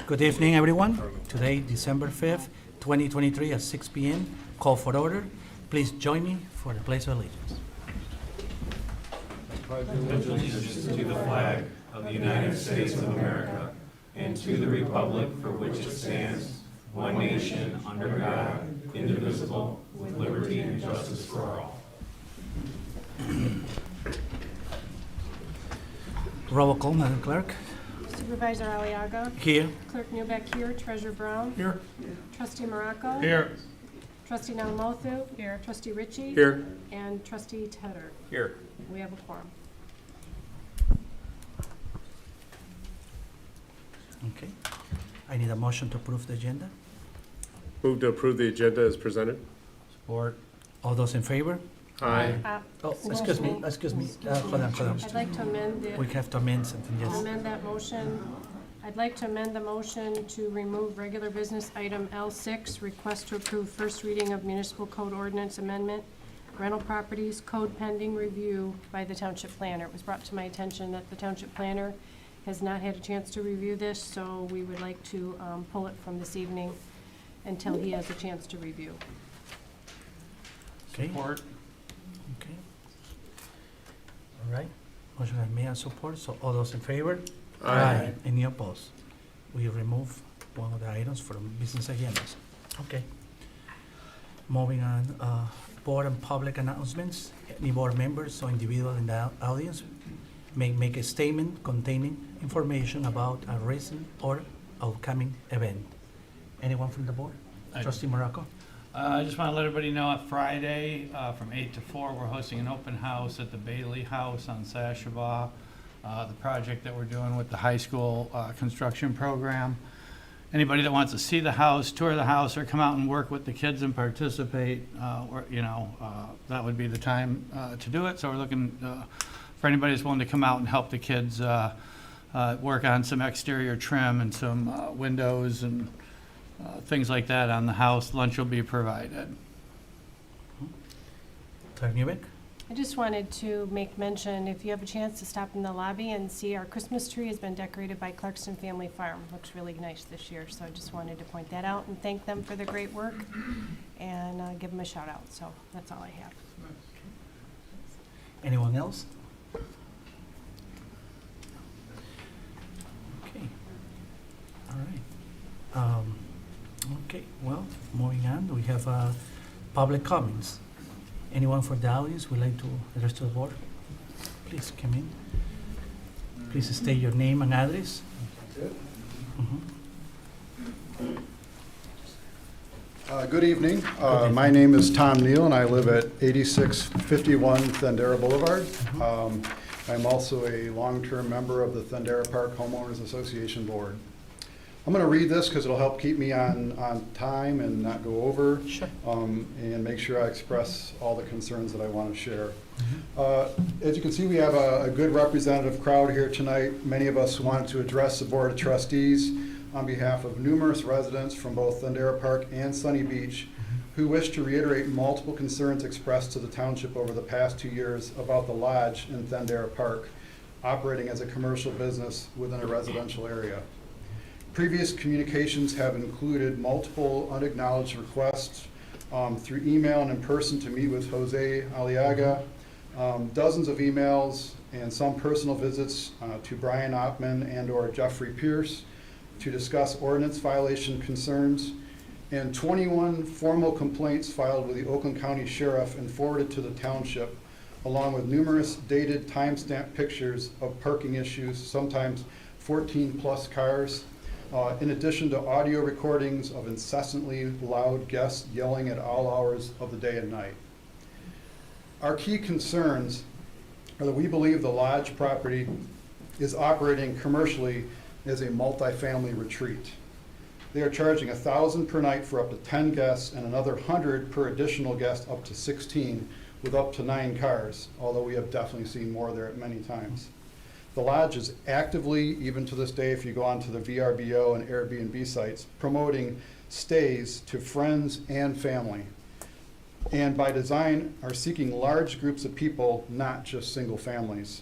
Good evening, everyone. Today, December 5th, 2023 at 6 p.m. Call for order. Please join me for the pledge of allegiance. Pledge allegiance to the flag of the United States of America and to the republic for which it stands, one nation, under God, indivisible, with liberty and justice for all. Roll call, Madam Clerk. Supervisor Aliaga. Here. Clerk Newbeck here. Treasurer Brown. Here. Trustee Morocco. Here. Trustee Nalamothu. Here. Trustee Ritchie. Here. And Trustee Tedder. Here. We have a quorum. Okay. I need a motion to approve the agenda. Move to approve the agenda as presented. Support. All those in favor? Aye. Oh, excuse me. Hold on. I'd like to amend We have to amend something, yes. that motion. I'd like to amend the motion to remove regular business item L6, request to approve first reading of municipal code ordinance amendment, rental properties, code pending review by the township planner. It was brought to my attention that the township planner has not had a chance to review this, so we would like to pull it from this evening until he has a chance to review. Okay. Support. Okay. All right. Motion has made and support. So all those in favor? Aye. Any opposed? We remove one of the items from business agendas. Okay. Moving on, board and public announcements. Any board members or individual in the audience may make a statement containing information about a recent or upcoming event. Anyone from the board? Trustee Morocco? I just want to let everybody know at Friday from 8 to 4, we're hosting an open house at the Bailey House on Sashaba, the project that we're doing with the high school construction program. Anybody that wants to see the house, tour the house, or come out and work with the kids and participate, that would be the time to do it. So we're looking for anybody that's willing to come out and help the kids work on some exterior trim and some windows and things like that on the house. Lunch will be provided. Clerk Newbeck? I just wanted to make mention, if you have a chance to stop in the lobby and see our Christmas tree has been decorated by Clarkson Family Farm. Looks really nice this year, so I just wanted to point that out and thank them for their great work and give them a shout out. So that's all I have. Anyone else? Okay. All right. Okay, well, moving on, we have public comments. Anyone for the audience would like to address to the board? Please come in. Please state your name and address. Good evening. My name is Tom Neal, and I live at 8651 Thendera Boulevard. I'm also a long-term member of the Thendera Park Homeowners Association Board. I'm going to read this because it'll help keep me on time and not go over. Sure. And make sure I express all the concerns that I want to share. As you can see, we have a good representative crowd here tonight. Many of us want to address the Board of Trustees on behalf of numerous residents from both Thendera Park and Sunny Beach who wish to reiterate multiple concerns expressed to the township over the past 2 years about the lodge in Thendera Park operating as a commercial business within a residential area. Previous communications have included multiple unacknowledged requests through email and in person to meet with Jose Aliaga, dozens of emails and some personal visits to Brian Oppman and or Jeffrey Pierce to discuss ordinance violation concerns, and 21 formal complaints filed with the Oakland County Sheriff and forwarded to the township, along with numerous dated timestamp pictures of parking issues, sometimes 14 plus cars, in addition to audio recordings of incessantly loud guests yelling at all hours of the day and night. Our key concerns are that we believe the lodge property is operating commercially as a multifamily retreat. They are charging $1,000 per night for up to 10 guests and another $100 per additional guest up to 16 with up to 9 cars, although we have definitely seen more there at many times. The lodge is actively, even to this day, if you go onto the VRBO and Airbnb sites, promoting stays to friends and family. And by design, are seeking large groups of people, not just single families.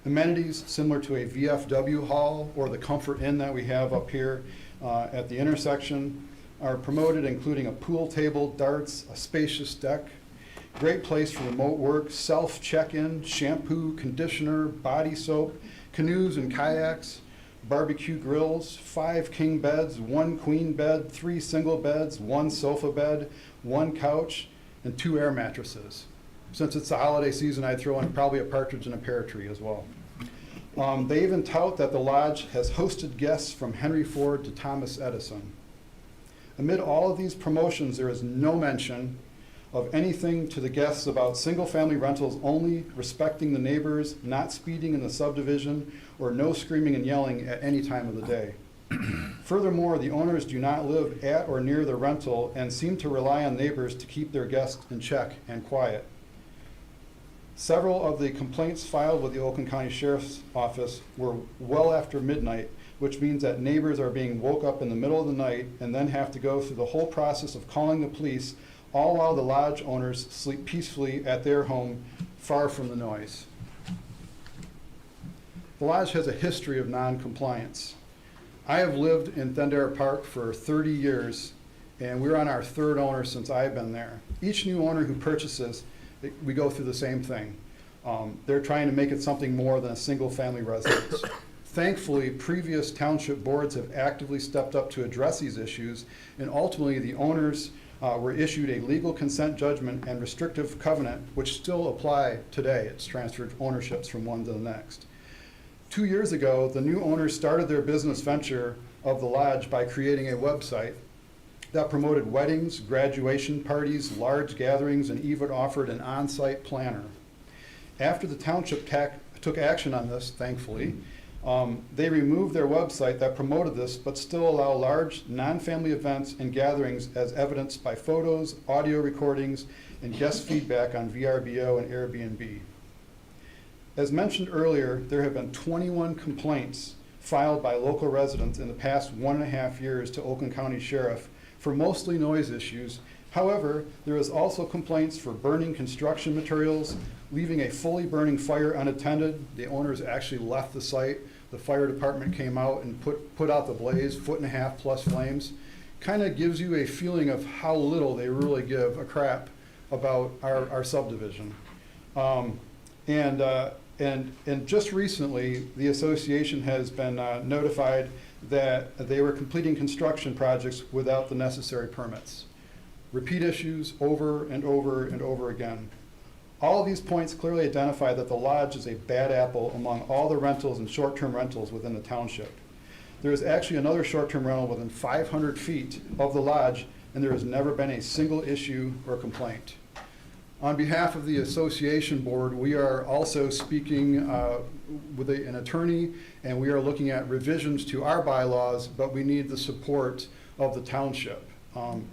Amenities similar to a VFW hall or the Comfort Inn that we have up here at the intersection are promoted, including a pool table, darts, a spacious deck, great place for remote work, self-check-in, shampoo, conditioner, body soap, canoes and kayaks, barbecue grills, 5 king beds, 1 queen bed, 3 single beds, 1 sofa bed, 1 couch, and 2 air mattresses. Since it's the holiday season, I'd throw in probably a partridge in a pear tree as well. They even tout that the lodge has hosted guests from Henry Ford to Thomas Edison. Amid all of these promotions, there is no mention of anything to the guests about single-family rentals only, respecting the neighbors, not speeding in the subdivision, or no screaming and yelling at any time of the day. Furthermore, the owners do not live at or near the rental and seem to rely on neighbors to keep their guests in check and quiet. Several of the complaints filed with the Oakland County Sheriff's Office were well after midnight, which means that neighbors are being woke up in the middle of the night and then have to go through the whole process of calling the police, all while the lodge owners sleep peacefully at their home, far from the noise. The lodge has a history of non-compliance. I have lived in Thendara Park for 30 years, and we're on our 3rd owner since I've been there. Each new owner who purchases, we go through the same thing. They're trying to make it something more than a single-family residence. Thankfully, previous township boards have actively stepped up to address these issues, and ultimately the owners were issued a legal consent judgment and restrictive covenant, which still apply today. It's transferred ownerships from one to the next. 2 years ago, the new owners started their business venture of the lodge by creating a website that promoted weddings, graduation parties, large gatherings, and even offered an on-site planner. After the township took action on this, thankfully, they removed their website that promoted this, but still allow large non-family events and gatherings as evidenced by photos, audio recordings, and guest feedback on VRBO and Airbnb. As mentioned earlier, there have been 21 complaints filed by local residents in the past 1.5 years to Oakland County Sheriff for mostly noise issues. However, there is also complaints for burning construction materials, leaving a fully burning fire unattended. The owners actually left the site. The fire department came out and put out the blaze, 1.5 foot plus flames. Kind of gives you a feeling of how little they really give a crap about our subdivision. And just recently, the association has been notified that they were completing construction projects without the necessary permits. Repeat issues over and over and over again. All of these points clearly identify that the lodge is a bad apple among all the rentals and short-term rentals within the township. There is actually another short-term rental within 500 feet of the lodge, and there has never been a single issue or complaint. On behalf of the association board, we are also speaking with an attorney, and we are looking at revisions to our bylaws, but we need the support of the township.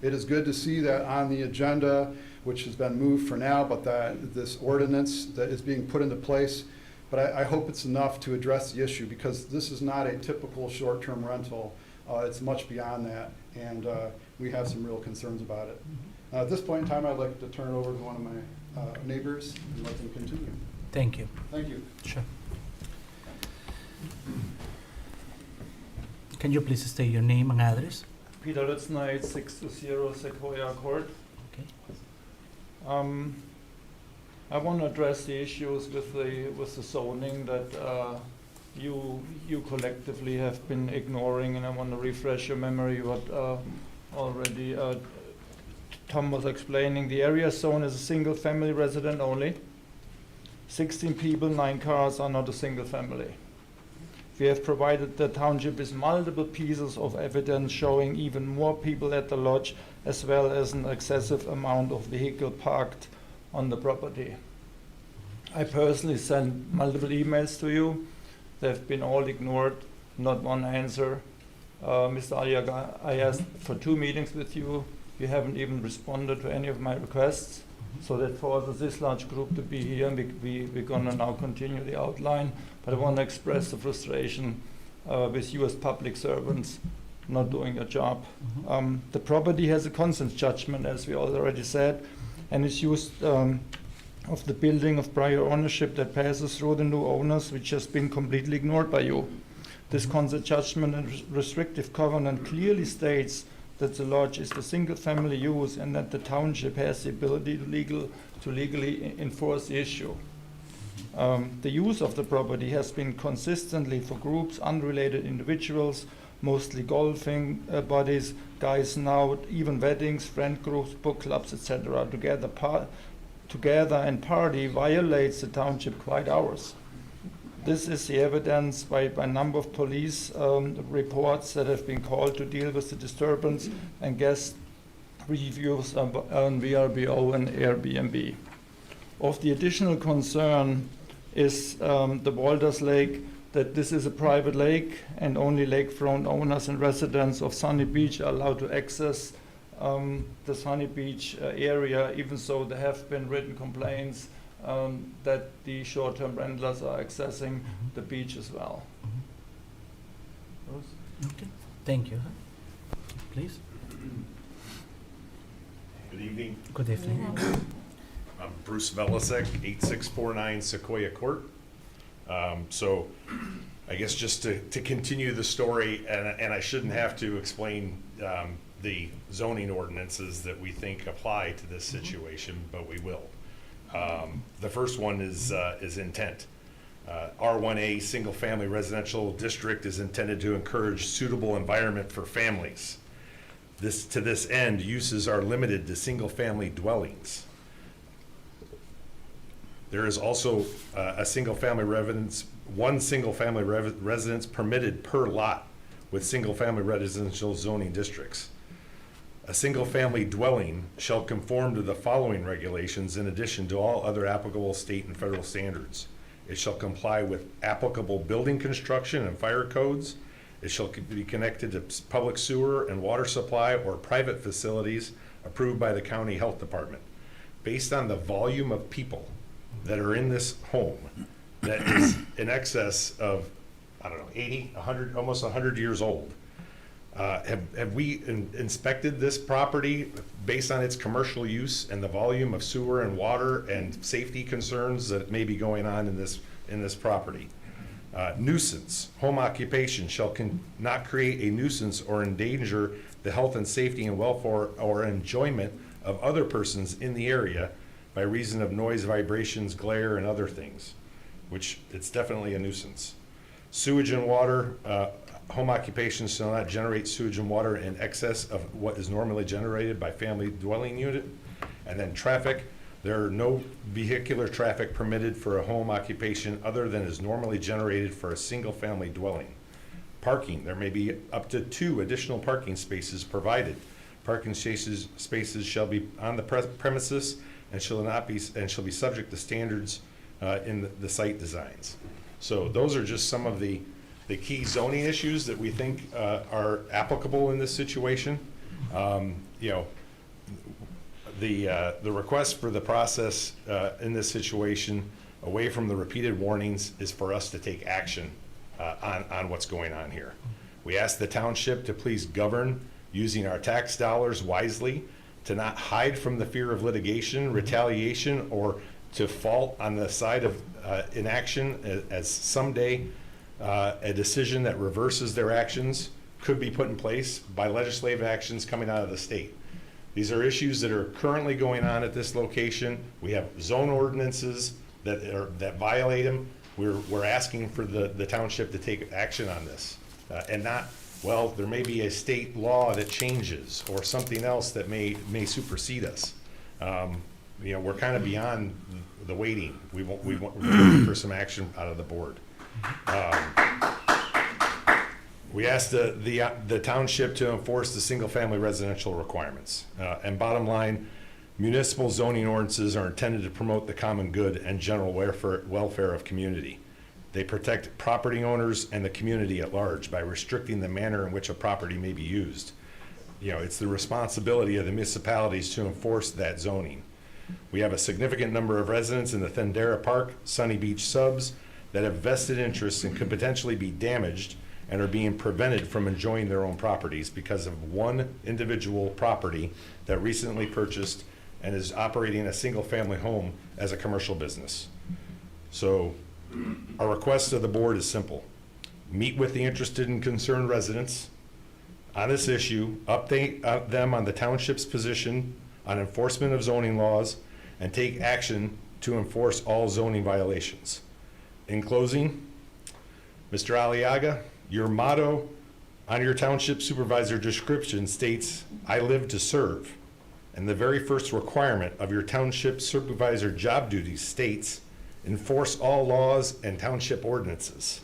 It is good to see that on the agenda, which has been moved for now, but that this ordinance that is being put into place. But I hope it's enough to address the issue, because this is not a typical short-term rental. It's much beyond that, and we have some real concerns about it. At this point in time, I'd like to turn it over to one of my neighbors and let them continue. Thank you. Thank you. Sure. Can you please state your name and address? Peter Lutznite, 620 Sequoia Court. Okay. I want to address the issues with the zoning that you collectively have been ignoring, and I want to refresh your memory what already Tom was explaining. The area zone is a single family resident only. 16 people, 9 cars are not a single family. We have provided the township with multiple pieces of evidence showing even more people at the lodge, as well as an excessive amount of vehicle parked on the property. I personally sent multiple emails to you. They've been all ignored, not one answer. Mr. Aliaga, I asked for 2 meetings with you. You haven't even responded to any of my requests. So that forces this large group to be here, and we're going to now continue the outline. But I want to express the frustration with you as public servants not doing your job. The property has a consent judgment, as we already said, and is used of the building of prior ownership that passes through the new owners, which has been completely ignored by you. This consent judgment and restrictive covenant clearly states that the lodge is for single-family use and that the township has the ability to legally enforce the issue. The use of the property has been consistently for groups, unrelated individuals, mostly golfing bodies, guys now, even weddings, friend groups, book clubs, etc. Together and party violates the township quiet hours. This is the evidence by a number of police reports that have been called to deal with the disturbance and guest reviews on VRBO and Airbnb. Of the additional concern is the Walters Lake, that this is a private lake and only lakefront owners and residents of Sunny Beach are allowed to access the Sunny Beach area, even though there have been written complaints that the short-term rentlers are accessing the beach as well. Okay, thank you. Please. Good evening. Good evening. I'm Bruce Velasek, 8649 Sequoia Court. So I guess just to continue the story, and I shouldn't have to explain the zoning ordinances that we think apply to this situation, but we will. The first one is intent. R1A single-family residential district is intended to encourage suitable environment for families. To this end, uses are limited to single-family dwellings. There is also one single-family residence permitted per lot with single-family residential zoning districts. A single-family dwelling shall conform to the following regulations in addition to all other applicable state and federal standards. It shall comply with applicable building construction and fire codes. It shall be connected to public sewer and water supply or private facilities approved by the county health department. Based on the volume of people that are in this home, that is in excess of, 80, 100, almost 100 years old. Have we inspected this property based on its commercial use and the volume of sewer and water and safety concerns that may be going on in this property? Nuisance, home occupation shall not create a nuisance or endanger the health and safety and welfare or enjoyment of other persons in the area by reason of noise, vibrations, glare, and other things, which it's definitely a nuisance. Sewage and water, home occupations shall not generate sewage and water in excess of what is normally generated by family dwelling unit. And then traffic, there are no vehicular traffic permitted for a home occupation other than is normally generated for a single family dwelling. Parking, there may be up to 2 additional parking spaces provided. Parking spaces shall be on the premises and shall be subject to standards in the site designs. So those are just some of the key zoning issues that we think are applicable in this situation. The request for the process in this situation, away from the repeated warnings, is for us to take action on what's going on here. We ask the township to please govern using our tax dollars wisely, to not hide from the fear of litigation, retaliation, or to fault on the side of inaction, as someday a decision that reverses their actions could be put in place by legislative actions coming out of the state. These are issues that are currently going on at this location. We have zone ordinances that violate them. We're asking for the township to take action on this, and not, well, there may be a state law that changes or something else that may supersede us. We're kind of beyond the waiting. We're looking for some action out of the board. We asked the township to enforce the single-family residential requirements. And bottom line, municipal zoning ordinances are intended to promote the common good and general welfare of community. They protect property owners and the community at large by restricting the manner in which a property may be used. It's the responsibility of the municipalities to enforce that zoning. We have a significant number of residents in the Thundera Park, Sunny Beach subs that have vested interests and could potentially be damaged and are being prevented from enjoying their own properties because of one individual property that recently purchased and is operating a single-family home as a commercial business. So our request to the board is simple. meet with the interested and concerned residents on this issue, update them on the township's position on enforcement of zoning laws, and take action to enforce all zoning violations. In closing, Mr. Aliaga, your motto on your township supervisor description states, "I live to serve." And the very first requirement of your township supervisor job duties states, "Enforce all laws and township ordinances."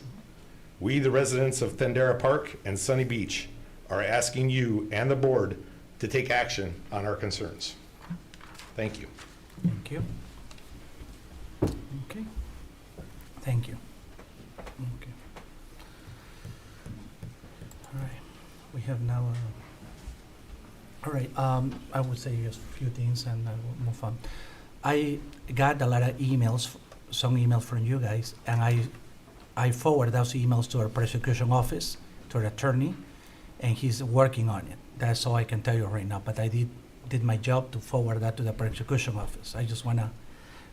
We, the residents of Thendara Park and Sunny Beach, are asking you and the board to take action on our concerns. Thank you. Thank you. Okay. Thank you. Okay. All right. We have now, all right, I would say just a few things and I will move on. I got a lot of emails, some emails from you guys, and I forwarded those emails to our prosecution office, to our attorney, and he's working on it. That's all I can tell you right now, but I did my job to forward that to the prosecution office. I just wanna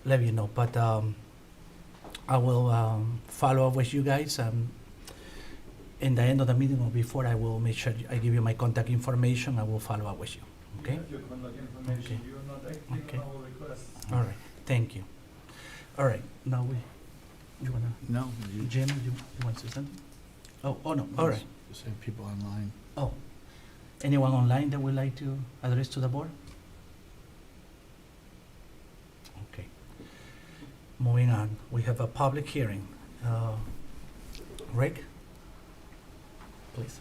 let you know, but I will follow up with you guys. In the end of the meeting or before, I will make sure I give you my contact information. I will follow up with you, okay? You have your contact information. Okay. You are not acting Okay. on our requests. All right, thank you. All right, now you wanna, No, you Jim, you want to say something? Oh, no, all right. say people online. Oh, anyone online that would like to address to the board? Okay. Moving on, we have a public hearing. Rick? Please.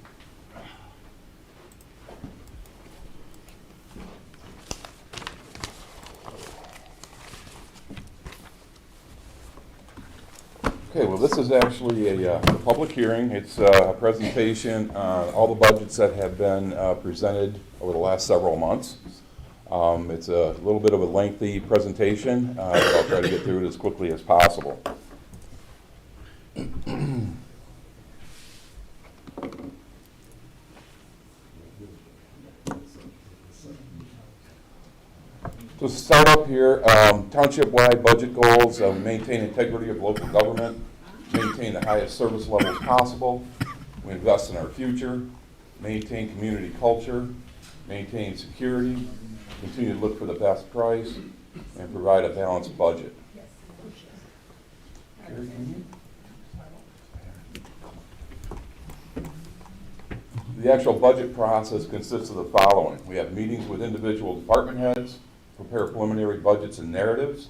Okay, well, this is actually a public hearing. It's a presentation on all the budgets that have been presented over the last several months. It's a little bit of a lengthy presentation, but I'll try to get through it as quickly as possible. To start up here, township-wide budget goals, maintain integrity of local government, maintain the highest service levels possible, we invest in our future, maintain community culture, maintain security, continue to look for the best price, and provide a balanced budget. The actual budget process consists of the following. We have meetings with individual department heads, prepare preliminary budgets and narratives.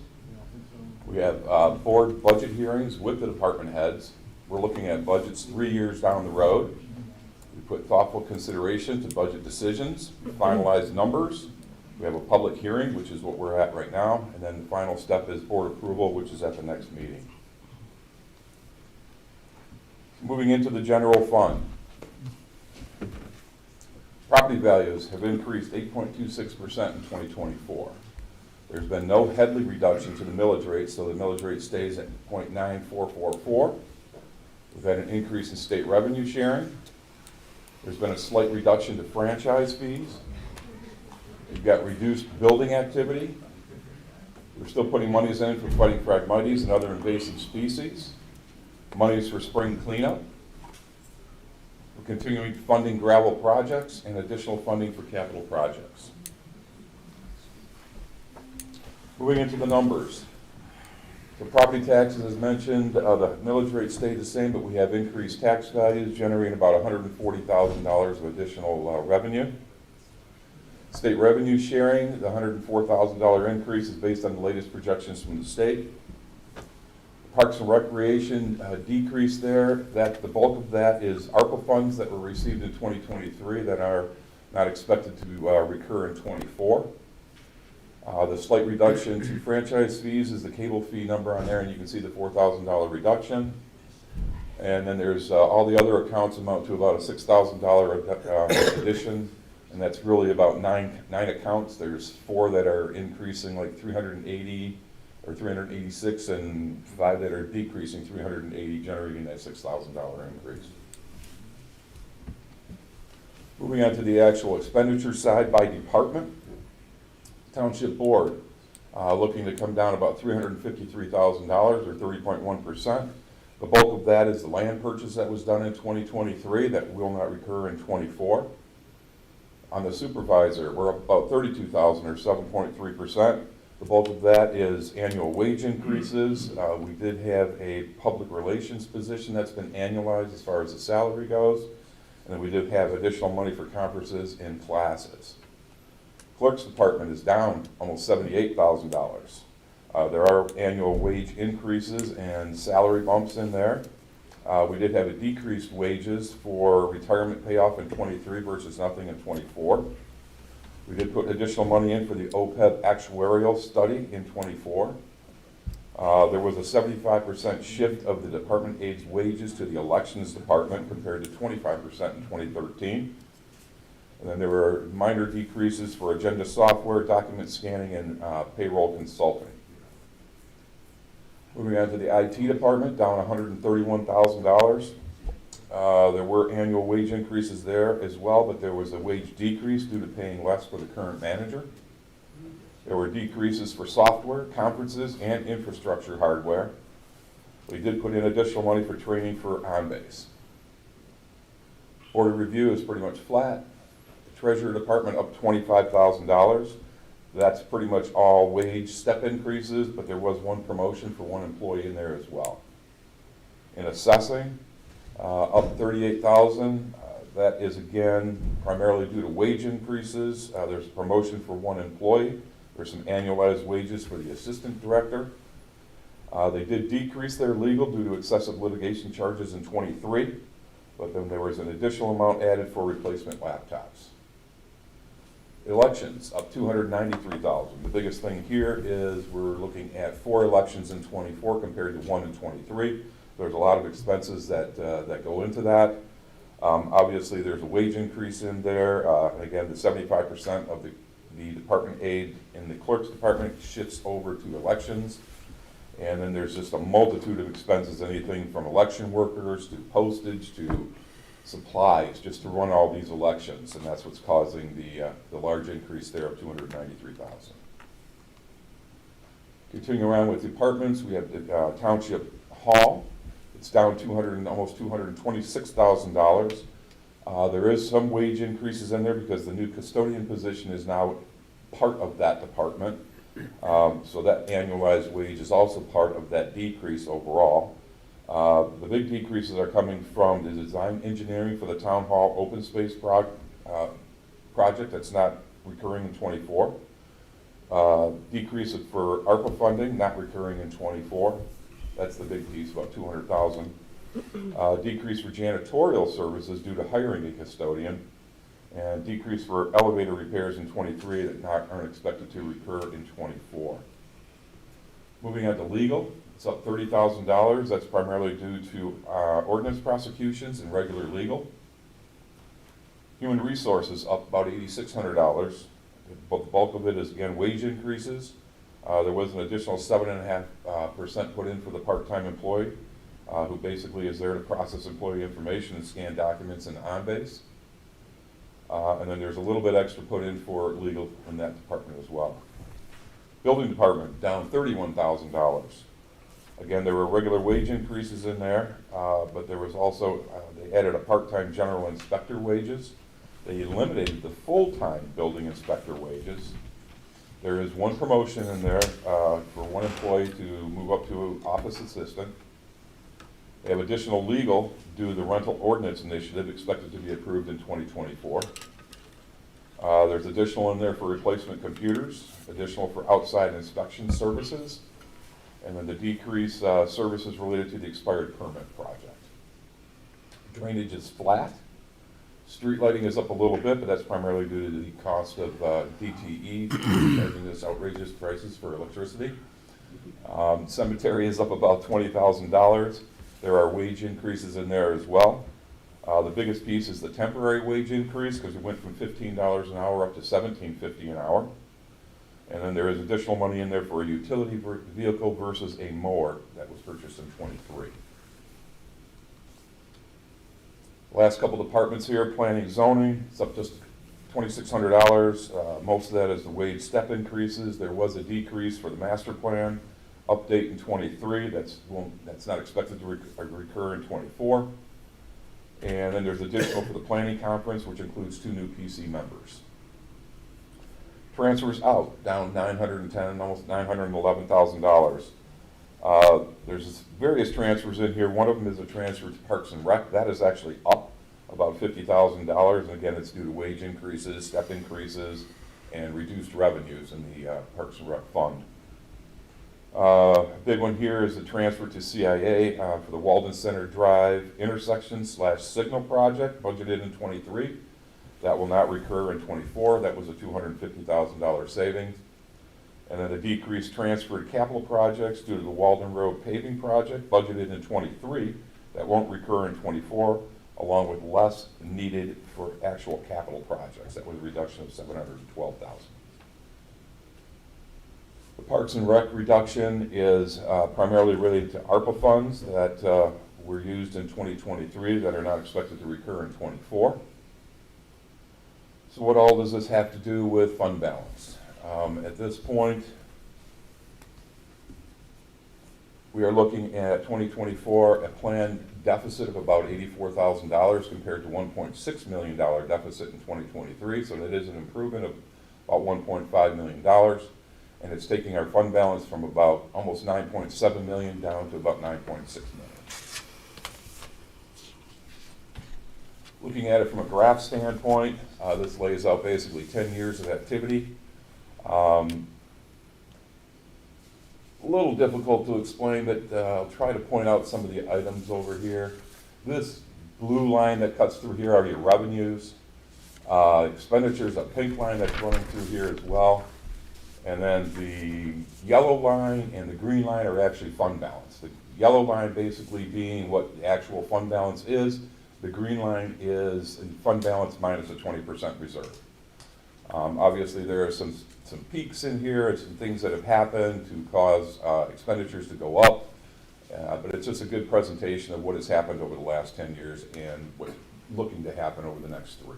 We have board budget hearings with the department heads. We're looking at budgets 3 years down the road. We put thoughtful consideration to budget decisions. We finalize numbers. We have a public hearing, which is what we're at right now. And then the final step is board approval, which is at the next meeting. Moving into the general fund. Property values have increased 8.26% in 2024. There's been no Headley reduction to the millage rate, so the millage rate stays at 0.9444. We've had an increase in state revenue sharing. There's been a slight reduction to franchise fees. We've got reduced building activity. We're still putting monies in for fighting phragmites and other invasive species. Monies for spring cleanup. We're continuing funding gravel projects and additional funding for capital projects. Moving into the numbers. The property taxes, as mentioned, the millage rate stayed the same, but we have increased tax values, generating about $140,000 of additional revenue. State revenue sharing, the $104,000 increase is based on the latest projections from the state. Parks and Recreation decrease there. The bulk of that is ARPA funds that were received in 2023 that are not expected to recur in 24. The slight reduction to franchise fees is the cable fee number on there, and you can see the $4,000 reduction. And then there's all the other accounts amount to about a $6,000 addition, and that's really about nine accounts. There's 4 that are increasing like 380 or 386, and 5 that are decreasing 380, generating that $6,000 increase. Moving on to the actual expenditure side by department. Township Board, looking to come down about $353,000 or 30.1%. The bulk of that is the land purchase that was done in 2023 that will not recur in '24. On the supervisor, we're up about $32,000 or 7.3%. The bulk of that is annual wage increases. We did have a public relations position that's been annualized as far as the salary goes. And then we did have additional money for conferences and classes. Clerk's department is down almost $78,000. There are annual wage increases and salary bumps in there. We did have a decreased wages for retirement payoff in '23 versus nothing in '24. We did put additional money in for the OPEB actuarial study in '24. There was a 75% shift of the department aides' wages to the elections department compared to 25% in 2013. And then there were minor decreases for agenda software, document scanning, and payroll consulting. Moving on to the IT department, down $131,000. There were annual wage increases there as well, but there was a wage decrease due to paying less for the current manager. There were decreases for software, conferences, and infrastructure hardware. We did put in additional money for training for on-base. Board of Review is pretty much flat. The Treasurer Department up $25,000. That's pretty much all wage step increases, but there was one promotion for one employee in there as well. In assessing, up $38,000. That is again primarily due to wage increases. There's a promotion for one employee. There's some annualized wages for the assistant director. They did decrease their legal due to excessive litigation charges in '23, but then there was an additional amount added for replacement laptops. Elections, up $293,000. The biggest thing here is we're looking at 4 elections in '24 compared to 1 in '23. There's a lot of expenses that go into that. Obviously, there's a wage increase in there. Again, the 75% of the department aid in the clerk's department shifts over to elections. And then there's just a multitude of expenses, anything from election workers to postage to supplies, just to run all these elections. And that's what's causing the large increase there of $293,000. Continuing around with departments, we have the Township Hall. It's down almost $226,000. There is some wage increases in there because the new custodian position is now part of that department. So that annualized wage is also part of that decrease overall. The big decreases are coming from the design engineering for the town hall open space project that's not recurring in '24. Decrease for ARPA funding, not recurring in '24. That's the big piece, about $200,000. Decrease for janitorial services due to hiring a custodian, and decrease for elevator repairs in '23 that aren't expected to recur in '24. Moving on to legal, it's up $30,000. That's primarily due to ordinance prosecutions and regular legal. Human resources up about $8,600. The bulk of it is, again, wage increases. There was an additional 7.5% put in for the part-time employee, who basically is there to process employee information and scan documents in on-base. And then there's a little bit extra put in for legal in that department as well. Building department, down $31,000. Again, there were regular wage increases in there, but there was also, they added a part-time general inspector wages. They eliminated the full-time building inspector wages. There is one promotion in there for one employee to move up to office assistant. They have additional legal due to the rental ordinance initiative expected to be approved in 2024. There's additional in there for replacement computers, additional for outside inspection services, and then the decrease services related to the expired permit project. Drainage is flat. Street lighting is up a little bit, but that's primarily due to the cost of DTE charging this outrageous prices for electricity. Cemetery is up about $20,000. There are wage increases in there as well. The biggest piece is the temporary wage increase because we went from $15 an hour up to $17.50 an hour. And then there is additional money in there for a utility vehicle versus a mower that was purchased in '23. Last couple departments here, planning, zoning, it's up just $2,600. Most of that is the wage step increases. There was a decrease for the master plan. update in '23, that's not expected to recur in '24. And then there's additional for the planning conference, which includes 2 new PC members. Transfers out, down $910, almost $911,000. There's various transfers in here. One of them is a transfer to Parks and Rec. That is actually up about $50,000, and again, it's due to wage increases, step increases, and reduced revenues in the Parks and Rec fund. Big one here is the transfer to CIA for the Walden Center Drive intersection/signal project, budgeted in '23. That will not recur in '24. That was a $250,000 savings. And then a decreased transfer to capital projects due to the Walden Road paving project, budgeted in '23. That won't recur in '24, along with less needed for actual capital projects. That was a reduction of $712,000. The Parks and Rec reduction is primarily related to ARPA funds that were used in 2023 that are not expected to recur in '24. So what all does this have to do with fund balance? At this point, we are looking at 2024, a planned deficit of about $84,000 compared to $1.6 million deficit in 2023. So that is an improvement of about $1.5 million. And it's taking our fund balance from about almost $9.7 million down to about $9.6 million. Looking at it from a graph standpoint, this lays out basically 10 years of activity. A little difficult to explain, but I'll try to point out some of the items over here. This blue line that cuts through here are your revenues. Expenditures, a pink line that's running through here as well. And then the yellow line and the green line are actually fund balance. The yellow line basically being what the actual fund balance is. The green line is fund balance minus a 20% reserve. Obviously, there are some peaks in here and some things that have happened to cause expenditures to go up. But it's just a good presentation of what has happened over the last 10 years and what's looking to happen over the next 3.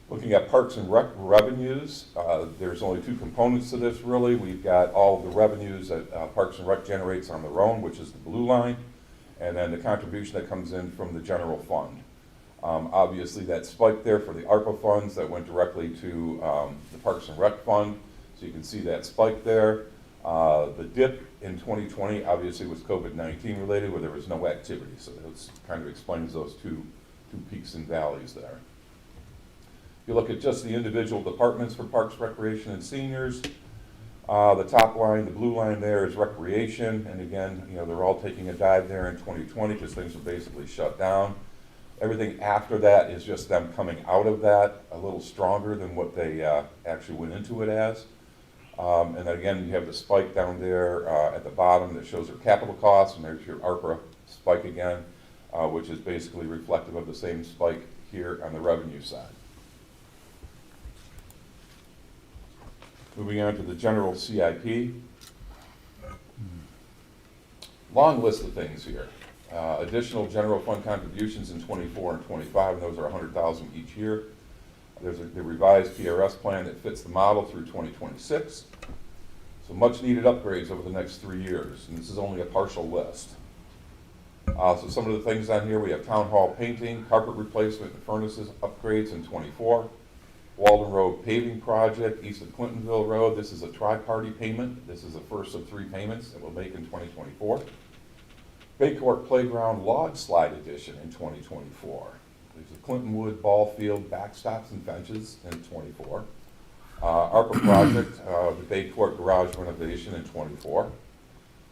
Looking at Parks and Rec revenues, there's only 2 components to this really. We've got all of the revenues that Parks and Rec generates on their own, which is the blue line, and then the contribution that comes in from the general fund. Obviously that spike there for the ARPA funds that went directly to the Parks and Rec fund, so you can see that spike there. The dip in 2020 obviously was COVID-19 related, where there was no activity, so that kind of explains those two peaks and valleys there. If you look at just the individual departments for Parks, Recreation, and Seniors, the top line, the blue line there is Recreation, and again, they're all taking a dive there in 2020 because things were basically shut down. Everything after that is just them coming out of that a little stronger than what they actually went into it as. And then again, you have the spike down there at the bottom that shows their capital costs, and there's your ARPA spike again, which is basically reflective of the same spike here on the revenue side. Moving on to the general CIP. Long list of things here. Additional general fund contributions in 24 and 25, and those are $100,000 each year. There's the revised PRS plan that fits the model through 2026. So much needed upgrades over the next 3 years, and this is only a partial list. So some of the things on here, we have town hall painting, carpet replacement, and furnaces upgrades in 24. Walden Road paving project, east of Clintonville Road. This is a tri-party payment. This is the first of 3 payments that we'll make in 2024. Bay Court Playground Log Slide Edition in 2024. There's a Clintonwood ball field backstops and benches in 24. ARPA project, the Bay Court garage renovation in 24.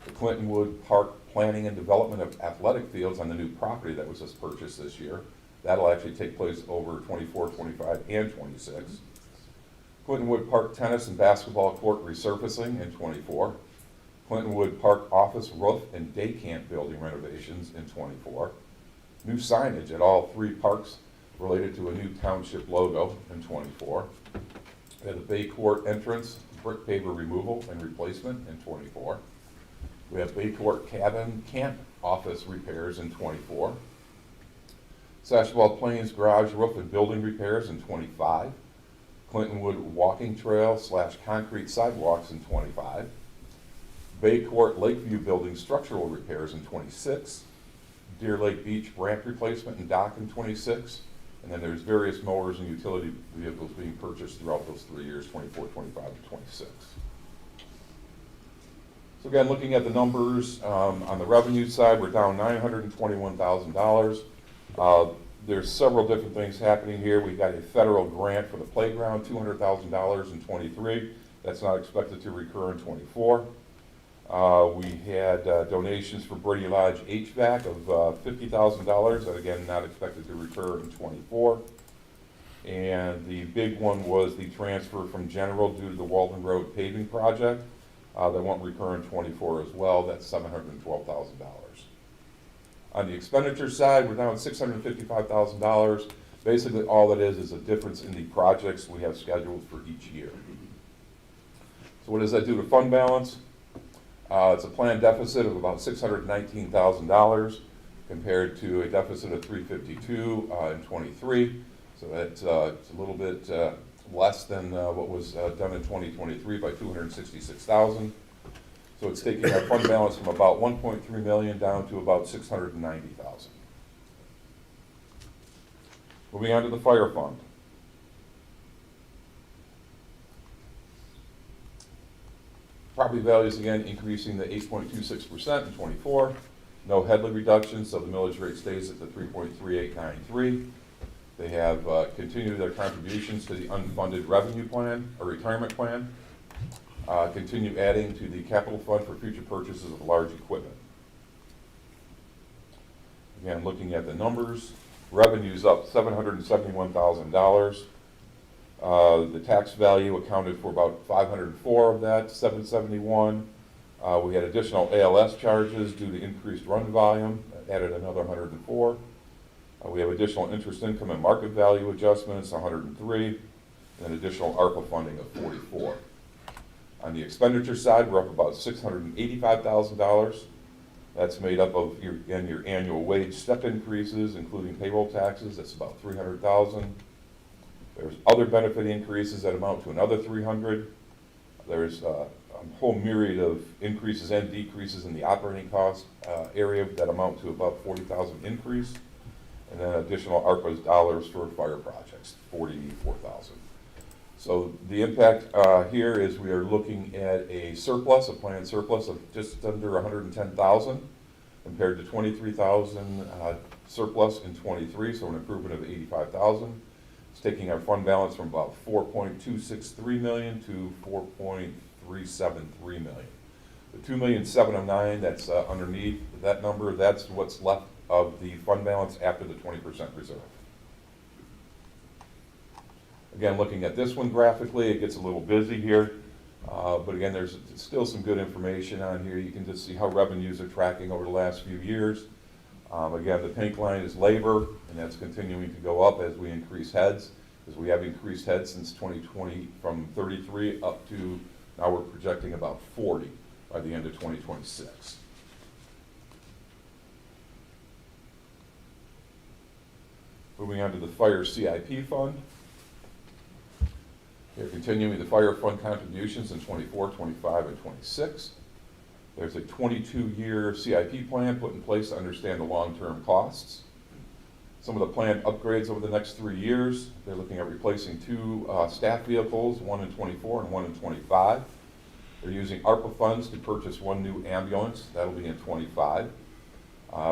The Clintonwood Park planning and development of athletic fields on the new property that was just purchased this year. That'll actually take place over 24, 25, and 26. Clintonwood Park tennis and basketball court resurfacing in 24. Clintonwood Park office roof and day camp building renovations in 24. New signage at all 3 parks related to a new township logo in 24. We have the Bay Court entrance, brick paver removal and replacement in 24. We have Bay Court cabin camp office repairs in 24. Sashwell Plains garage roof and building repairs in 25. Clintonwood Walking Trail / concrete sidewalks in 25, Bay Court Lakeview Building structural repairs in 26, Deer Lake Beach ramp replacement and dock in 26, and then there's various mowers and utility vehicles being purchased throughout those 3 years, 24, 25, and 26. So again, looking at the numbers, on the revenue side, we're down $921,000. There's several different things happening here. We've got a federal grant for the playground, $200,000 in 23. That's not expected to recur in 24. We had donations for Brady Lodge HVAC of $50,000, that again, not expected to recur in 24. And the big one was the transfer from general due to the Walden Road paving project. That won't recur in 24 as well, that's $712,000. On the expenditure side, we're down $655,000. Basically, all that is a difference in the projects we have scheduled for each year. So what does that do to fund balance? It's a planned deficit of about $619,000 compared to a deficit of $352 in 23. So that's it's a little bit less than what was done in 2023 by $266,000. So it's taking our fund balance from about $1.3 million down to about $690,000. Moving on to the fire fund. Property values again increasing to 8.26% in 24. No Headley reduction, so the millage rate stays at the 3.3893. They have continued their contributions to the unfunded revenue plan, or retirement plan. Continue adding to the capital fund for future purchases of large equipment. Again, looking at the numbers, revenue's up $771,000. The tax value accounted for about 504 of that, 771. We had additional ALS charges due to increased run volume, added another 104. We have additional interest income and market value adjustments, 103, and additional ARPA funding of 44. On the expenditure side, we're up about $685,000. That's made up of your annual wage step increases, including payroll taxes. That's about $300,000. There's other benefit increases that amount to another $300,000. There's a whole myriad of increases and decreases in the operating cost area that amount to about $40,000 increase. And then additional ARPA dollars for fire projects, $44,000. So the impact here is we are looking at a surplus, a planned surplus of just under $110,000 compared to $23,000 surplus in 23, so an improvement of $85,000. It's taking our fund balance from about $4.263 million to $4.373 million. The $2,709,000 that's underneath that number, that's what's left of the fund balance after the 20% reserve. Again, looking at this one graphically, it gets a little busy here, but again, there's still some good information on here. You can just see how revenues are tracking over the last few years. Again, the pink line is labor, and that's continuing to go up as we increase heads, because we have increased heads since 2020 from 33 up to now we're projecting about 40 by the end of 2026. Moving on to the fire CIP fund. They're continuing the fire fund contributions in 24, 25, and 26. There's a 22-year CIP plan put in place to understand the long-term costs. Some of the planned upgrades over the next 3 years, they're looking at replacing 2 staff vehicles, one in 24 and one in 25. They're using ARPA funds to purchase 1 new ambulance, that'll be in 25.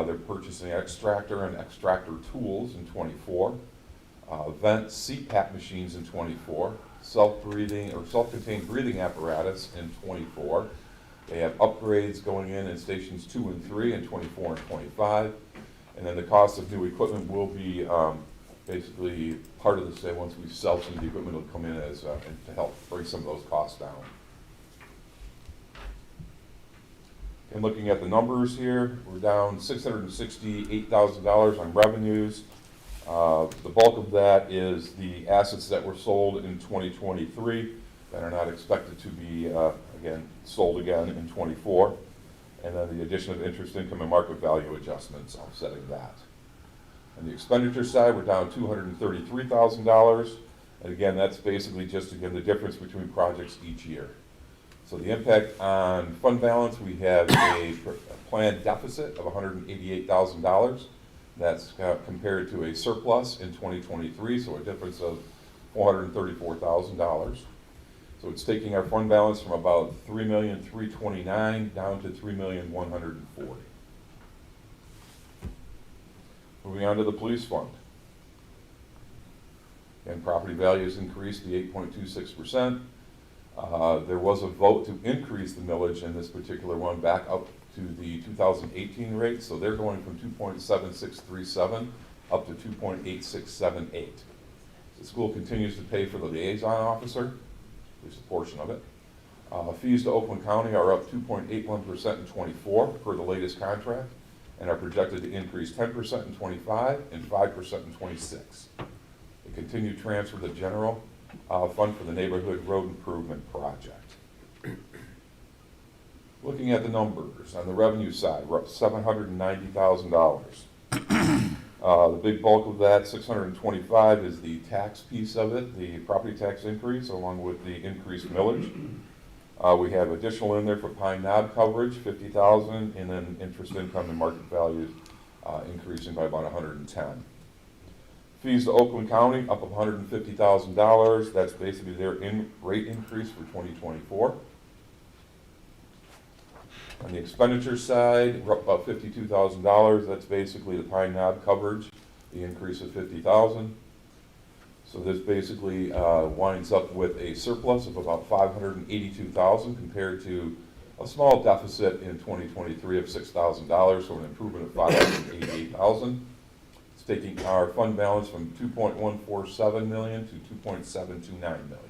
They're purchasing extractor and extractor tools in 24. Vent CPAP machines in 24. Self-breathing or self-contained breathing apparatus in 24. They have upgrades going in stations 2 and 3 in 24 and 25. And then the cost of new equipment will be basically part of the sale. Once we sell some of the equipment, will come in as to help bring some of those costs down. And looking at the numbers here, we're down $668,000 on revenues. The bulk of that is the assets that were sold in 2023 that are not expected to be, again, sold again in 24. And then the addition of interest income and market value adjustments offsetting that. On the expenditure side, we're down $233,000. And again, that's basically just, again, the difference between projects each year. So the impact on fund balance, we have a planned deficit of $188,000. That's compared to a surplus in 2023, so a difference of $434,000. So it's taking our fund balance from about $3,329,000 down to $3,140,000. Moving on to the police fund. And property values increased to 8.26%. There was a vote to increase the millage in this particular one back up to the 2018 rate, so they're going from 2.7637 up to 2.8678. The school continues to pay for the liaison officer, at least a portion of it. Fees to Oakland County are up 2.81% in '24 per the latest contract, and are projected to increase 10% in '25 and 5% in '26. A continued transfer to the general fund for the neighborhood road improvement project. Looking at the numbers, on the revenue side, we're up $790,000. The big bulk of that, $625,000, is the tax piece of it, the property tax increase, along with the increased millage. We have additional in there for Pine Knob coverage, $50,000, and then interest income and market values increasing by about $110,000. Fees to Oakland County up $150,000. That's basically their rate increase for 2024. On the expenditure side, we're up about $52,000. That's basically the Pine Knob coverage, the increase of $50,000. So this basically winds up with a surplus of about $582,000 compared to a small deficit in 2023 of $6,000, so an improvement of $588,000. It's taking our fund balance from $2.147 million to $2.729 million.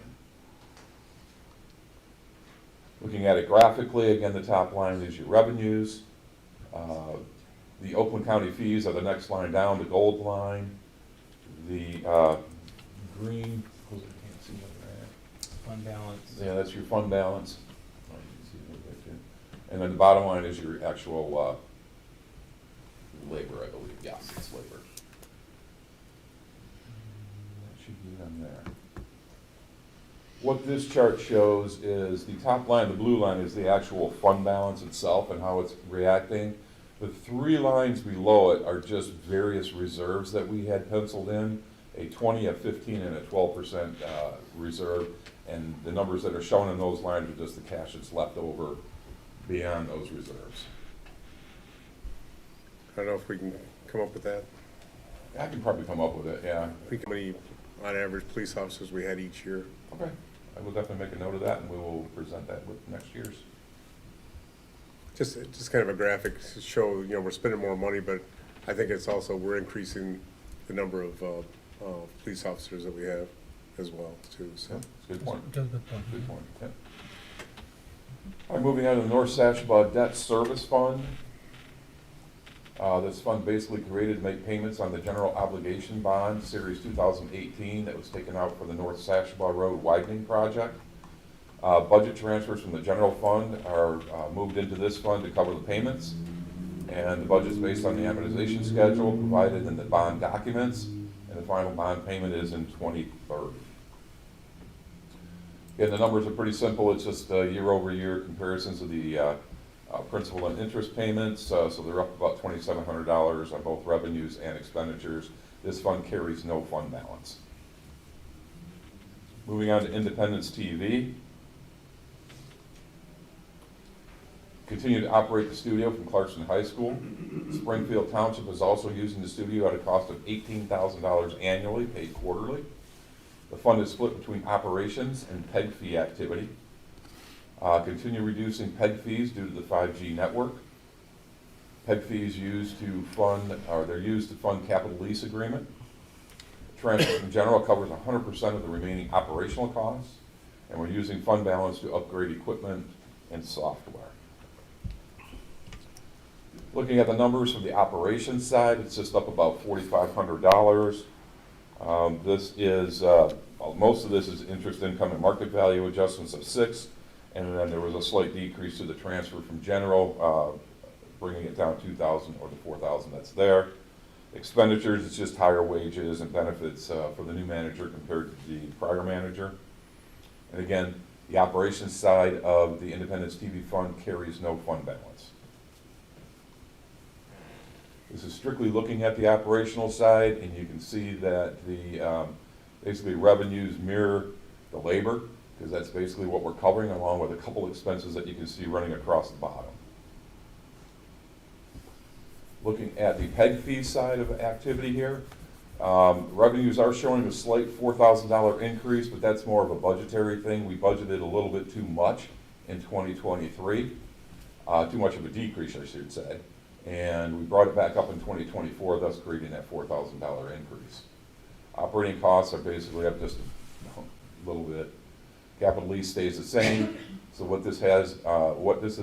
Looking at it graphically, again, the top line is your revenues. The Oakland County fees are the next line down, the gold line. The green, I can't see what they're at. Fund balance. Yeah, that's your fund balance. Oh, you can see it right there. And then the bottom line is your actual labor, I believe. Yes, it's labor. That should be on there. What this chart shows is the top line, the blue line, is the actual fund balance itself and how it's reacting. The three lines below it are just various reserves that we had penciled in, a 20, a 15, and a 12% reserve. And the numbers that are shown in those lines are just the cash that's left over beyond those reserves. I don't know if we can come up with that. I can probably come up with it, yeah. How many, on average, police officers we had each year? Okay. I will definitely make a note of that, and we will present that with next year's. Just kind of a graphic to show, you know, we're spending more money, but I think it's also, we're increasing the number of police officers that we have as well, too, so. Yeah, it's a good point. Just good point. Good point, yeah. All right, moving on to the North Sashaba Debt Service Fund. This fund basically created to make payments on the general obligation bond, Series 2018, that was taken out for the North Sashaba Road widening project. Budget transfers from the general fund are moved into this fund to cover the payments. And the budget's based on the amortization schedule provided in the bond documents, and the final bond payment is in 2030. Again, the numbers are pretty simple. It's just year-over-year comparisons of the principal and interest payments, so they're up about $2,700 on both revenues and expenditures. This fund carries no fund balance. Moving on to Independence TV. Continue to operate the studio from Clarkson High School. Springfield Township is also using the studio at a cost of $18,000 annually, paid quarterly. The fund is split between operations and PEG fee activity. Continue reducing PEG fees due to the 5G network. PEG fees used to fund, or they're used to fund capital lease agreement. Transfer in general covers 100% of the remaining operational costs, and we're using fund balance to upgrade equipment and software. Looking at the numbers from the operations side, it's just up about $4,500. This is, most of this is interest income and market value adjustments of $6,000. And then there was a slight decrease to the transfer from general, bringing it down $2,000 or the $4,000 that's there. Expenditures is just higher wages and benefits for the new manager compared to the prior manager. And again, the operations side of the Independence TV Fund carries no fund balance. This is strictly looking at the operational side, and you can see that the basically revenues mirror the labor, because that's basically what we're covering, along with a couple expenses that you can see running across the bottom. Looking at the PEG fee side of activity here, revenues are showing a slight $4,000 increase, but that's more of a budgetary thing. We budgeted a little bit too much in 2023, too much of a decrease, I should say, and we brought it back up in 2024, thus creating that $4,000 increase. Operating costs are basically up just a little bit. Capital lease stays the same. So what this has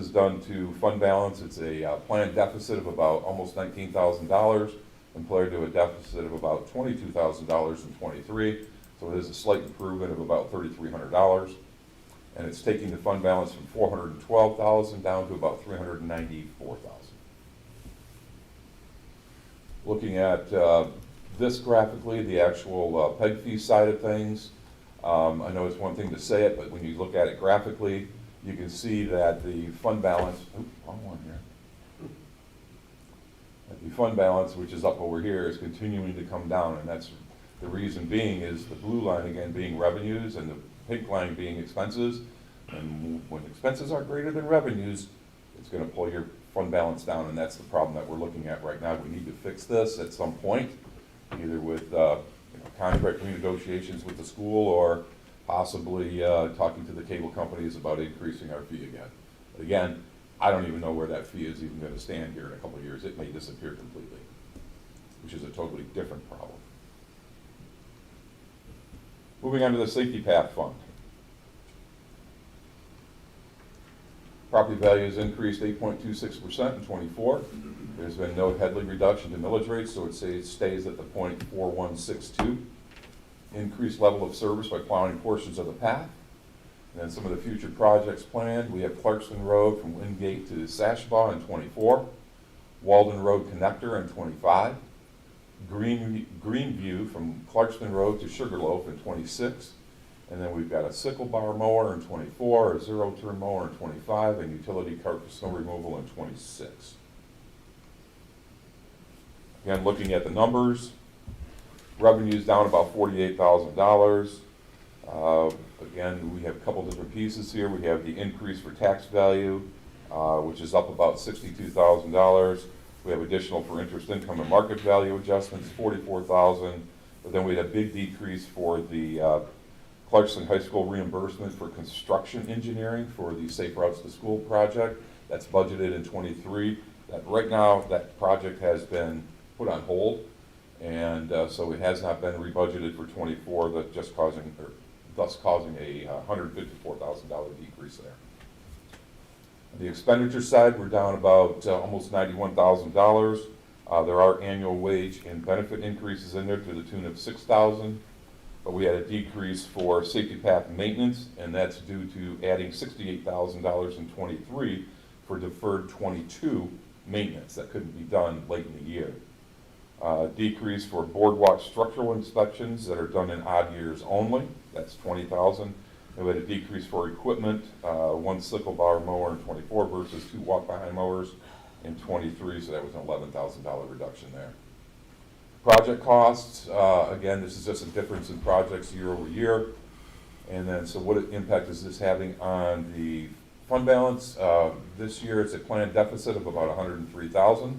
done to fund balance, it's a planned deficit of about almost $19,000 compared to a deficit of about $22,000 in '23. So it is a slight improvement of about $3,300. And it's taking the fund balance from $412,000 down to about $394,000. Looking at this graphically, the actual PEG fee side of things, I know it's one thing to say it, but when you look at it graphically, you can see that the fund balance, wrong one here. That the fund balance, which is up over here, is continuing to come down, and that's the reason being is the blue line again being revenues and the pink line being expenses. And when expenses are greater than revenues, it's going to pull your fund balance down, and that's the problem that we're looking at right now. We need to fix this at some point, either with contract renegotiations with the school or possibly talking to the cable companies about increasing our fee again. But again, I don't even know where that fee is even going to stand here in a couple of years. It may disappear completely, which is a totally different problem. Moving on to the Safety Path Fund. Property values increased 8.26% in '24. There's been no headly reduction to millage rates, so it stays at the .4162. Increased level of service by plowing portions of the path. And then some of the future projects planned. We have Clarkson Road from Wingate to Sashbaugh in '24. Walden Road Connector in '25. Greenview from Clarkston Road to Sugarloaf in '26. And then we've got a sickle bar mower in '24, a zero-turn mower in '25, and utility cart for snow removal in '26. Again, looking at the numbers, revenue's down about $48,000. Again, we have a couple different pieces here. We have the increase for tax value, which is up about $62,000. We have additional for interest income and market value adjustments, $44,000. But then we had a big decrease for the Clarkson High School reimbursement for construction engineering for the Safe Routes to School project. That's budgeted in '23. Right now, that project has been put on hold, and so it has not been rebudgeted for '24. That just thus causing a $154,000 decrease there. On the expenditure side, we're down about almost $91,000. There are annual wage and benefit increases in there to the tune of $6,000. But we had a decrease for safety path maintenance, and that's due to adding $68,000 in '23 for deferred '22 maintenance that couldn't be done late in the year. Decrease for boardwalk structural inspections that are done in odd years only, that's $20,000. And we had a decrease for equipment, one sickle bar mower in '24 versus 2 walk-behind mowers in '23, so that was an $11,000 reduction there. Project costs, again, this is just a difference in projects year over year. And then, so what impact is this having on the fund balance? This year, it's a planned deficit of about $103,000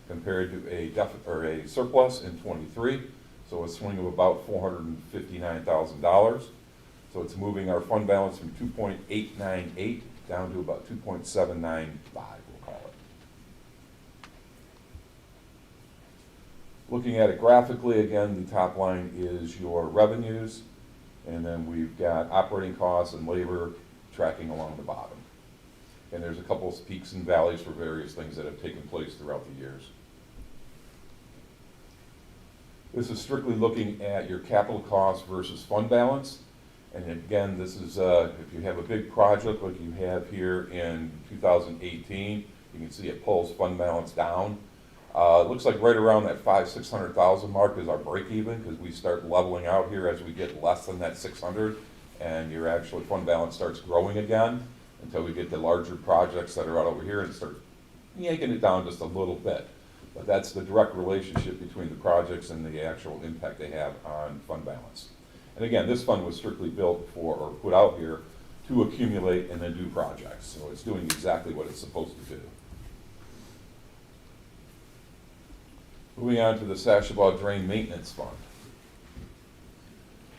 compared to a surplus in '23. So a swing of about $459,000. So it's moving our fund balance from 2.898 down to about 2.795. Looking at it graphically, again, the top line is your revenues, and then we've got operating costs and labor tracking along the bottom. And there's a couple of peaks and valleys for various things that have taken place throughout the years. This is strictly looking at your capital costs versus fund balance. And again, this is if you have a big project like you have here in 2018, you can see it pulls fund balance down. It looks like right around that 600,000 mark is our break even, because we start leveling out here as we get less than that 600, and your actual fund balance starts growing again until we get the larger projects that are out over here and start yanking it down just a little bit. But that's the direct relationship between the projects and the actual impact they have on fund balance. And again, this fund was strictly built for, or put out here, to accumulate and then do projects. So it's doing exactly what it's supposed to do. Moving on to the Sashabaw Drain Maintenance Fund.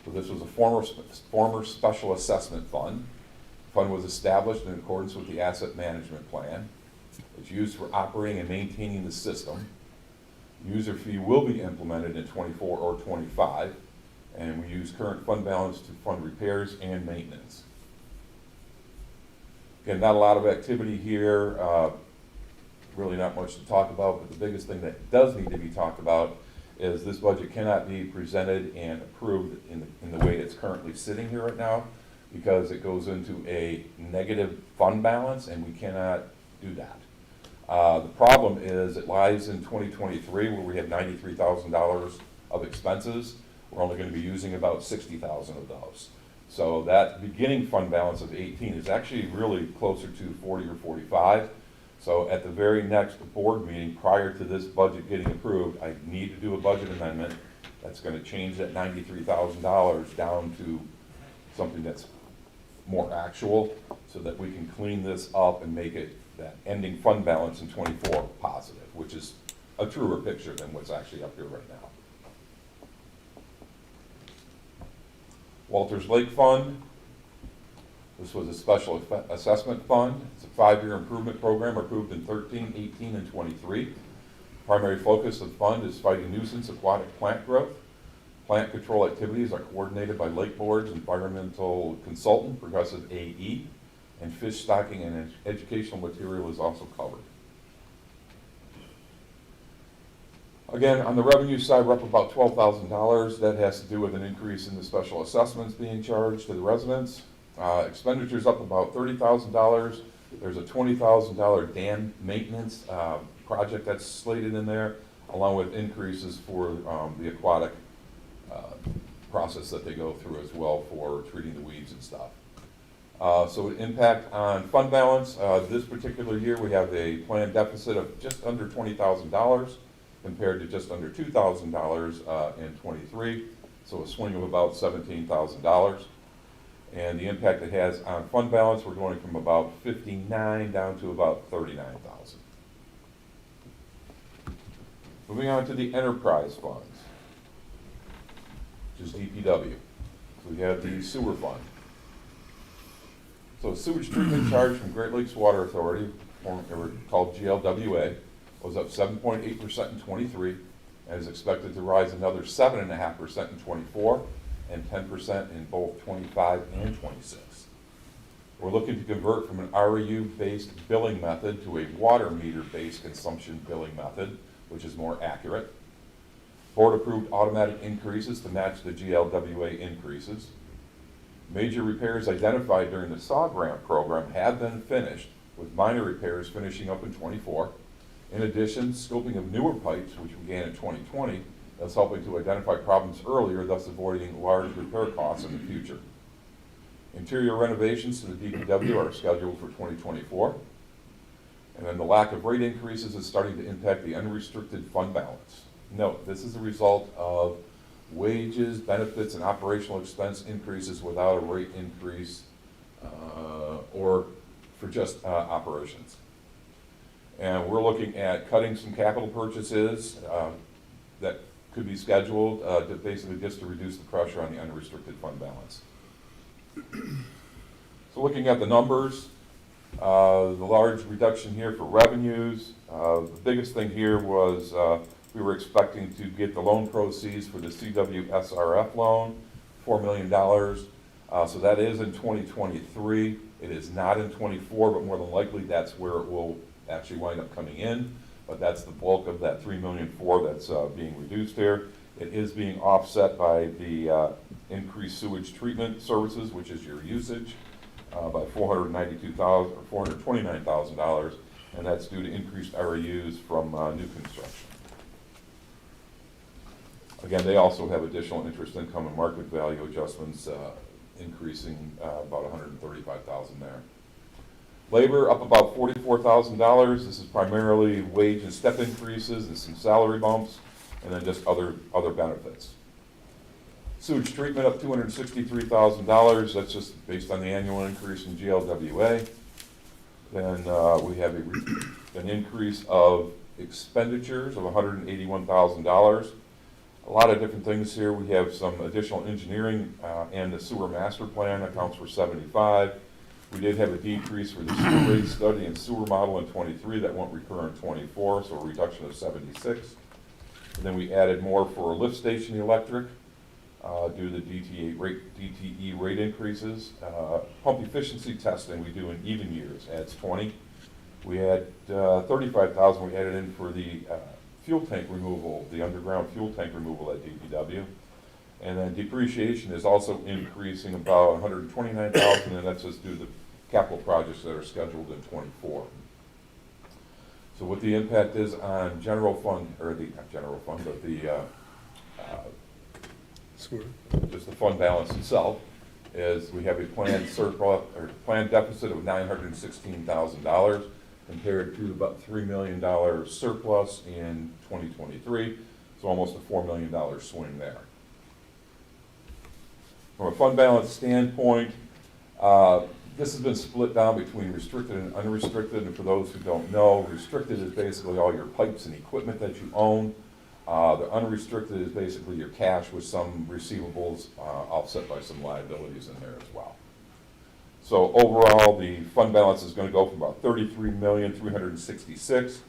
So this was a former special assessment fund. The fund was established in accordance with the asset management plan. It's used for operating and maintaining the system. User fee will be implemented in 24 or 25, and we use current fund balance to fund repairs and maintenance. Again, not a lot of activity here. Really not much to talk about, but the biggest thing that does need to be talked about is this budget cannot be presented and approved in the way it's currently sitting here right now, because it goes into a negative fund balance, and we cannot do that. The problem is it lies in 2023, where we had $93,000 of expenses. We're only going to be using about 60,000 of those. So that beginning fund balance of 18 is actually really closer to 40 or 45. So at the very next board meeting prior to this budget getting approved, I need to do a budget amendment that's going to change that $93,000 down to something that's more actual, so that we can clean this up and make it that ending fund balance in 24 positive, which is a truer picture than what's actually up here right now. Walters Lake Fund. This was a special assessment fund. It's a 5-year improvement program approved in 13, 18, and 23. Primary focus of the fund is fighting nuisance aquatic plant growth. Plant control activities are coordinated by Lake Board's environmental consultant, Progressive AE, and fish stocking and educational material is also covered. Again, on the revenue side, we're up about $12,000. That has to do with an increase in the special assessments being charged to the residents. Expenditures up about $30,000. There's a $20,000 dam maintenance project that's slated in there, along with increases for the aquatic process that they go through as well for treating the weeds and stuff. So impact on fund balance, this particular year we have a planned deficit of just under $20,000 compared to just under $2,000 in 23, so a swing of about $17,000. And the impact it has on fund balance, we're going from about 59 down to about 39,000. Moving on to the enterprise funds, which is DPW. So we have the sewer fund. So sewage treatment charge from Great Lakes Water Authority, called GLWA, was up 7.8% in 23, and is expected to rise another 7.5% in 24, and 10% in both 25 and 26. We're looking to convert from an REU-based billing method to a water meter-based consumption billing method, which is more accurate. Board-approved automatic increases to match the GLWA increases. Major repairs identified during the SAW grant program have been finished, with minor repairs finishing up in 24. In addition, scoping of newer pipes, which began in 2020, is helping to identify problems earlier, thus avoiding large repair costs in the future. Interior renovations to the DPW are scheduled for 2024. And then the lack of rate increases is starting to impact the unrestricted fund balance. Note, this is a result of wages, benefits, and operational expense increases without a rate increase or for just operations. And we're looking at cutting some capital purchases that could be scheduled to basically just to reduce the pressure on the unrestricted fund balance. So looking at the numbers, the large reduction here for revenues, the biggest thing here was we were expecting to get the loan proceeds for the CWSRF loan, $4 million. So that is in 2023. It is not in 24, but more than likely that's where it will actually wind up coming in. But that's the bulk of that $3.4 million that's being reduced here. It is being offset by the increased sewage treatment services, which is your usage, by $429,000, and that's due to increased REUs from new construction. Again, they also have additional interest income and market value adjustments, increasing about $135,000 there. Labor up about $44,000. This is primarily wage and step increases and some salary bumps, and then just other benefits. Sewage treatment up $263,000. That's just based on the annual increase in GLWA. Then we have an increase of expenditures of $181,000. A lot of different things here. We have some additional engineering and the sewer master plan accounts for 75. We did have a decrease for the sewer rate study and sewer model in 23 that won't recur in 24, so a reduction of 76. And then we added more for lift station electric due to the DTE rate increases. Pump efficiency testing we do in even years adds 20. We had 35,000 we added in for the fuel tank removal, the underground fuel tank removal at DPW. And then depreciation is also increasing about 129,000, and that's just due to the capital projects that are scheduled in 24. So what the impact is on general fund, or the, not general fund, but the, just the fund balance itself, is we have a planned surplus, or planned deficit of $916,000 compared to about $3 million surplus in 2023, so almost a $4 million swing there. From a fund balance standpoint, this has been split down between restricted and unrestricted, and for those who don't know, restricted is basically all your pipes and equipment that you own. The unrestricted is basically your cash with some receivables offset by some liabilities in there as well. So overall, the fund balance is going to go from about $33,366,000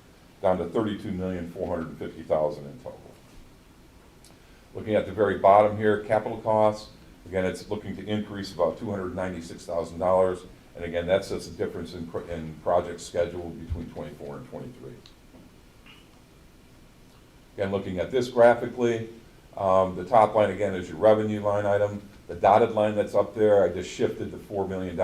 down to $32,450,000 in total. Looking at the very bottom here, capital costs. Again, it's looking to increase about $296,000, and again, that's just a difference in projects scheduled between 24 and 23. Again, looking at this graphically, the top line again is your revenue line item. The dotted line that's up there, I just shifted the $4 million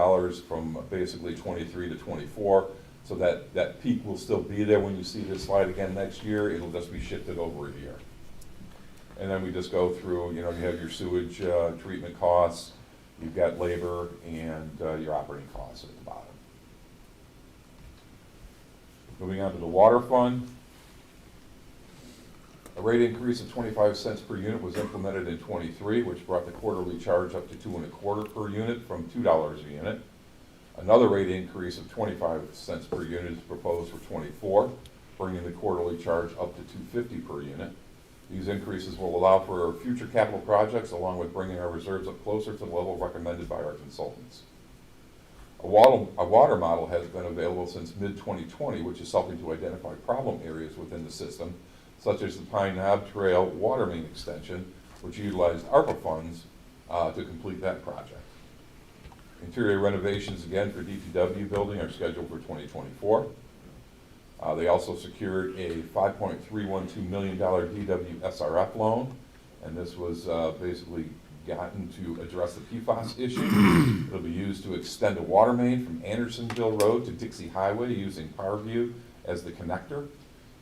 from basically 23 to 24, so that peak will still be there when you see this slide again next year. It'll just be shifted over a year. And then we just go through, you know, you have your sewage treatment costs, you've got labor, and your operating costs at the bottom. Moving on to the water fund. A rate increase of 25 cents per unit was implemented in 23, which brought the quarterly charge up to $2.25 per unit from $2 a unit. Another rate increase of 25 cents per unit is proposed for 24, bringing the quarterly charge up to $2.50 per unit. These increases will allow for future capital projects, along with bringing our reserves up closer to the level recommended by our consultants. A water model has been available since mid-2020, which is helping to identify problem areas within the system, such as the Pine Knob Trail water main extension, which utilized ARPA funds to complete that project. Interior renovations, again, for DPW building are scheduled for 2024. They also secured a $5.312 million DW SRF loan, and this was basically gotten to address the PFAS issue. It'll be used to extend a water main from Andersonville Road to Dixie Highway using Parview as the connector.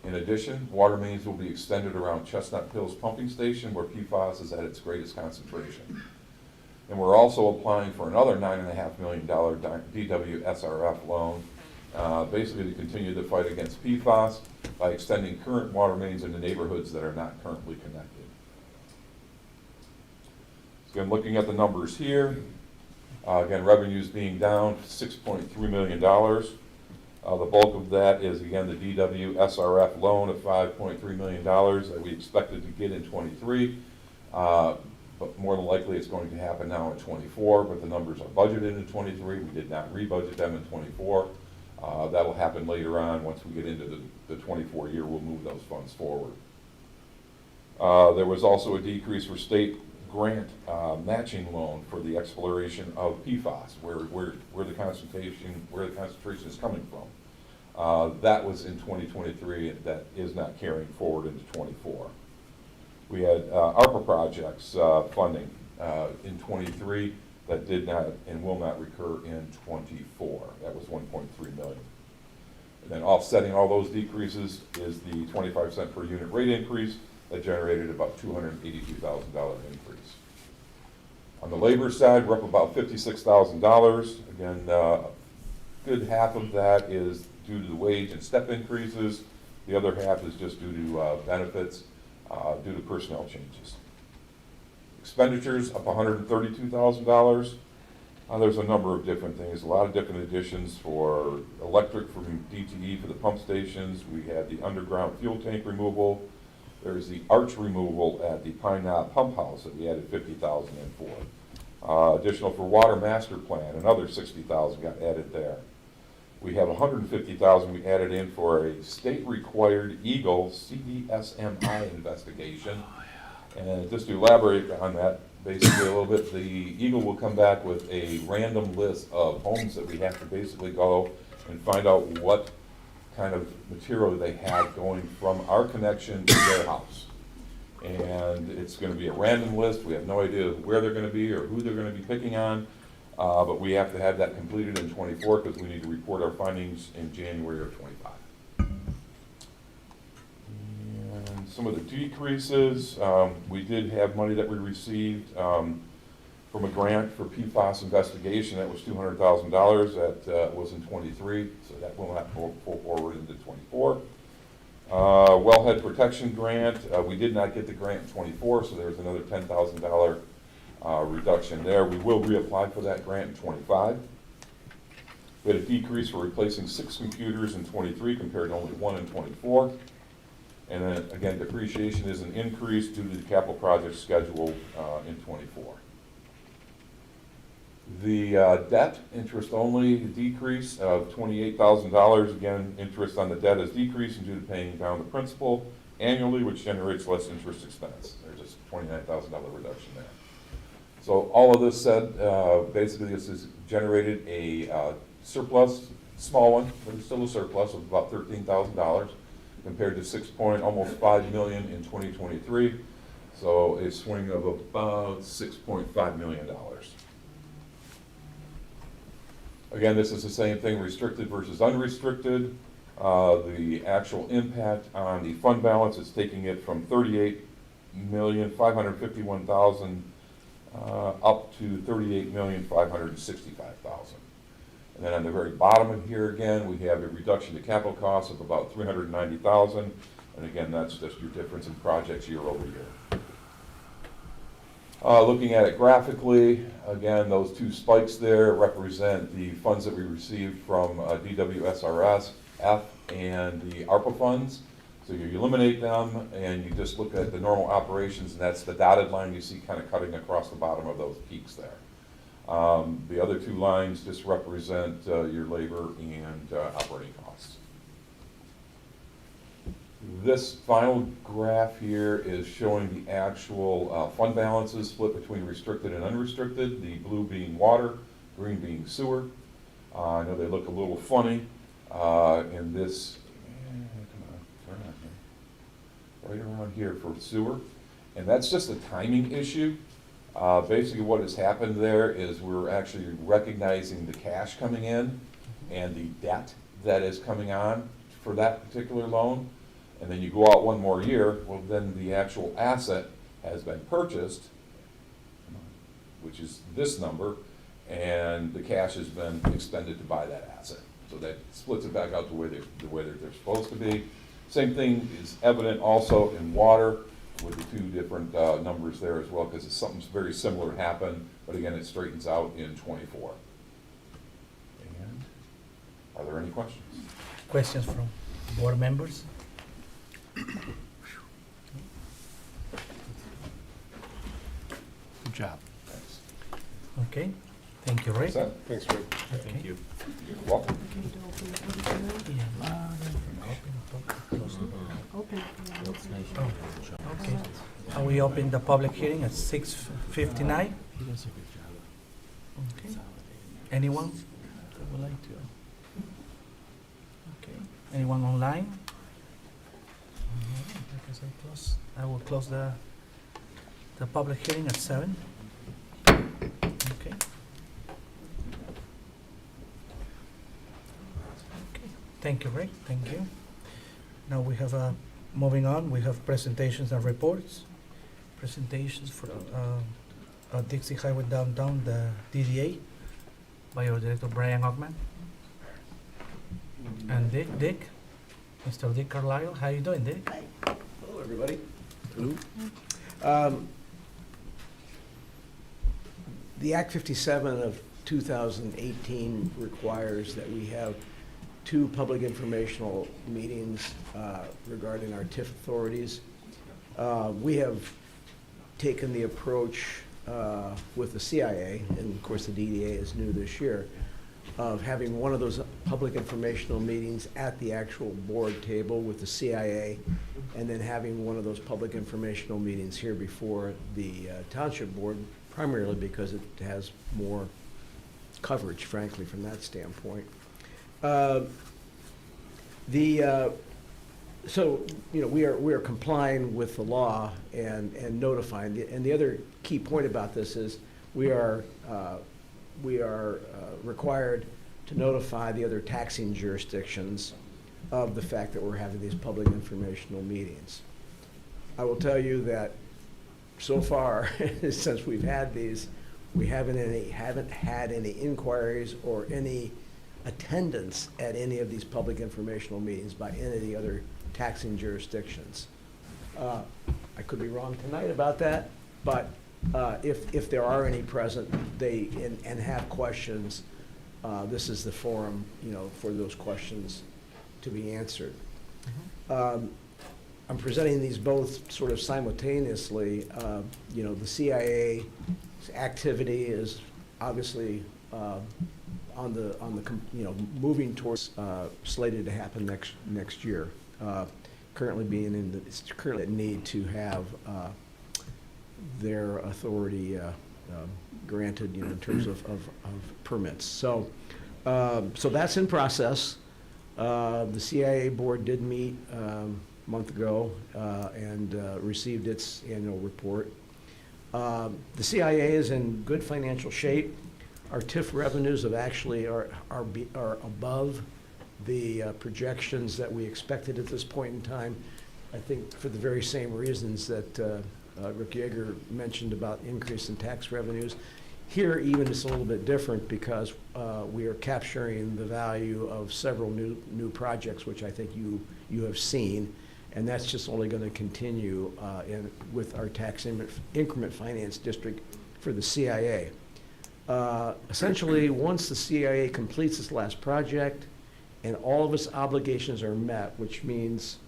In addition, water mains will be extended around Chestnut Hills Pumping Station, where PFAS is at its greatest concentration. And we're also applying for another $9.5 million DW SRF loan, basically to continue the fight against PFAS by extending current water mains into neighborhoods that are not currently connected. So I'm looking at the numbers here. Again, revenues being down $6.3 million. The bulk of that is, again, the DW SRF loan of $5.3 million that we expected to get in 23. But more than likely it's going to happen now in 24, but the numbers are budgeted in 23. We did not rebudget them in 24. That'll happen later on. Once we get into the 24 year, we'll move those funds forward. There was also a decrease for state grant matching loan for the exploration of PFAS, where the concentration is coming from. That was in 2023, and that is not carrying forward into 24. We had ARPA projects funding in 23 that did not and will not recur in 24. That was $1.3 million. And then offsetting all those decreases is the 25 cent per unit rate increase that generated about $282,000 increase. On the labor side, we're up about $56,000. Again, good half of that is due to the wage and step increases. The other half is just due to benefits, due to personnel changes. Expenditures up $132,000. There's a number of different things, a lot of different additions for electric from DTE for the pump stations. We had the underground fuel tank removal. There's the arch removal at the Pine Knob Pump House that we added $50,000 in for. Additional for water master plan, another $60,000 got added there. We have $150,000 we added in for a state-required Eagle CDSMI investigation. And just to elaborate on that, basically a little bit, the Eagle will come back with a random list of homes that we have to basically go and find out what kind of material they have going from our connection to their house. And it's going to be a random list. We have no idea where they're going to be or who they're going to be picking on. But we have to have that completed in '24 because we need to report our findings in January of '25. And some of the decreases, we did have money that we received from a grant for PFAS investigation. That was $200,000. That was in '23, so that will not go forward into '24. Wellhead protection grant, we did not get the grant in '24, so there's another $10,000 reduction there. We will reapply for that grant in '25. We had a decrease for replacing 6 computers in '23 compared to only 1 in '24. And then again, depreciation is an increase due to the capital project schedule in '24. The debt, interest only decrease of $28,000. Again, interest on the debt is decreasing due to paying down the principal annually, which generates less interest expense. There's just $29,000 reduction there. So all of this said, basically this has generated a surplus, small one, but it's still a surplus of about $13,000 compared to almost $5 million in 2023. So a swing of about $6.5 million. Again, this is the same thing, restricted versus unrestricted. The actual impact on the fund balance is taking it from $38,551,000 up to $38,565,000. And then on the very bottom of here again, we have a reduction to capital costs of about $390,000. And again, that's just your difference in projects year over year. Looking at it graphically, again, those two spikes there represent the funds that we received from DWSRS, F, and the ARPA funds. So you eliminate them and you just look at the normal operations, and that's the dotted line you see kind of cutting across the bottom of those peaks there. The other two lines just represent your labor and operating costs. This final graph here is showing the actual fund balances split between restricted and unrestricted, the blue being water, green being sewer. I know they look a little funny in this, right around here for sewer. And that's just a timing issue. Basically what has happened there is we're actually recognizing the cash coming in and the debt that is coming on for that particular loan. And then you go out one more year, well then the actual asset has been purchased, which is this number, and the cash has been expended to buy that asset. So that splits it back out the way that they're supposed to be. Same thing is evident also in water with the two different numbers there as well, because it's something very similar happened, but again, it straightens out in '24. And are there any questions? Questions from board members? Good job. Thanks. Okay, thank you, Rick. Set? Thanks, Rick. Okay. You're welcome. Open. Okay, we open the public hearing at 6:59. Okay, anyone that would like to? Okay, anyone online? I will close the public hearing at 7. Okay. Okay, Thank you, Rick. Thank you. Now we have, moving on, we have presentations and reports. Presentations for Dixie Highway Downtown, the DDA, by our Director Brian Hockman. And Dick, Mr. Dick Carlisle, how you doing, Dick? Hello, everybody. The Act 57 of 2018 requires that we have 2 public informational meetings regarding our TIF authorities. We have taken the approach with the CIA, and of course the DDA is new this year, of having one of those public informational meetings at the actual board table with the CIA, and then having one of those public informational meetings here before the township board, primarily because it has more coverage, frankly, from that standpoint. So, you know, we are complying with the law and notifying. And the other key point about this is we are required to notify the other taxing jurisdictions of the fact that we're having these public informational meetings. I will tell you that so far, since we've had these, we haven't had any inquiries or any attendance at any of these public informational meetings by any of the other taxing jurisdictions. I could be wrong tonight about that, but if there are any present, and have questions, this is the forum, you know, for those questions to be answered. I'm presenting these both sort of simultaneously. You know, the CIA's activity is obviously on the you know, moving towards slated to happen next year. Currently it's currently a need to have their authority granted, you know, in terms of permits. So that's in process. The CIA board did meet a month ago and received its annual report. The CIA is in good financial shape. Our TIF revenues have actually are above the projections that we expected at this point in time. I think for the very same reasons that Rick Yeager mentioned about increase in tax revenues. Here, even it's a little bit different because we are capturing the value of several new projects, which I think you have seen, and that's just only going to continue with our tax increment finance district for the CIA. Essentially, once the CIA completes its last project and all of its obligations are met, which means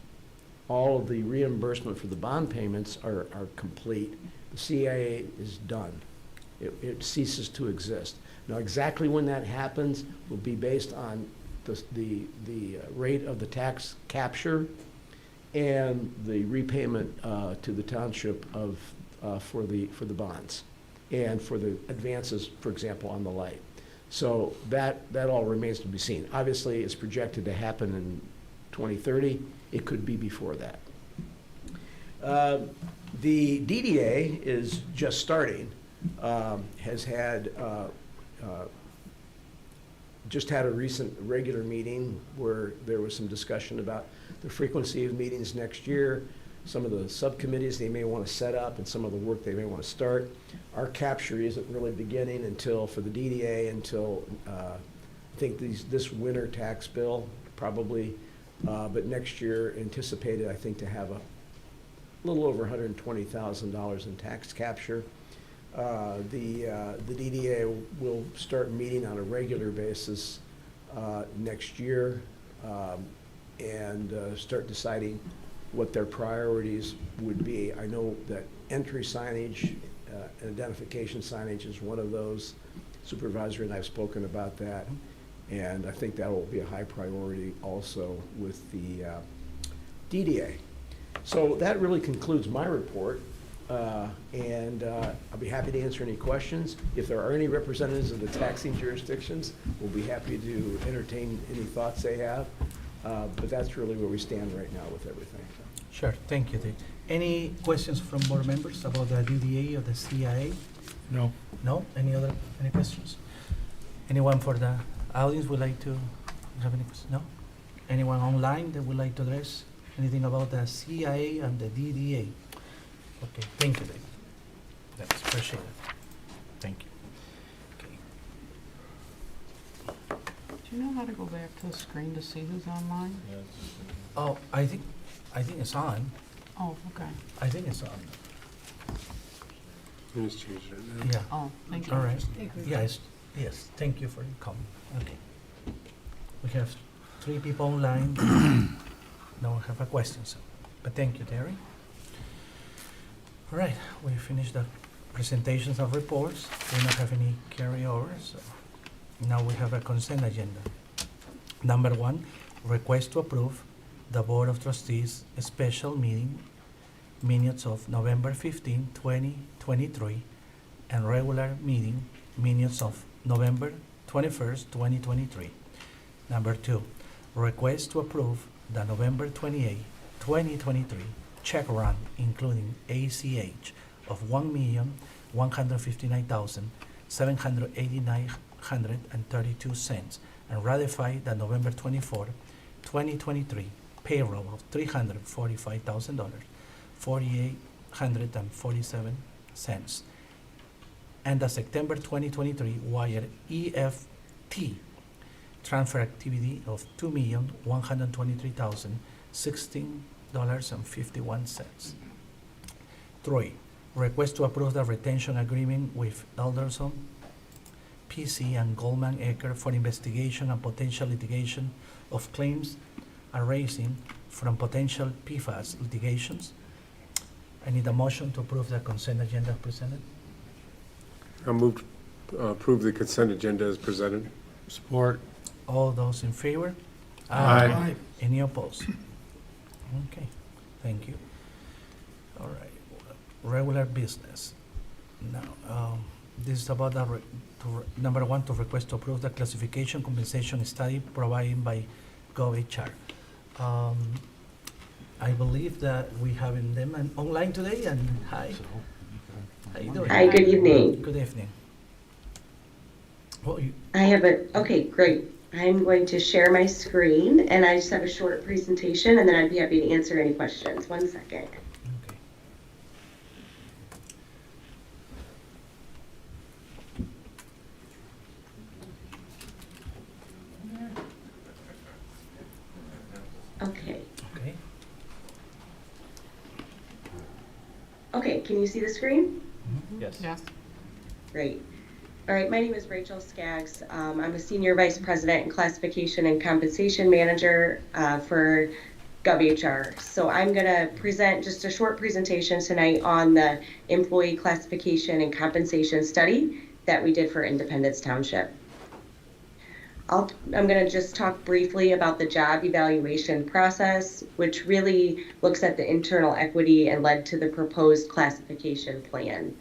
all of the reimbursement for the bond payments are complete, the CIA is done. It ceases to exist. Now, exactly when that happens will be based on the rate of the tax capture and the repayment to the township of for the bonds and for the advances, for example, on the light. So that all remains to be seen. Obviously, it's projected to happen in 2030. It could be before that. The DDA is just starting. Has had just had a recent regular meeting where there was some discussion about the frequency of meetings next year, some of the subcommittees they may want to set up, and some of the work they may want to start. Our capture isn't really beginning until, for the DDA, until I think this winter tax bill probably, but next year anticipated, I think, to have a little over $120,000 in tax capture. The DDA will start meeting on a regular basis next year and start deciding what their priorities would be. I know that entry signage and identification signage is one of those. Supervisor and I have spoken about that, and I think that will be a high priority also with the DDA. So that really concludes my report. And I'll be happy to answer any questions. If there are any representatives of the taxing jurisdictions, we'll be happy to entertain any thoughts they have. But that's really where we stand right now with everything. Sure, thank you, Dick. Any questions from board members about the DDA or the CIA? No. No? Any questions? Anyone for the audience would like to have any questions? No? Anyone online that would like to address anything about the CIA and the DDA? Okay, thank you, Dave. That's appreciated. Thank you. Okay. Do you know how to go back to the screen to see who's online? Oh, I think it's on. Oh, okay. I think it's on. Let me just change it now. Yeah. Oh, thank you. All right. Yes, yes, thank you for coming. Okay. We have 3 people online. No one have a question, so, but thank you, Terry. All right, we finished the presentations of reports. We don't have any carryovers, so now we have a consent agenda. Number 1, request to approve the Board of Trustees special meeting minutes of November 15, 2023, and regular meeting minutes of November 21st, 2023. Number 2, request to approve the November 28, 2023 check run, including ACH of $1,159,789.32, and ratify the November 24, 2023 payroll of $345,000, 4,847 and the September 2023 wire EFT transfer activity of $2,123,016.51. 3, request to approve the retention agreement with Elderson, PC, and Goldman Ecker for investigation and potential litigation of claims arising from potential PFAS litigations. I need a motion to approve the consent agenda presented. I'll move to approve the consent agenda as presented. Support. All those in favor? Aye. Any opposed? Okay, thank you. All right, regular business. Now, this is about the number 1, to request to approve the classification compensation study provided by GovHR. I believe that we have them online today, and hi. How you doing? Hi, good evening. Good evening. Well, Okay, great. I'm going to share my screen, and I just have a short presentation, and then I'd be happy to answer any questions. 1 second. okay. Okay. Okay. Okay, can you see the screen? Yes. Yes. Great. All right, my name is Rachel Skaggs. I'm a Senior Vice President and Classification and Compensation Manager for GovHR. So I'm going to present just a short presentation tonight on the employee classification and compensation study that we did for Independence Township. I'm going to just talk briefly about the job evaluation process, which really looks at the internal equity and led to the proposed classification plan.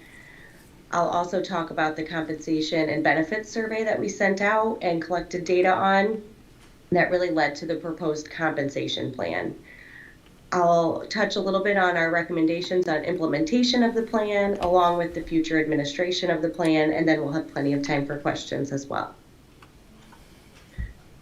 I'll also talk about the compensation and benefits survey that we sent out and collected data on that really led to the proposed compensation plan. I'll touch a little bit on our recommendations on implementation of the plan, along with the future administration of the plan, and then we'll have plenty of time for questions as well.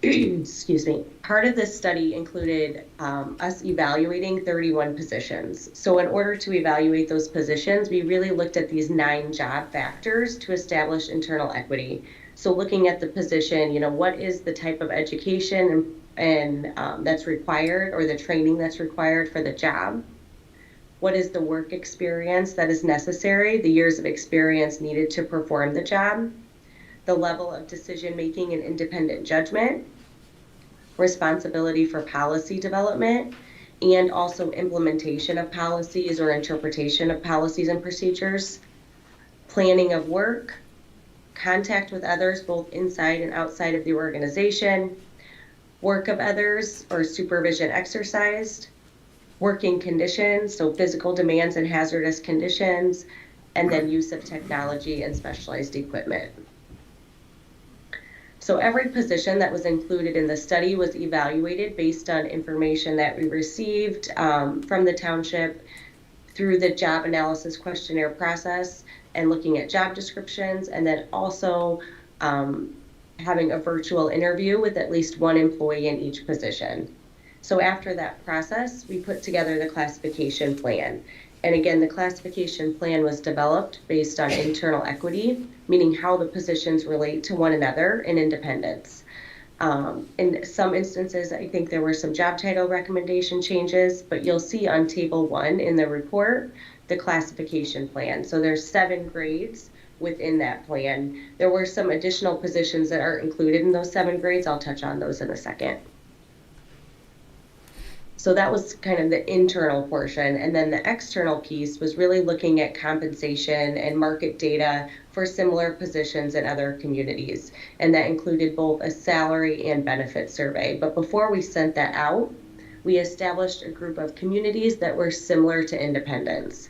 Excuse me. Part of this study included us evaluating 31 positions. So in order to evaluate those positions, we really looked at these 9 job factors to establish internal equity. So looking at the position, what is the type of education and that's required, or the training that's required for the job? What is the work experience that is necessary, the years of experience needed to perform the job? The level of decision-making and independent judgment, responsibility for policy development, and also implementation of policies or interpretation of policies and procedures, planning of work, contact with others both inside and outside of the organization, work of others or supervision exercised, working conditions, so physical demands and hazardous conditions, and then use of technology and specialized equipment. So every position that was included in the study was evaluated based on information that we received from the township through the job analysis questionnaire process and looking at job descriptions, and then also having a virtual interview with at least one employee in each position. So after that process, we put together the classification plan. And again, the classification plan was developed based on internal equity, meaning how the positions relate to one another in independence. In some instances, I think there were some job title recommendation changes, but you'll see on table 1 in the report, the classification plan. So there's 7 grades within that plan. There were some additional positions that aren't included in those 7 grades. I'll touch on those in a second. So that was kind of the internal portion. And then the external piece was really looking at compensation and market data for similar positions in other communities. And that included both a salary and benefit survey. But before we sent that out, we established a group of communities that were similar to Independence.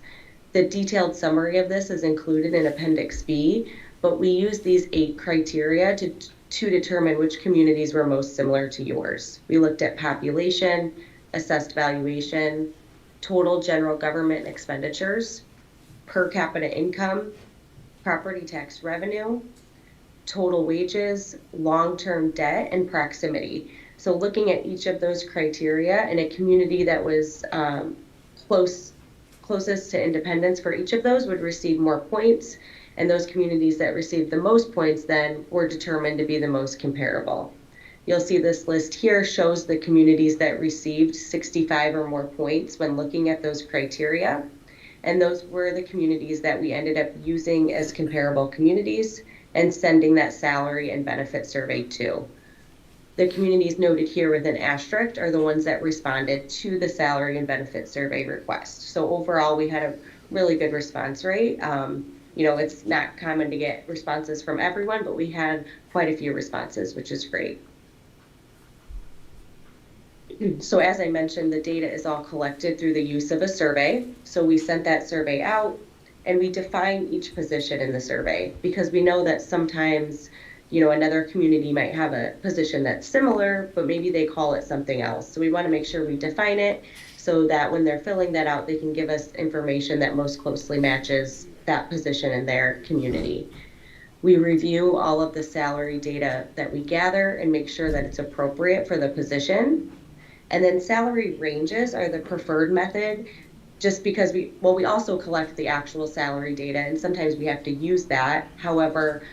The detailed summary of this is included in Appendix B, but we used these 8 criteria to determine which communities were most similar to yours. We looked at population, assessed valuation, total general government expenditures, per capita income, property tax revenue, total wages, long-term debt, and proximity. So looking at each of those criteria in a community that was closest to Independence for each of those would receive more points, and those communities that received the most points then were determined to be the most comparable. You'll see this list here shows the communities that received 65 or more points when looking at those criteria. And those were the communities that we ended up using as comparable communities and sending that salary and benefit survey to. The communities noted here with an asterisk are the ones that responded to the salary and benefit survey request. So overall, we had a really good response rate. It's not common to get responses from everyone, but we had quite a few responses, which is great. So as I mentioned, the data is all collected through the use of a survey. So we sent that survey out and we define each position in the survey because we know that sometimes, another community might have a position that's similar, but maybe they call it something else. So we want to make sure we define it so that when they're filling that out, they can give us information that most closely matches that position in their community. We review all of the salary data that we gather and make sure that it's appropriate for the position. And then salary ranges are the preferred method just because we also collect the actual salary data and sometimes we have to use that. However,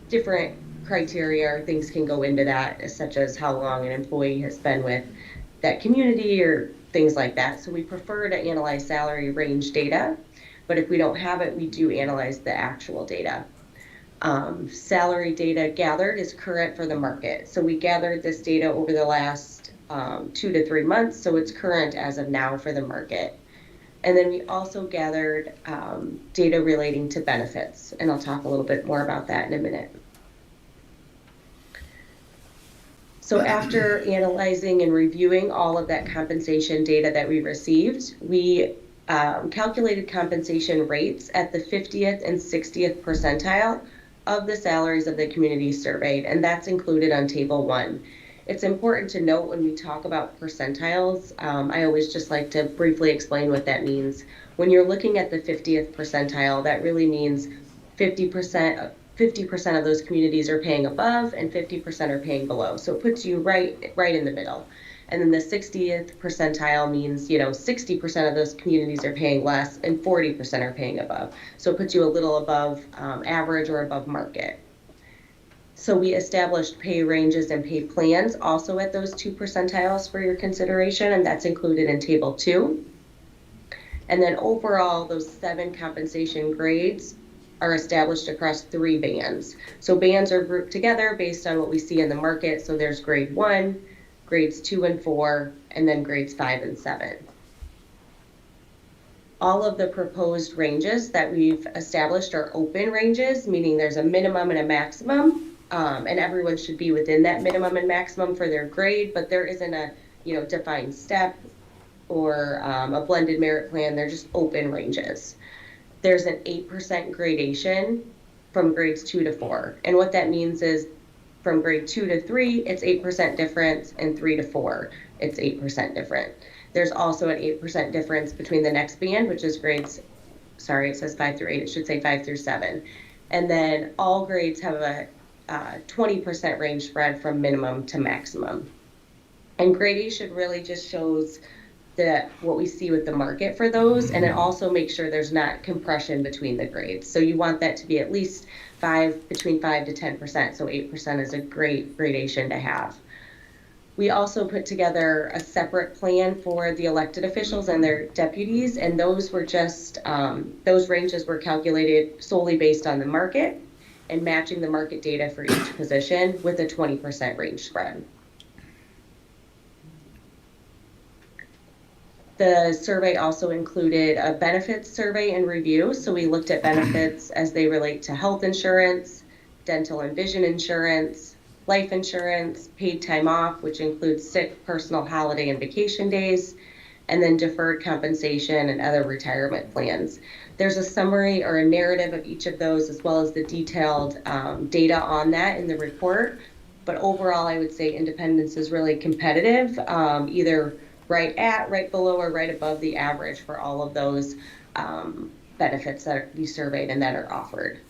different criteria or things can go into that, such as how long an employee has been with that community or things like that. So we prefer to analyze salary range data, but if we don't have it, we do analyze the actual data. Salary data gathered is current for the market. So we gathered this data over the last 2 to 3 months, so it's current as of now for the market. And then we also gathered data relating to benefits, and I'll talk a little bit more about that in a minute. So after analyzing and reviewing all of that compensation data that we received, we calculated compensation rates at the 50th and 60th percentile of the salaries of the communities surveyed, and that's included on table 1. It's important to note when we talk about percentiles, I always just like to briefly explain what that means. When you're looking at the 50th percentile, that really means 50% of those communities are paying above and 50% are paying below. So it puts you right in the middle. And then the 60th percentile means, 60% of those communities are paying less and 40% are paying above. So it puts you a little above average or above market. So we established pay ranges and pay plans also at those 2 percentiles for your consideration, and that's included in table 2. And then overall, those 7 compensation grades are established across 3 bands. So bands are grouped together based on what we see in the market. So there's grade 1, grades 2 and 4, and then grades 5 and 7. All of the proposed ranges that we've established are open ranges, meaning there's a minimum and a maximum. And everyone should be within that minimum and maximum for their grade, but there isn't a defined step or a blended merit plan. They're just open ranges. There's an 8% gradation from grades 2 to 4. And what that means is from grade 2 to 3, it's 8% difference, and 3 to 4, it's 8% different. There's also an 8% difference between the next band, which is grades, it says 5 through 8, it should say 5 through 7. And then all grades have a 20% range spread from minimum to maximum. And gradation really just shows what we see with the market for those, and it also makes sure there's not compression between the grades. So you want that to be at least between 5 to 10%, so 8% is a great gradation to have. We also put together a separate plan for the elected officials and their deputies, and those were just, those ranges were calculated solely based on the market and matching the market data for each position with a 20% range spread. The survey also included a benefits survey and review. So we looked at benefits as they relate to health insurance, dental and vision insurance, life insurance, paid time off, which includes sick, personal, holiday, and vacation days, and then deferred compensation and other retirement plans. There's a summary or a narrative of each of those, as well as the detailed data on that in the report. But overall, I would say Independence is really competitive, either right at, right below, or right above the average for all of those benefits that we surveyed and that are offered.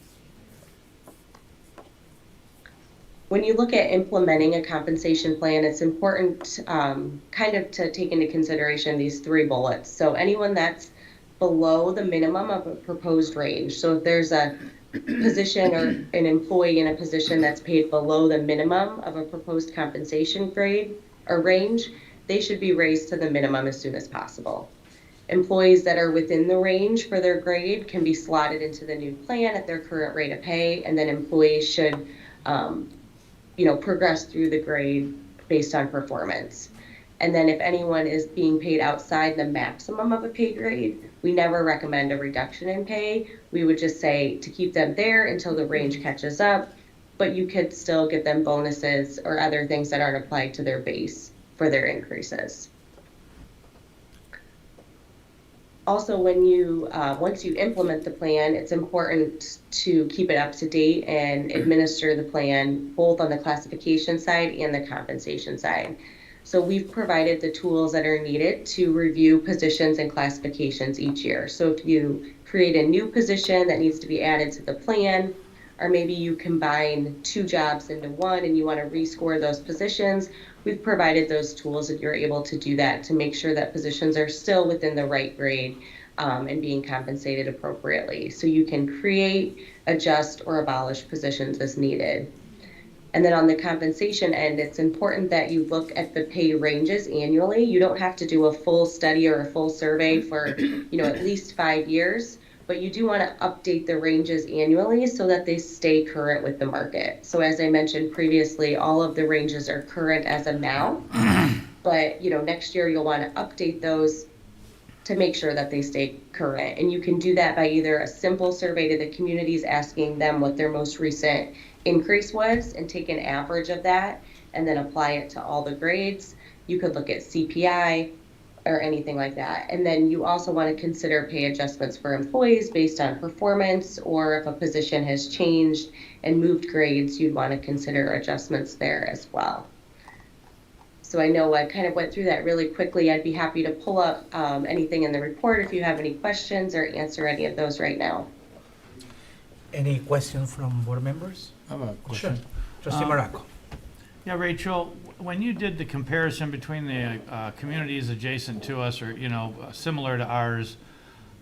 When you look at implementing a compensation plan, it's important kind of to take into consideration these 3 bullets. So anyone that's below the minimum of a proposed range. So if there's a position or an employee in a position that's paid below the minimum of a proposed compensation grade or range, they should be raised to the minimum as soon as possible. Employees that are within the range for their grade can be slotted into the new plan at their current rate of pay, and then employees should progress through the grade based on performance. And then if anyone is being paid outside the maximum of a pay grade, we never recommend a reduction in pay. We would just say to keep them there until the range catches up, but you could still give them bonuses or other things that aren't applied to their base for their increases. Also, when you once you implement the plan, it's important to keep it up to date and administer the plan both on the classification side and the compensation side. So we've provided the tools that are needed to review positions and classifications each year. So if you create a new position that needs to be added to the plan, or maybe you combine 2 jobs into one and you want to rescore those positions, we've provided those tools and you're able to do that to make sure that positions are still within the right grade and being compensated appropriately. So you can create, adjust, or abolish positions as needed. And then on the compensation end, it's important that you look at the pay ranges annually. You don't have to do a full study or a full survey for at least 5 years. But you do want to update the ranges annually so that they stay current with the market. So as I mentioned previously, all of the ranges are current as of now, but next year you'll want to update those to make sure that they stay current. And you can do that by either a simple survey to the communities asking them what their most recent increase was and take an average of that and then apply it to all the grades. You could look at CPI, or anything like that. And then you also want to consider pay adjustments for employees based on performance, or if a position has changed and moved grades, you'd want to consider adjustments there as well. So I know I kind of went through that really quickly. I'd be happy to pull up anything in the report if you have any questions or answer any of those right now. Any questions from board members? I have a question. Sure. Trustee Morocco. Yeah, Rachel, when you did the comparison between the communities adjacent to us or, similar to ours,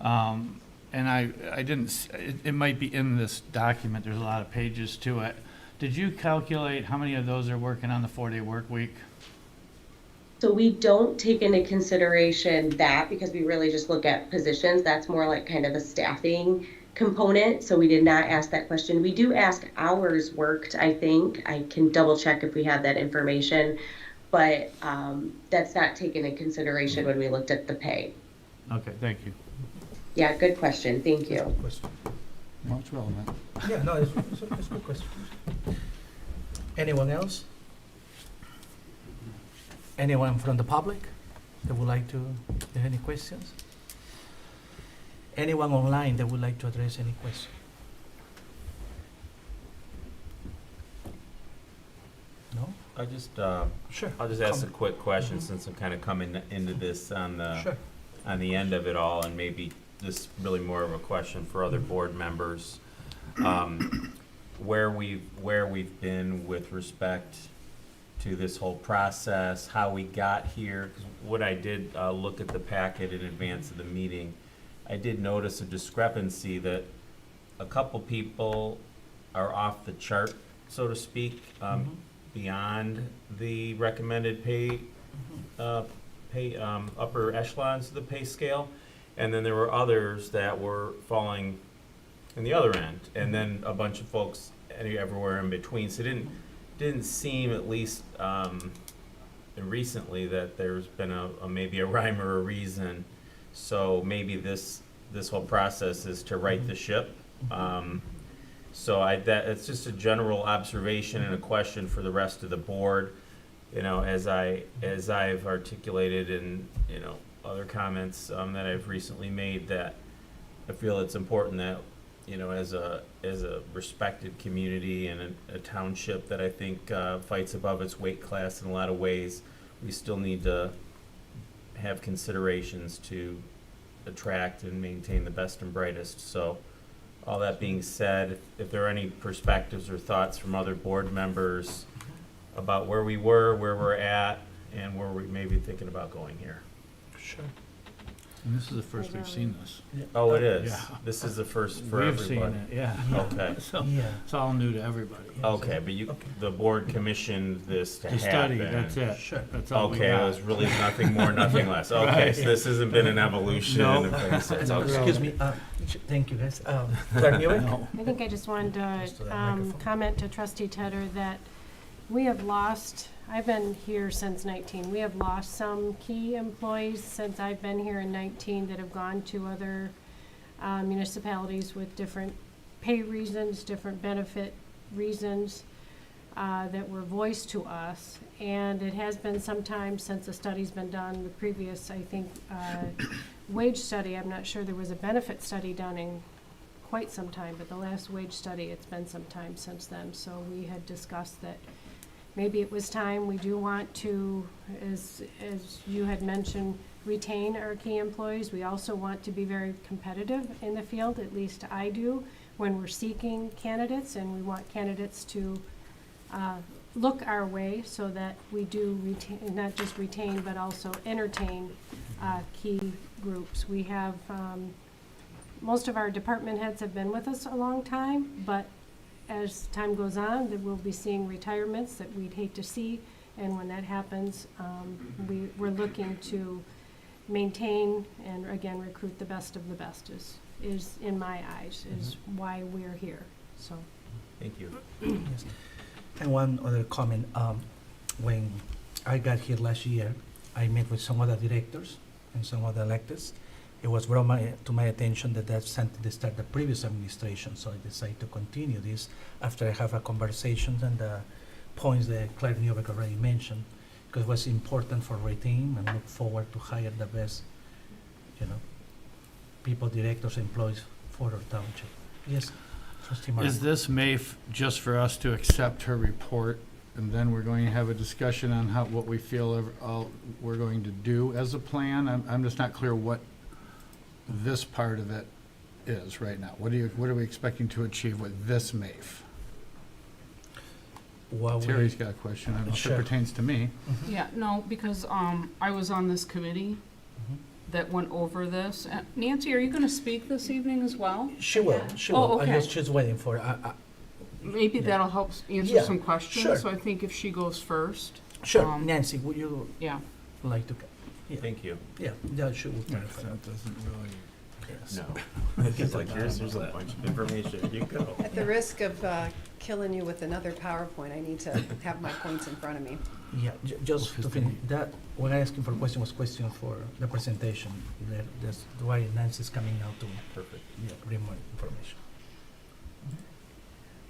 and I didn't, it might be in this document, there's a lot of pages to it. Did you calculate how many of those are working on the 4-day work week? So we don't take into consideration that because we really just look at positions. That's more like kind of a staffing component. So we did not ask that question. We do ask hours worked, I think. I can double check if we have that information, but that's not taken into consideration when we looked at the pay. Okay, thank you. Yeah, good question. Thank you. Good question. Well, it's relevant. Yeah, no, it's a good question. Anyone else? Anyone from the public that would like to have any questions? Anyone online that would like to address any question? No? I just, Sure. I'll just ask a quick question since I'm kind of coming into this on the end of it all, and maybe this really more of a question for other board members. where we've been with respect to this whole process, how we got here. 'Cause what I did look at the packet in advance of the meeting, I did notice a discrepancy that a couple people are off the chart, so to speak, beyond the recommended pay upper echelons of the pay scale, and then there were others that were falling in the other end, and then a bunch of folks everywhere in between. So it didn't seem, at least recently, that there's been a maybe a rhyme or a reason. So maybe this whole process is to right the ship. So it's just a general observation and a question for the rest of the board. You know, as I've articulated in, you know, other comments that I've recently made, that I feel it's important that, you know, as a respected community and a township that I think fights above its weight class in a lot of ways, we still need to have considerations to attract and maintain the best and brightest. So, all that being said, if there are any perspectives or thoughts from other board members about where we were, where we're at, and where we may be thinking about going here. Sure. And this is the first we've seen this. Oh, it is? Yeah. This is the first for We've everybody? seen it, yeah. Okay. So, Yeah. it's all new to everybody. Okay, but the board commissioned this to To happen? study, that's it. Sure. That's all we Okay, it got. was really nothing more, nothing less. Okay, so this hasn't been an evolution in the process. Okay. Excuse me, thank you, guys. Clerk Newick? No. I think I just wanted Just to to that microphone. comment to trustee Tedder that we have lost, I've been here since 19, we have lost some key employees since I've been here in 19 that have gone to other municipalities with different pay reasons, different benefit reasons that were voiced to us. And it has been some time since a study's been done. The previous, I think, wage study, I'm not sure there was a benefit study done in quite some time, but the last wage study, it's been some time since then. So we had discussed that maybe it was time. We do want to, as you had mentioned, retain our key employees. We also want to be very competitive in the field, at least I do, when we're seeking candidates, and we want candidates to look our way so that we do retain, not just retain, but also entertain key groups. We have, most of our department heads have been with us a long time, but as time goes on, that we'll be seeing retirements that we'd hate to see, and when that happens, we're looking to maintain and again recruit the best of the best is in my eyes, is why we're here. So Thank you. Yes. And one other comment, when I got here last year, I met with some other directors and some other electeds. It was brought to my attention that that's something to start the previous administration, so I decided to continue this after I have a conversation and the points that Clerk Newbeck already mentioned, because it was important for retain and look forward to hire the best, you know, people, directors, employees for our township. Yes, Trustee Martin. Is this just for us to accept her report, and then we're going to have a discussion on what we feel we're going to do as a plan? I'm just not clear what this part of it is right now. What are we expecting to achieve with this MAFE? Well, Terry's got a question. I don't know if Sure. it pertains to me. Yeah, no, because I was on this committee that went over this. Nancy, are you going to speak this evening as well? She will, Oh, okay. She's waiting for, Maybe Yeah. that'll help answer Yeah, some questions. sure. So I think if she goes first. sure, Nancy, would you Yeah. like to, Thank you. yeah, she will clarify. That doesn't really. Yes. No. It's like, here's a bunch of information. You go. At the risk of killing you with another PowerPoint, I need to have my points in front of me. Yeah, just to finish, that, when I asking for a question, was question for the presentation. That's why Nancy's coming out to Perfect. bring more information.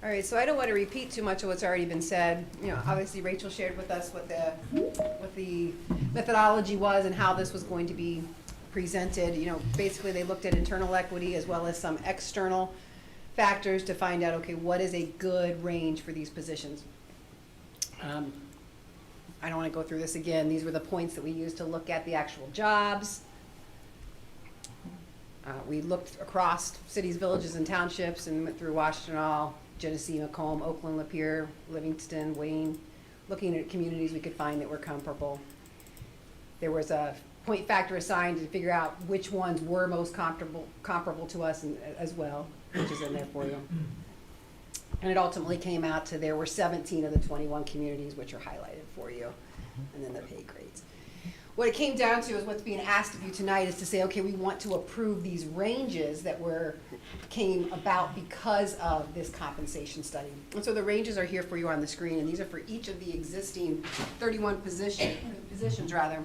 All right, so I don't want to repeat too much of what's already been said. You know, obviously Rachel shared with us what the methodology was and how this was going to be presented. You know, basically they looked at internal equity as well as some external factors to find out, okay, what is a good range for these positions? I don't want to go through this again. These were the points that we used to look at the actual jobs. We looked across cities, villages, and townships and went through Washtenaw, Genesee, Macomb, Oakland, Lapeer, Livingston, Wayne, looking at communities we could find that were comparable. There was a point factor assigned to figure out which ones were most comparable to us as well, which is in there for you. And it ultimately came out to there were 17 of the 21 communities which are highlighted for you, and then the pay grades. What it came down to is what's being asked of you tonight is to say, okay, we want to approve these ranges that came about because of this compensation study. And so the ranges are here for you on the screen, and these are for each of the existing 31 positions rather.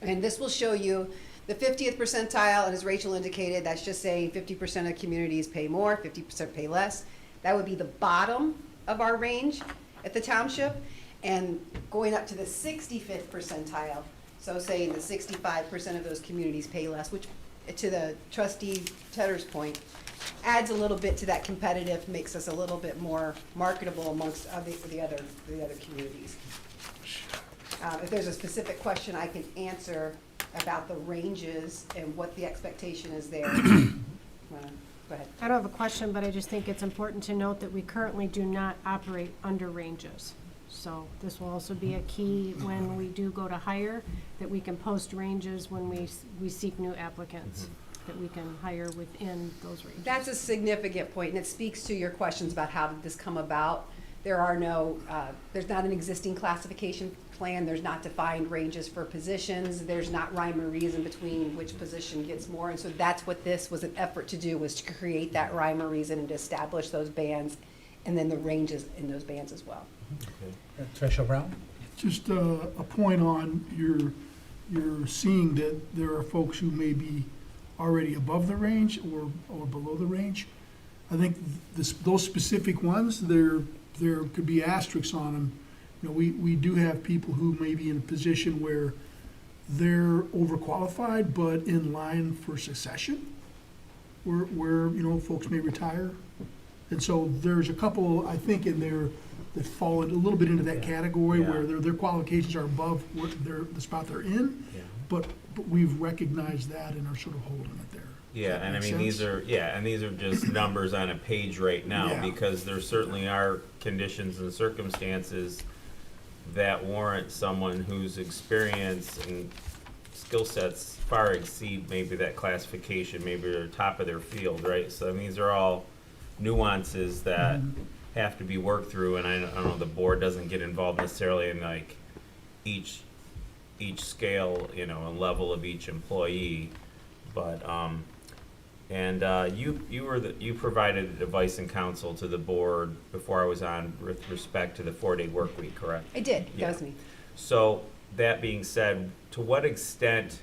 And this will show you the 50th percentile, and as Rachel indicated, that's just saying 50% of communities pay more, 50% pay less. That would be the bottom of our range at the township, and going up to the 65th percentile, so saying the 65% of those communities pay less, which, to the trustee Tedder's point, adds a little bit to that competitive, makes us a little bit more marketable amongst the other communities. If there's a specific question I can answer about the ranges and what the expectation is there. Go ahead. I don't have a question, but I just think it's important to note that we currently do not operate under ranges. So this will also be a key when we do go to hire, that we can post ranges when we seek new applicants, that we can hire within those ranges. That's a significant point, and it speaks to your questions about how did this come about. There are no, there's not an existing classification plan, there's not defined ranges for positions, there's not rhyme or reason between which position gets more, and so that's what this was an effort to do, was to create that rhyme or reason and to establish those bands, and then the ranges in those bands as well. Treasurer Brown? Just a point on you're seeing that there are folks who may be already above the range or below the range. I think those specific ones, there could be asterisks on them. You know, we do have people who may be in a position where they're overqualified, but in line for succession, where you know, folks may retire. And so there's a couple, I think, in there that fall a little bit into that category where their qualifications are above what the spot they're in, but we've recognized that and are sort of holding it there. Yeah, and I mean, sense? these are just numbers on a page right now, because there certainly are conditions and circumstances that warrant someone whose experience and skill sets far exceed maybe that classification, maybe they're top of their field, right? So I mean, these are all nuances that have to be worked through, and I don't know, the board doesn't get involved necessarily in like each scale, you know, and level of each employee, but you provided advice and counsel to the board before I was on with respect to the 4-day work week, correct? I did, Yeah. that was me. So that being said, to what extent,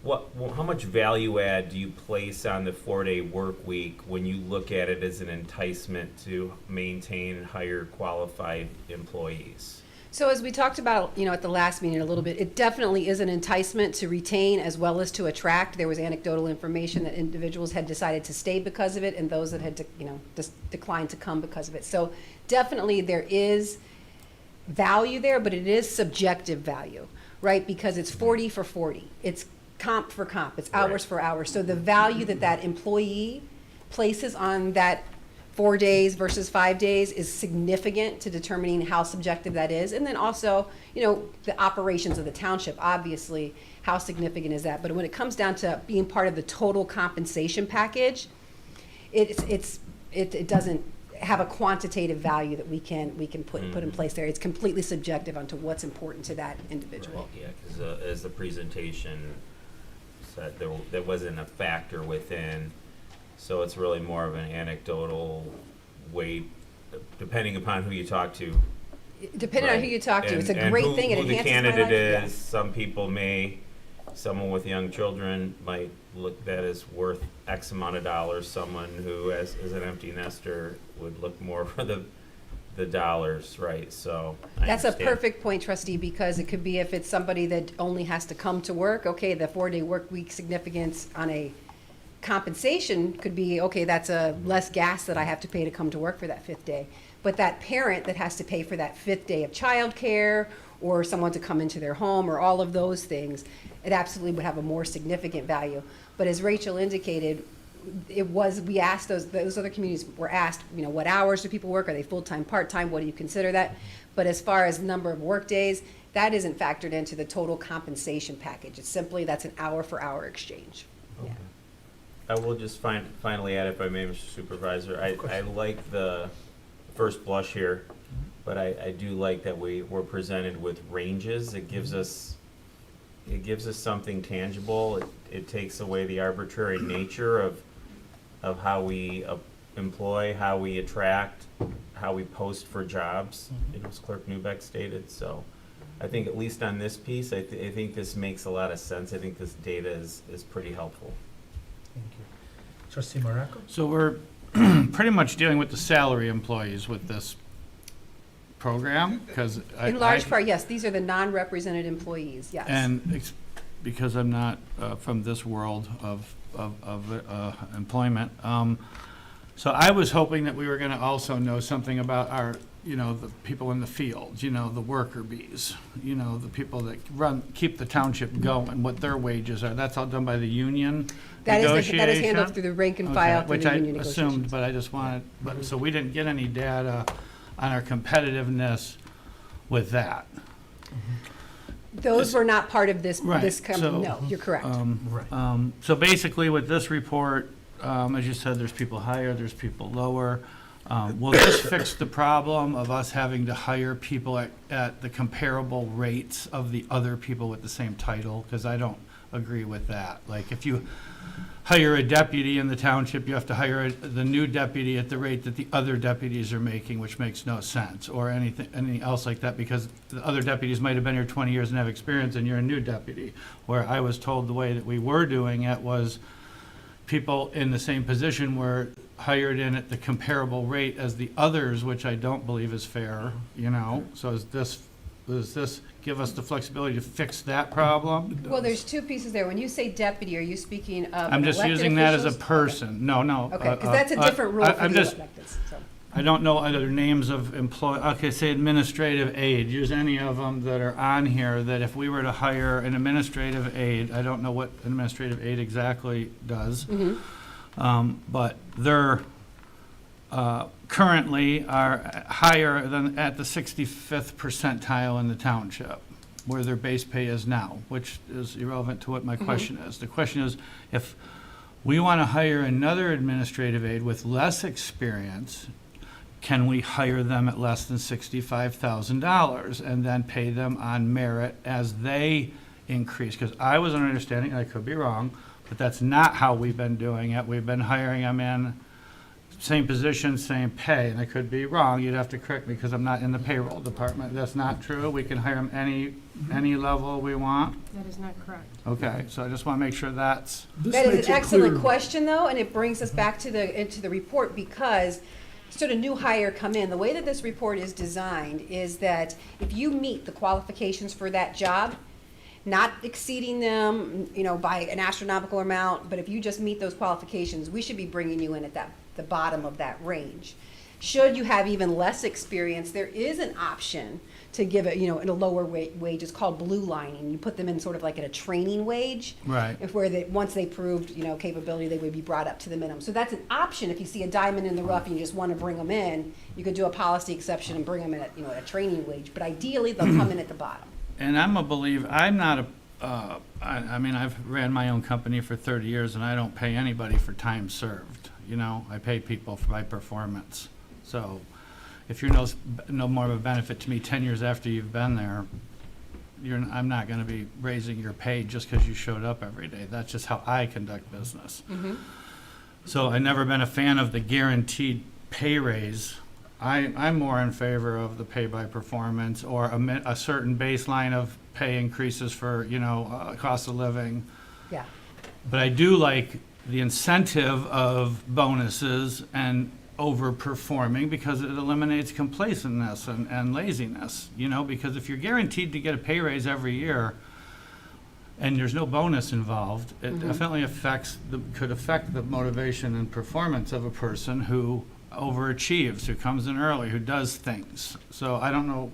how much value add do you place on the 4-day work week when you look at it as an enticement to maintain and hire qualified employees? So as we talked about, you know, at the last meeting a little bit, it definitely is an enticement to retain as well as to attract. There was anecdotal information that individuals had decided to stay because of it, and those that had, declined to come because of it. So definitely there is value there, but it is subjective value, right? Because it's 40 for 40. It's comp for comp. It's hours for hours. So the value that employee places on that 4 days versus 5 days is significant to determining how subjective that is. And then also, you know, the operations of the township, obviously, how significant is that? But when it comes down to being part of the total compensation package, it doesn't have a quantitative value that we can put in place there. It's completely subjective onto what's important to that individual. Right, yeah, because as the presentation said, there wasn't a factor within. So it's really more of an anecdotal way, depending upon who you talk to. Depending on who you talk to, it's a great thing. It enhances my life. Who the candidate is. Some people someone with young children might look that as worth X amount of dollars. Someone who is an empty nester would look more for the dollars, right? So that's a perfect point, trustee, because it could be if it's somebody that only has to come to work, okay, the 4-day work week significance on a compensation could be, okay, that's a less gas that I have to pay to come to work for that 5th day. But that parent that has to pay for that 5th day of childcare or someone to come into their home or all of those things, it absolutely would have a more significant value. But as Rachel indicated, we asked those other communities were asked, what hours do people work? Are they full-time, part-time? What do you consider that? But as far as number of work days, that isn't factored into the total compensation package. It's simply, that's an hour-for-hour exchange. Yeah. I will just finally add, if I may, Mr. Supervisor, I like the first blush here, but I do like that we're presented with ranges. It gives us something tangible. It takes away the arbitrary nature of how we employ, how we attract, how we post for jobs, as Clerk Newbeck stated. So I think at least on this piece, I think this makes a lot of sense. I think this data is pretty helpful. Thank you. Trustee Morocco? So we're pretty much dealing with the salary employees with this program, because In large part, yes, these are the non-represented employees, yes. And because I'm not from this world of employment, so I was hoping that we were going to also know something about our, the people in the field, the worker bees, the people that keep the township going, what their wages are. That's all done by the union negotiation? That is handled through the rank and file, through the union Which I negotiations. assumed, but I just wanted, so we didn't get any data on our competitiveness with that. Those were not part of this, Right, no, you're correct. So basically with this report, as you said, there's people higher, there's people lower. Will this fix the problem of us having to hire people at the comparable rates of the other people with the same title? Because I don't agree with that. Like, if you hire a deputy in the township, you have to hire the new deputy at the rate that the other deputies are making, which makes no sense, or anything else like that, because the other deputies might have been here 20 years and have experience, and you're a new deputy. Where I was told the way that we were doing it was people in the same position were hired in at the comparable rate as the others, which I don't believe is fair, So does this give us the flexibility to fix that problem? Well, there's two pieces there. When you say deputy, are you speaking of I'm just elected using that as a officials? person. No. Okay, because that's a different rule for I'm the just- electeds, so. I don't know other names of okay, say administrative aid, use any of them that are on here, that if we were to hire an administrative aide, I don't know what an administrative aide exactly does, but they're currently are higher than at the 65th percentile in the township, where their base pay is now, which is irrelevant to what my question is. The question is, if we want to hire another administrative aide with less experience, can we hire them at less than $65,000 and then pay them on merit as they increase? Because I was under understanding, and I could be wrong, but that's not how we've been doing it. We've been hiring them in same position, same pay, and I could be wrong. You'd have to correct me because I'm not in the payroll department. That's not true. We can hire them any level we want. That is not correct. Okay, so I just want to make sure that's. That is an excellent question, though, and it brings us back to into the report, because should a new hire come in, the way that this report is designed is that if you meet the qualifications for that job, not exceeding them, by an astronomical amount, but if you just meet those qualifications, we should be bringing you in at the bottom of that range. Should you have even less experience, there is an option to give it, in a lower wage. It's called blue lining. You put them in sort of like at a training wage. Right. Once they proved, capability, they would be brought up to the minimum. So that's an option. If you see a diamond in the rough and you just want to bring them in, you could do a policy exception and bring them in at, at a training wage. But ideally, they'll come in at the bottom. And I'm a believer, I'm not I mean, I've ran my own company for 30 years and I don't pay anybody for time served. I pay people by performance. So if you're no more of a benefit to me 10 years after you've been there, I'm not going to be raising your pay just because you showed up every day. That's just how I conduct business. So I've never been a fan of the guaranteed pay raise. I'm more in favor of the pay by performance, or a certain baseline of pay increases for, cost of living. Yeah. But I do like the incentive of bonuses and overperforming, because it eliminates complacentness and laziness, because if you're guaranteed to get a pay raise every year and there's no bonus involved, it definitely could affect the motivation and performance of a person who overachieves, who comes in early, who does things. So I don't know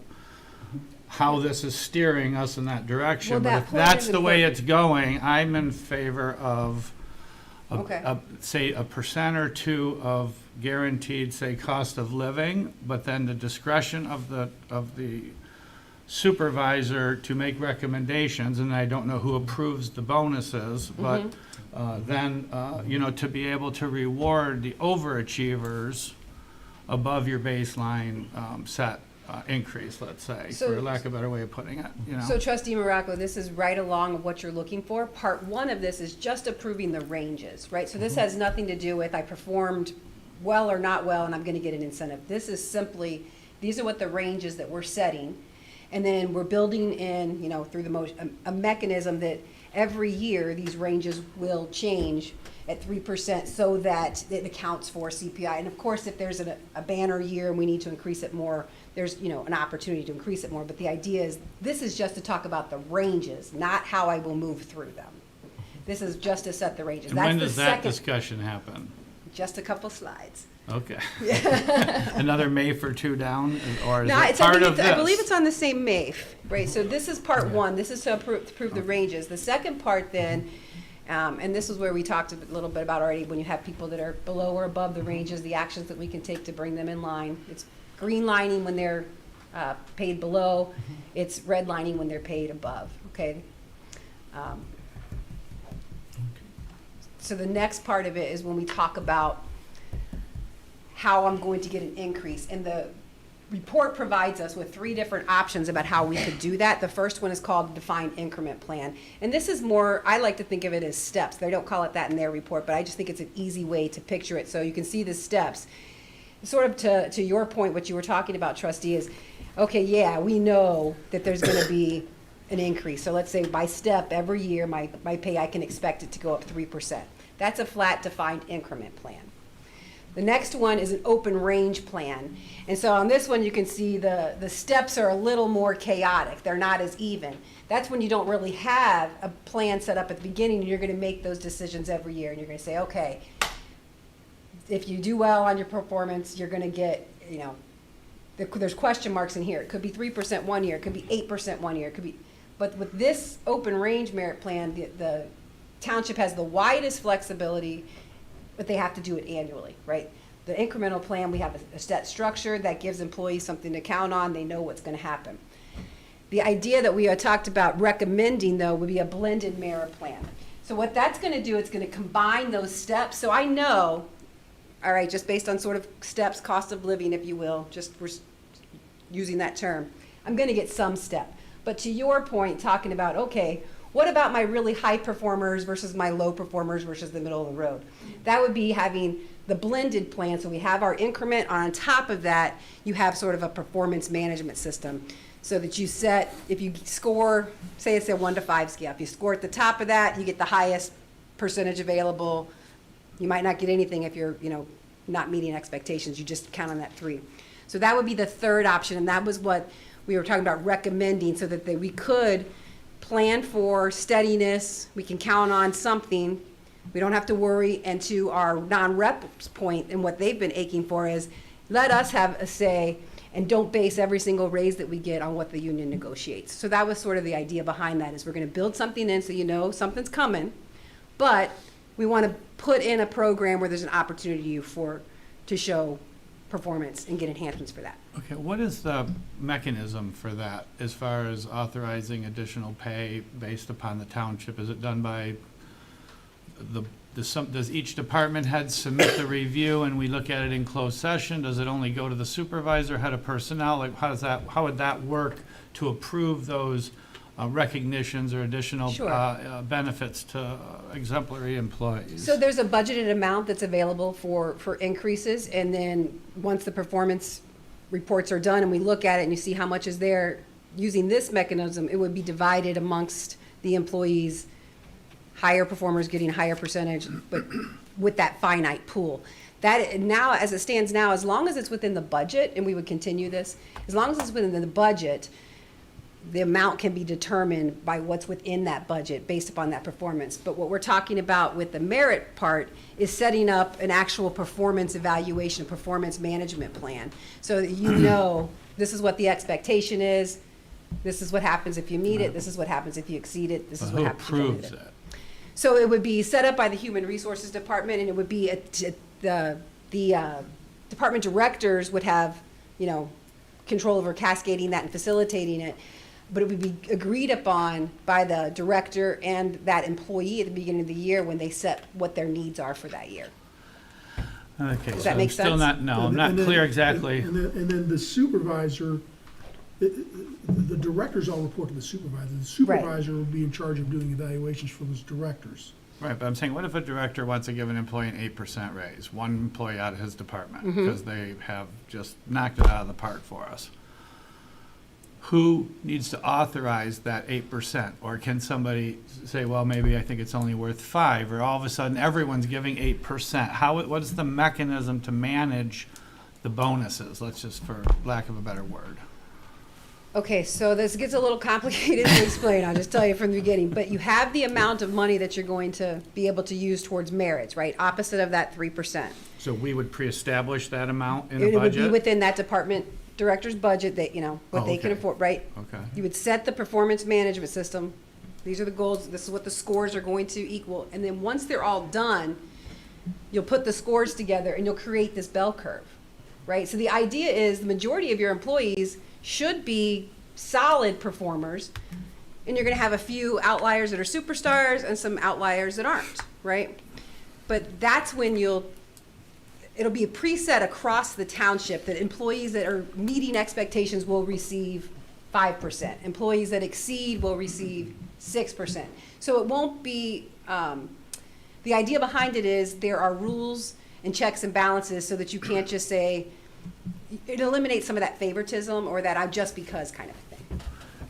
how this is steering us in that direction, Well, but that if point that's is the way important. it's going, I'm in favor of Okay. say a percent or two of guaranteed, say, cost of living, but then the discretion of the supervisor to make recommendations, and I don't know who approves the bonuses, but then, to be able to reward the overachievers above your baseline set increase, let's say, for lack of a better way of putting it, So Trustee Morocco, this is right along of what you're looking for. Part one of this is just approving the ranges, right? So this has nothing to do with I performed well or not well and I'm gonna get an incentive. This is simply, these are what the ranges that we're setting. And then we're building in, through a mechanism that every year these ranges will change at 3% so that it accounts for CPI. And of course, if there's a banner year and we need to increase it more, there's an opportunity to increase it more. But the idea is, this is just to talk about the ranges, not how I will move through them. This is just to set the ranges. And when does that discussion happen? Just a couple slides. Okay. Another MAFE or two down, or is No, it part of this? I believe it's on the same MAFE, right? So this is part one. This is to approve the ranges. The second part then, and this is where we talked a little bit about already, when you have people that are below or above the ranges, the actions that we can take to bring them in line. It's green lining when they're paid below. It's red lining when they're paid above, okay? So the next part of it is when we talk about how I'm going to get an increase. And the report provides us with 3 different options about how we could do that. The first one is called the defined increment plan. And this is more, I like to think of it as steps. They don't call it that in their report, but I just think it's an easy way to picture it. So you can see the steps. Sort of to your point, what you were talking about, Trustee, is, okay, yeah, we know that there's going to be an increase. So let's say by step every year, my pay, I can expect it to go up 3%. That's a flat defined increment plan. The next one is an open range plan. And so on this one, you can see the steps are a little more chaotic. They're not as even. That's when you don't really have a plan set up at the beginning, and you're going to make those decisions every year. And you're going to say, okay, if you do well on your performance, you're going to get, there's question marks in here. It could be 3% one year. It could be 8% one year. It could be, but with this open range merit plan, the township has the widest flexibility, but they have to do it annually, right? The incremental plan, we have a set structure that gives employees something to count on. They know what's going to happen. The idea that we had talked about recommending, though, would be a blended merit plan. So what that's going to do, it's going to combine those steps. So I know, all right, just based on sort of steps, cost of living, if you will, just we're using that term, I'm going to get some step. But to your point, talking about, okay, what about my really high performers versus my low performers versus the middle of the road? That would be having the blended plan. So we have our increment. On top of that, you have sort of a performance management system so that you set, if you score, say it's a 1 to 5 scale, if you score at the top of that, you get the highest percentage available. You might not get anything if you're, not meeting expectations. You just count on that 3. So that would be the third option, and that was what we were talking about recommending, so that we could plan for steadiness. We can count on something. We don't have to worry. And to our non-reps point, and what they've been aching for, is let us have a say and don't base every single raise that we get on what the union negotiates. So that was sort of the idea behind that, is we're going to build something in so something's coming, but we want to put in a program where there's an opportunity to show performance and get enhancements for that. Okay, what is the mechanism for that as far as authorizing additional pay based upon the township? Is it done by does each department head submit the review and we look at it in closed session? Does it only go to the supervisor, head of personnel? Like, how would that work to approve those recognitions or additional benefits to exemplary employees? So there's a budgeted amount that's available for increases, and then once the performance reports are done and we look at it and you see how much is there, using this mechanism, it would be divided amongst the employees, higher performers getting a higher percentage, but with that finite pool. That now, as it stands now, as long as it's within the budget, and we would continue this, as long as it's within the budget, the amount can be determined by what's within that budget based upon that performance. But what we're talking about with the merit part is setting up an actual performance evaluation, performance management plan, so that this is what the expectation is, this is what happens if you meet it, this is what happens if you exceed it, this is what happens if you don't meet it. Who approves it? So it would be set up by the Human Resources Department, and it would be, the department directors would have, control over cascading that and facilitating it. But it would be agreed upon by the director and that employee at the beginning of the year when they set what their needs are for that year. Okay, Does so that make I'm still sense? not, no, I'm And not then- clear exactly. And then the supervisor, the directors all report to the supervisor. The supervisor will be in charge of doing evaluations for those directors. Right, but I'm saying, what if a director wants to give an employee an 8% raise, one employee out of his department, because they have just knocked it out of the park for us? Who needs to authorize that 8%? Or can somebody say, well, maybe I think it's only worth 5, or all of a sudden everyone's giving 8%? What is the mechanism to manage the bonuses? Let's just, for lack of a better word. Okay, so this gets a little complicated to explain, I'll just tell you from the beginning. But you have the amount of money that you're going to be able to use towards merits, right? Opposite of that 3%. So we would pre-establish that amount in a It would be budget? within that department director's budget that, what Oh, they can okay. afford, right? Okay. You would set the performance management system. These are the goals, this is what the scores are going to equal. And then once they're all done, you'll put the scores together and you'll create this bell curve, right? So the idea is the majority of your employees should be solid performers, and you're gonna have a few outliers that are superstars and some outliers that aren't, right? But that's when it'll be a preset across the township that employees that are meeting expectations will receive 5%. Employees that exceed will receive 6%. So it won't be, the idea behind it is there are rules and checks and balances so that you can't just say, it eliminates some of that favoritism or that I'm just because kind of thing.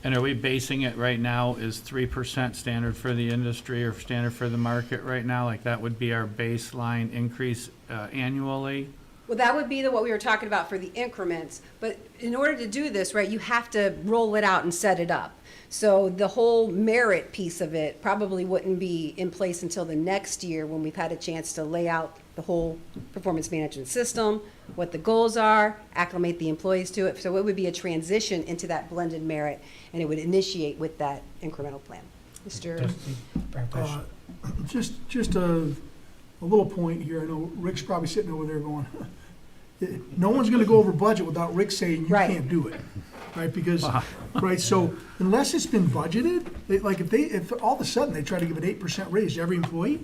And are we basing it right now, is 3% standard for the industry or standard for the market right now? Like that would be our baseline increase annually? Well, that would be what we were talking about for the increments, but in order to do this, right, you have to roll it out and set it up. So the whole merit piece of it probably wouldn't be in place until the next year when we've had a chance to lay out the whole performance management system, what the goals are, acclimate the employees to it. So it would be a transition into that blended merit, and it would initiate with that incremental plan. Mr. Just a little point here. I know Rick's probably sitting over there going, no one's gonna go over budget without Rick saying you Right. can't do it, right? Because, right, so unless it's been budgeted, if all of a sudden they try to give an 8% raise to every employee,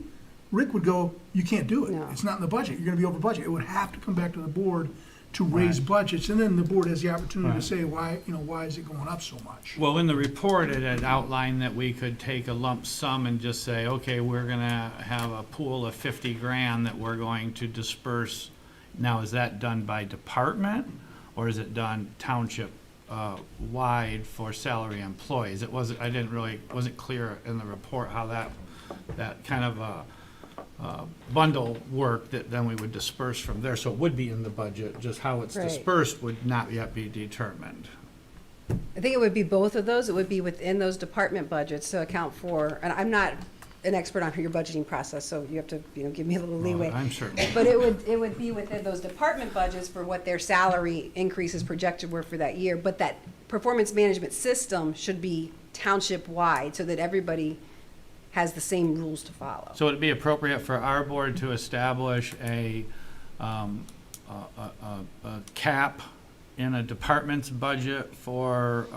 Rick would go, you can't do it. No. It's not in the budget. You're gonna be over budget. It would have to come back to the board to raise budgets, and then the board has the opportunity to Right. say, why is it going up so much? Well, in the report, it had outlined that we could take a lump sum and just say, okay, we're gonna have a pool of 50 grand that we're going to disperse. Now, is that done by department, or is it done township wide for salary employees? Wasn't clear in the report how that kind of bundle work that then we would disperse from there. So it would be in the budget, just how it's Right. dispersed would not yet be determined. I think it would be both of those. It would be within those department budgets to account for, and I'm not an expert on your budgeting process, so you have to, give me a little leeway. I'm certain. But it would be within those department budgets for what their salary increases projected were for that year. But that performance management system should be township-wide so that everybody has the same rules to follow. So it'd be appropriate for our board to establish a cap in a department's budget for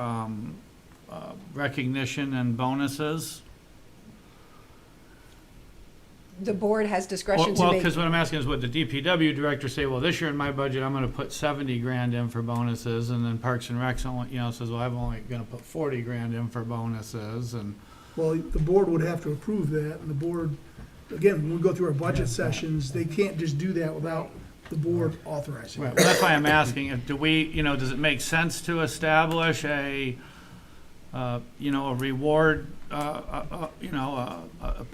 recognition and bonuses? The board has discretion to Well, make. because what I'm asking is, would the DPW director say, well, this year in my budget, I'm gonna put 70 grand in for bonuses, and then Parks and Recs only, says, well, I'm only gonna put 40 grand in for bonuses, and Well, the board would have to approve that, and the board, again, when we go through our budget sessions, they can't just do that without the board authorizing Right, it. well, that's why I'm asking, do we, does it make sense to establish a reward,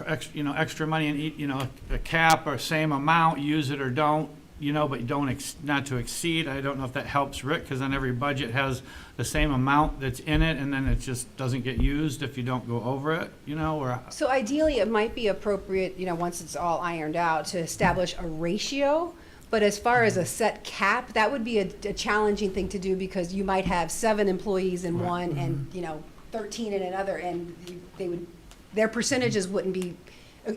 extra money and, a cap or same amount, use it or don't, but not to exceed? I don't know if that helps Rick, because then every budget has the same amount that's in it, and then it just doesn't get used if you don't go over it, or? So ideally, it might be appropriate, once it's all ironed out, to establish a ratio. But as far as a set cap, that would be a challenging thing to do, because you might have 7 employees in one and, 13 in another, and their percentages wouldn't be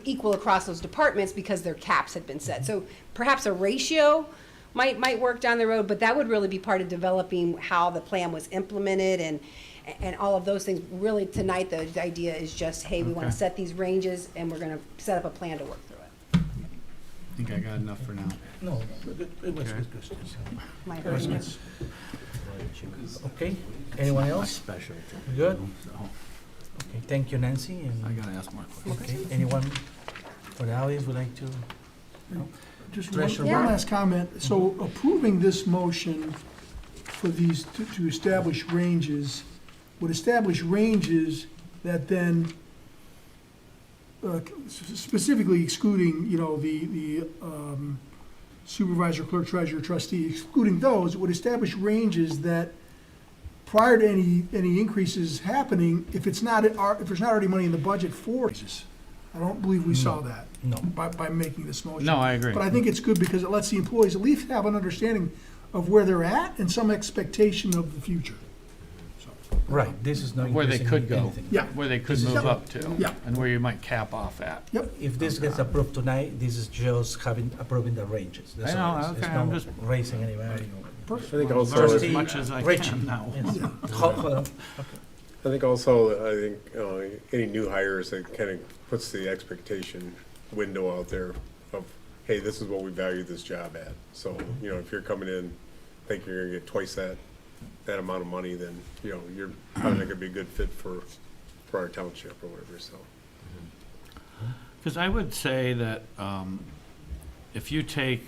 equal across those departments because their caps had been set. So perhaps a ratio might work down the road, but that would really be part of developing how the plan was implemented and all of those things. Really, tonight, the idea is just, hey, we want to set these ranges, and we're going to set up a plan to work through it. I think I got enough for now. No, it was Okay. good questions. My It was opinion. good. Okay, anyone else? Special. Good? Okay, thank you, Nancy, I and, gotta ask more questions. okay, anyone for the audience would like to? No? Just Treasurer one Brown? last comment. So approving this motion for these, to establish ranges, would establish ranges that then, specifically excluding, you know, the supervisor, clerk, treasurer, trustee, excluding those, it would establish ranges that prior to any increases happening, if there's not already money in the budget for raises. I don't believe we saw that No. by making this motion. No, I agree. But I think it's good because it lets the employees at least have an understanding of where they're at and some expectation of the future. Right, this is not Where they increasing could go. anything. Yeah. Where they could This is- move up to. Yeah. And where you might cap off at. Yep. If this gets approved tonight, this is just approving the ranges. That's I know, all. It's okay, no I'm just- raising anybody. I think Learn also, as Trustee much as I Richie. can now. Yes. I think also, I think any new hires, that kind of puts the expectation window out there of, hey, this is what we value this job at. So, you know, if you're coming in, think you're gonna get twice that amount of money, then, you know, you're probably not gonna be a good fit for our township or whatever, so. Because I would say that if you take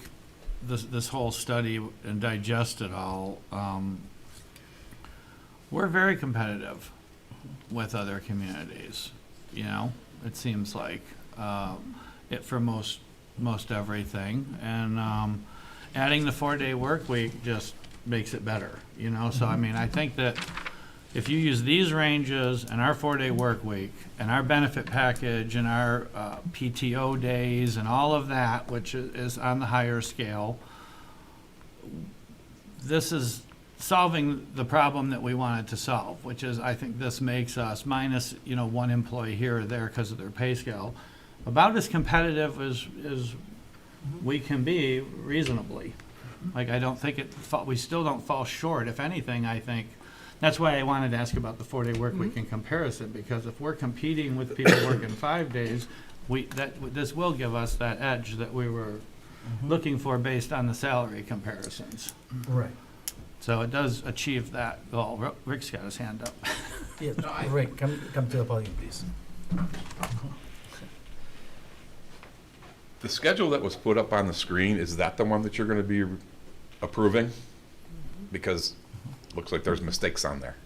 this whole study and digest it all, we're very competitive with other communities, you know? It seems like, for most everything. And adding the 4-day work week just makes it better, you know? So, I mean, I think that if you use these ranges and our 4-day work week and our benefit package and our PTO days and all of that, which is on the higher scale, this is solving the problem that we wanted to solve, which is, I think this makes us, minus, you know, one employee here or there because of their pay scale, about as competitive as we can be reasonably. Like, I don't think we still don't fall short. If anything, I think, that's why I wanted to ask about the 4-day work week in comparison, because if we're competing with people working 5 days, this will give us that edge that we were looking for based on the salary comparisons. Right. So it does achieve that goal. Rick's got his hand up. Yes, Rick, come to the podium, please. The schedule that was put up on the screen, is that the one that you're gonna be approving? Because looks like there's mistakes on there.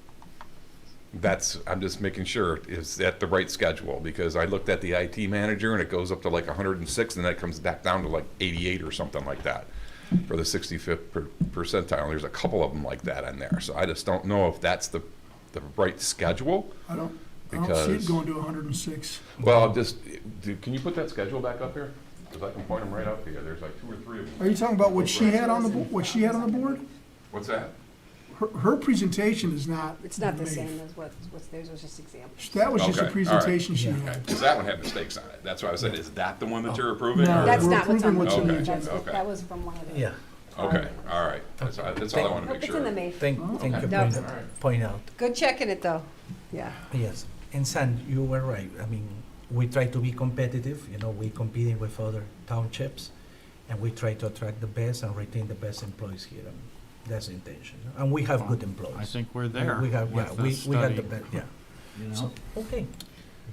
I'm just making sure, is that the right schedule? Because I looked at the IT manager and it goes up to like 106 and then it comes back down to like 88 or something like that for the 65th percentile. There's a couple of them like that in there. So I just don't know if that's the right schedule. I don't see it Because- going to 106. Well, can you put that schedule back up here? Because I can point them right up here. There's like 2 or 3 of them. Are you talking about what she had on the, what she had on the board? What's that? Her presentation is not. It's not the made. same as what's theirs, was just examples. That was just a Okay, all right. presentation she Yeah. had. Because that one had mistakes on it. That's why I said, is that the one that you're approving? No, or- That's we're not what's on approving what's the in the Okay. agenda. Okay. That was from one of the. Yeah, Okay, all right. That's all I want to Nope, make it's in sure. the May. thank you No. point out. Good checking it, though. Yeah. Yes, and San, you were right. I mean, we try to be competitive, you know, we're competing with other townships, and we try to attract the best and retain the best employees here. And that's the intention. And we have good employees. I think we're there. We have, yeah, with we this got the study, best, yeah. you know? So, okay.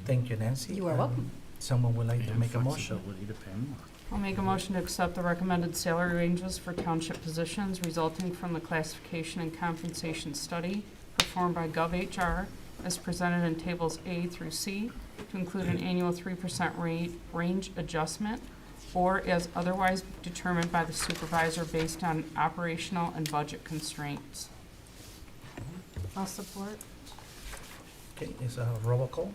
Thank you, Nancy. You are welcome. Someone would like to And make a motion? flexibility to pay more. I'll make a motion to accept the recommended salary ranges for township positions resulting from the classification and compensation study performed by GovHR as presented in tables A through C to include an annual 3% range adjustment or as otherwise determined by the supervisor based on operational and budget constraints. I'll support. Okay, is a roll call?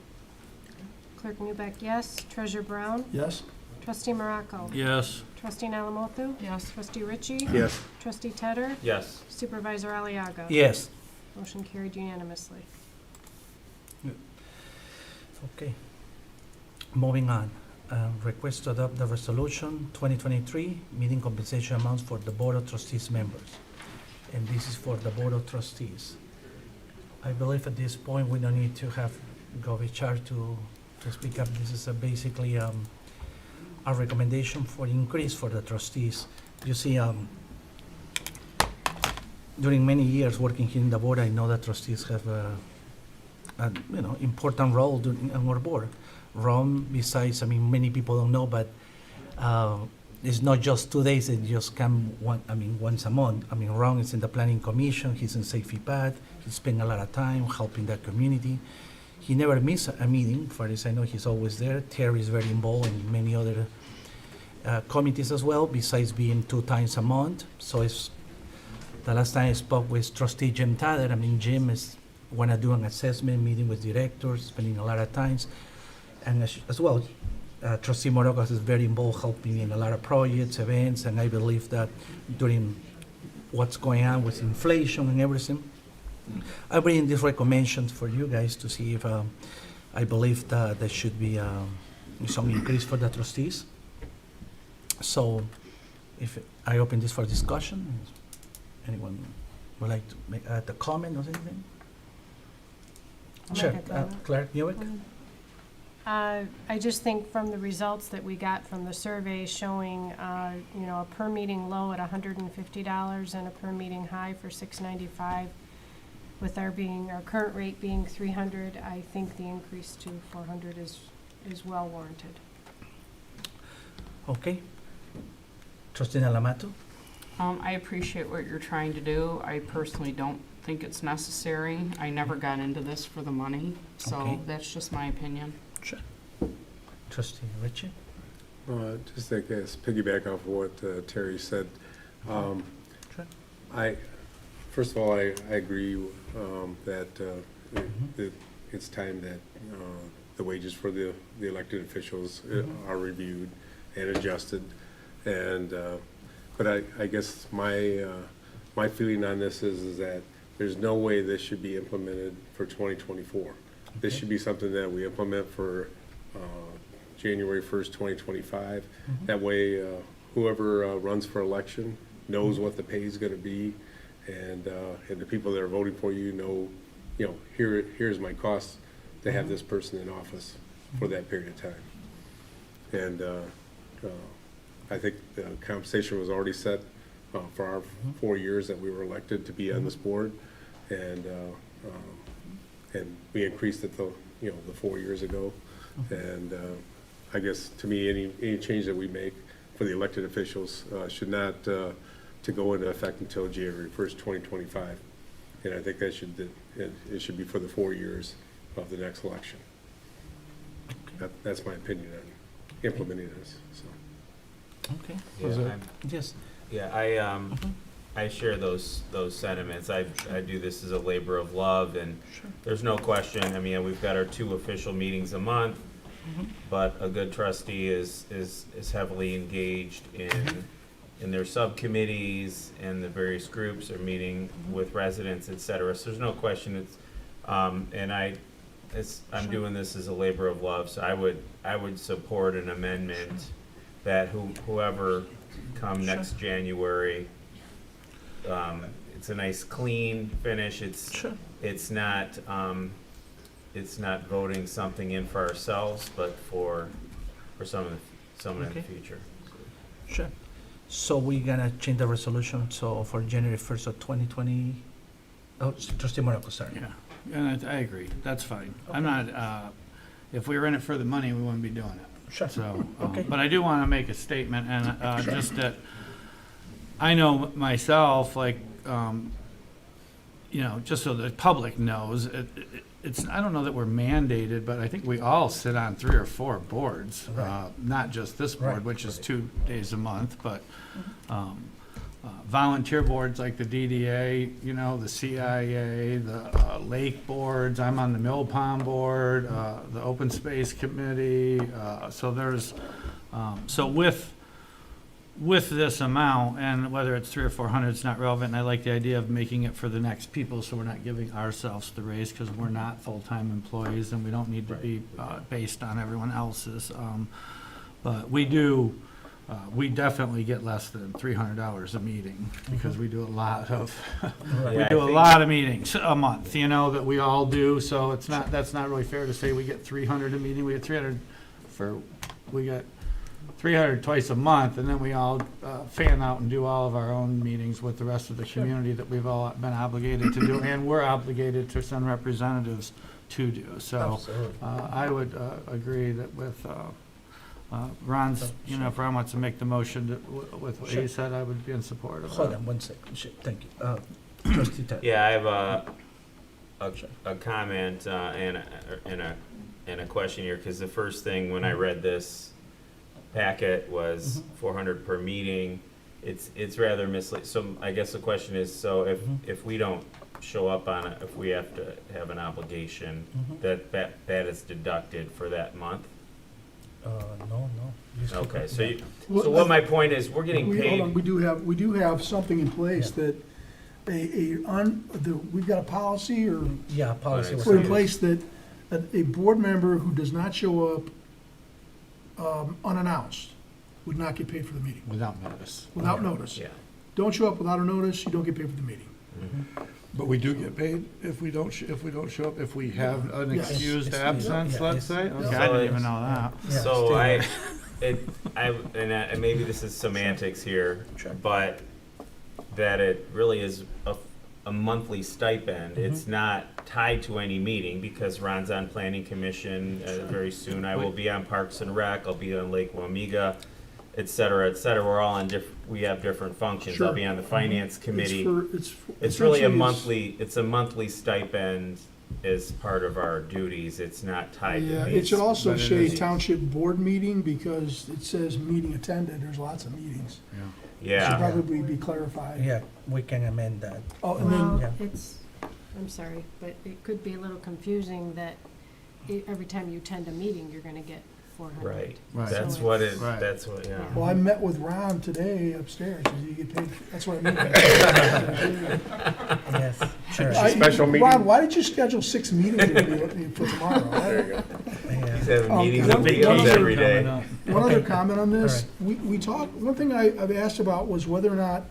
Clerk Newbeck, yes. Treasurer Brown? Yes? Trustee Morocco? Yes. Trustee Alamothu? Yes. Trustee Ritchie? Yes. Trustee Tedder? Yes. Supervisor Aliaga? Yes. Motion carried unanimously. Okay. Moving on. request to adopt the resolution 2023, meeting compensation amounts for the Board of Trustees members. And this is for the Board of Trustees. I believe at this point, we don't need to have GovHR to speak up. This is basically a recommendation for increase for the trustees. You see, during many years working here in the board, I know that trustees have a important role on our board. Ron, besides, many people don't know, but it's not just 2 days, it just come once a month. Ron is in the planning commission, he's in Safety Path, he spent a lot of time helping the community. He never misses a meeting, far as I know, he's always there. Terry is very involved in many other committees as well, besides being 2 times a month. So it's, the last time I spoke with trustee Jim Tatter, Jim is wanna do an assessment, meeting with directors, spending a lot of times. And as well, trustee Morocco is very involved, helping in a lot of projects, events, and I believe that during what's going on with inflation and everything, I bring these recommendations for you guys to see if I believe that there should be some increase for the trustees. So if I open this for discussion, anyone would like to make a comment or anything? I'll Sure, make a comment. Clerk Newick? I just think from the results that we got from the survey showing, a per meeting low at $150 and a per meeting high for $695, with our current rate being $300, I think the increase to $400 is well warranted. Okay. Trustee Nalamato? I appreciate what you're trying to do. I personally don't think it's necessary. I never got into this for the money, so Okay. that's just my opinion. Sure. Trustee Ritchie? Just I guess piggyback off of what Terry said. Sure. First of all, I agree that it's time that the wages for the elected officials are reviewed and adjusted. And but I guess my feeling on this is that there's no way this should be implemented for 2024. This should be something that we implement for January 1st, 2025. That way, whoever runs for election knows what the pay is going to be, and the people that are voting for you know, here's my cost to have this person in office for that period of time. And I think the compensation was already set for our 4 years that we were elected to be on this board, and we increased it the 4 years ago. And I guess to me, any change that we make for the elected officials should not to go into effect until January 1st, 2025. And I think that it should be for the 4 years of the next election. That's my opinion on implementing this. So. Okay. Yes. Yeah, I share those sentiments. I do this as a labor of love, and there's no question. We've got our 2 official meetings a month, but a good trustee is heavily engaged in their subcommittees, and the various groups are meeting with residents, et cetera. So there's no question. I'm doing this as a labor of love. So I would support an amendment that whoever come next January, it's a nice clean finish. It's not voting something in for ourselves, but for someone in the future. Sure. So we're gonna change the resolution, so for January 1st of 2020, trustee Morocco, sorry. Yeah, and I agree, that's fine. I'm not, if we were in it for the money, we wouldn't be doing it. Sure. So, Okay. but I do want to make a statement, and just that I know myself, just so the public knows, it's, I don't know that we're mandated, but I think we all sit on 3 or 4 boards, not just this board, Right. which is 2 days a month, but volunteer boards like the DDA, the CIA, the lake boards. I'm on the Mill Pond Board, the Open Space Committee. So there's, so with this amount, and whether it's 300 or 400, it's not relevant. And I like the idea of making it for the next people, so we're not giving ourselves the raise, because we're not full-time employees, and we don't need to be based on everyone else's. But we definitely get less than $300 a meeting, because we do a lot of, we do a lot of meetings a month, that we all do, so that's not really fair to say we get 300 a meeting. We get 300 twice a month, and then we all fan out and do all of our own meetings with the rest of the community that we've all been obligated to do, and we're obligated to send representatives to do. So I would agree that with Ron's, if Ron wants to make the motion with what he said, I would be in support of Hold that. on 1 second. Thank you. Trustee Ted. Yeah, I have a comment and a question here, because the first thing when I read this packet was 400 per meeting. It's rather misleading. So I guess the question is, so if we don't show up on it, if we have to have an obligation, that is deducted for that month? No. Okay, so what my point is, we're getting Hold paid. on, we do have something in place that we've got a policy or Yeah, policy was. put in place that a board member who does not show up unannounced would not get paid for the meeting, Without notice. without notice. Yeah. Don't show up without a notice, you don't get paid for the meeting. But we do get paid if we don't show up, if we have an Yes. excused Yes. absence, Yeah, let's yes. say? Okay, Yeah. I didn't even know that. Yeah, So still. and maybe this is semantics here, Sure. but that it really is a monthly stipend. It's not tied to any meeting, because Ron's on Planning Commission very soon. I will be on Parks and Rec. I'll be on Lake Wamiga, et cetera, et cetera. We're all on we have different functions. I'll Sure. be on the Finance Committee. It's Really essentially it's a monthly stipend as part of our duties. It's not tied to Yeah, meetings. it should also but it say is- township board meeting, because it says meeting attended, there's lots of meetings. Should Yeah, probably be clarified. Yeah, we can amend that. Oh, and then, Well, yeah. I'm sorry, but it could be a little confusing that every time you attend a meeting, you're gonna get 400. right. Right. That's So what it's- it, Right. that's what, yeah. well, I met with Ron today upstairs, you get paid, that's what I mean. Yes, sure. Special meeting. Ron, why did you schedule 6 meetings for tomorrow? There you go. Yeah. He's having Oh, meetings one and thing- meetings one other every day. One Okay. other comment on this, All we talked, one thing I've asked about was whether or not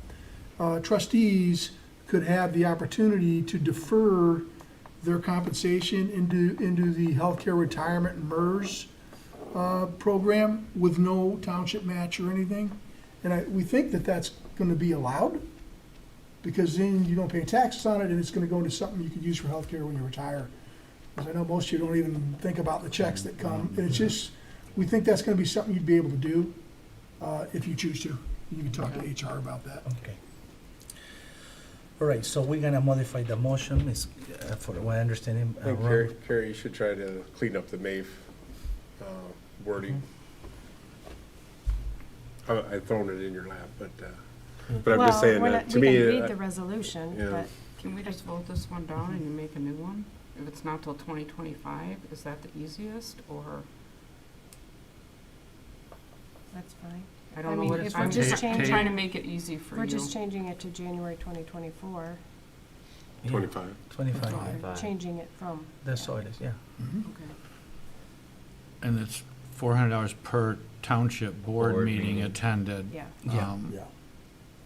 trustees could have the opportunity to defer their compensation into the healthcare retirement and MERS program with no township match or anything. And we think that that's gonna be allowed, because then you don't pay taxes on it, and it's gonna go into something you could use for healthcare when you retire. Because I know most of you don't even think about the checks that come, and it's just, we think that's gonna be something you'd be able to do, if you choose to. You can talk to HR about that. Okay. All right, so we're gonna modify the motion, is, for what I understand. I think Carrie, you should try to clean up the MAVE wording. I've thrown it in your lap, but I'm just saying, to me, We can read the resolution, yeah. but Can we just vote this one down and you make a new one? If it's not till 2025, is that the easiest, or, that's fine. I I don't know mean, what if it's, we're I'm just just changing- trying to make it easy for you. We're just changing it to January 2024. 25. 25, We're changing it from. that's all it is, yeah. Okay. And it's $400 per township board Board meeting meeting. attended. Yeah. Yeah. Yeah.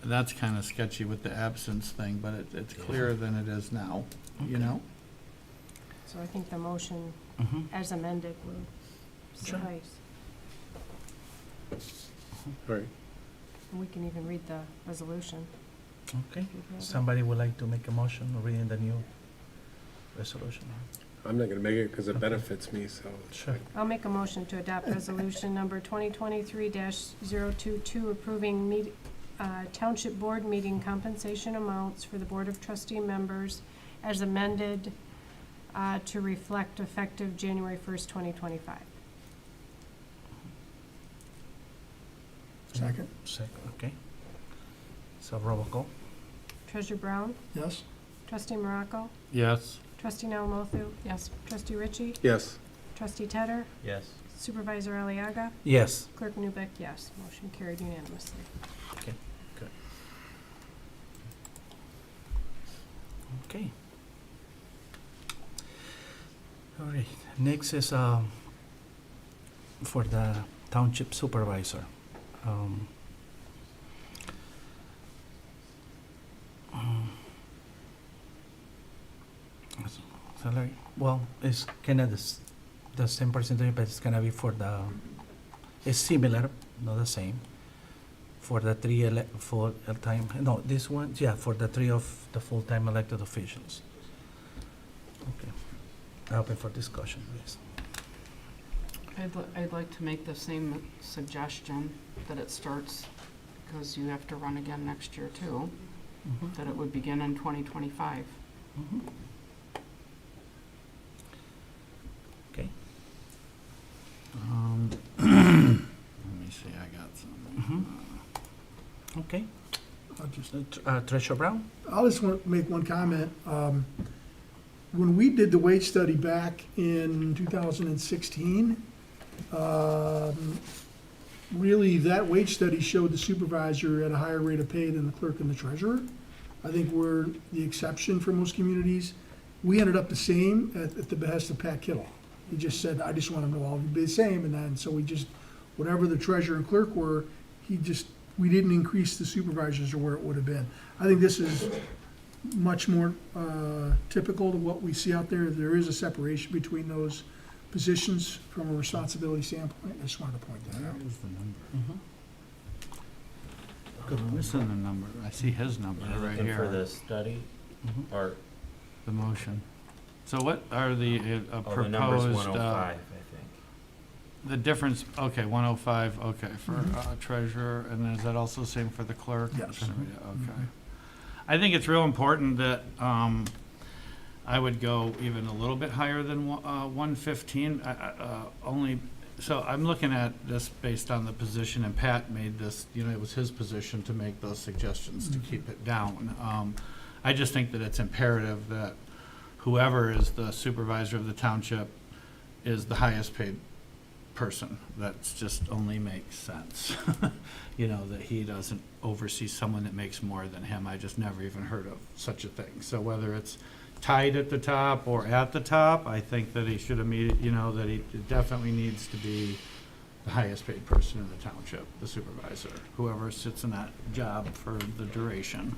That's kind of sketchy with the absence thing, but it's clearer than it is now, you know? So I think the motion Mhm. as amended will Sure. suffice. All right. And we can even read the resolution. Okay, if you'd rather. somebody would like to make a motion reading the new resolution? I'm not gonna make it because it benefits me, so. Sure. I'll make a motion to adopt resolution number 2023-022, approving township board meeting compensation amounts for the Board of Trustee members as amended to reflect effective January 1st, 2025. Second, Second, okay. So roll call. Treasurer Brown, yes? Trustee Morocco, Yes. Trustee Naomothu, Yes. Trustee Ritchie, Yes. Trustee Tedder, Yes. Supervisor Aliaga, Yes. Clerk Newbeck, yes. Motion carried unanimously. Okay. All right, next is for the township supervisor. Salary, well, it's kind of the same percentage, but it's gonna be for the, it's similar, not the same, for the three full-time, no, this one, yeah, for the three of the full-time elected officials. Okay, open for discussion, please. I'd like to make the same suggestion, that it starts, because you have to run again next year too, that it would begin in 2025. Okay. Let me see, I got some. Okay. Treasurer Brown? I'll just want to make one comment. When we did the wage study back in 2016, really, that wage study showed the supervisor at a higher rate of pay than the clerk and the treasurer. I think we're the exception for most communities. We ended up the same at the behest of Pat Kittle. He just said, I just want them to all be the same, and then, so we just, whatever the treasurer and clerk were, we didn't increase the supervisors to where it would have been. I think this is much more typical to what we see out there. There is a separation between those positions from a responsibility standpoint. I just wanted to point that out. Where's the number? I'm missing the number. I see his number right here. For the study, or, The motion. So what are the oh, the number's proposed, 105, I think. the difference, okay, 105, okay, for treasurer, and then is that also the same for the clerk? Yes. Okay. I think it's real important that I would go even a little bit higher than 115, only, so I'm looking at this based on the position, and Pat made this, it was his position to make those suggestions to keep it down. I just think that it's imperative that whoever is the supervisor of the township is the highest paid person. That's just only makes sense. That he doesn't oversee someone that makes more than him. I just never even heard of such a thing. So whether it's tied at the top or at the top, I think that he should that he definitely needs to be the highest paid person in the township, the supervisor, whoever sits in that job for the duration,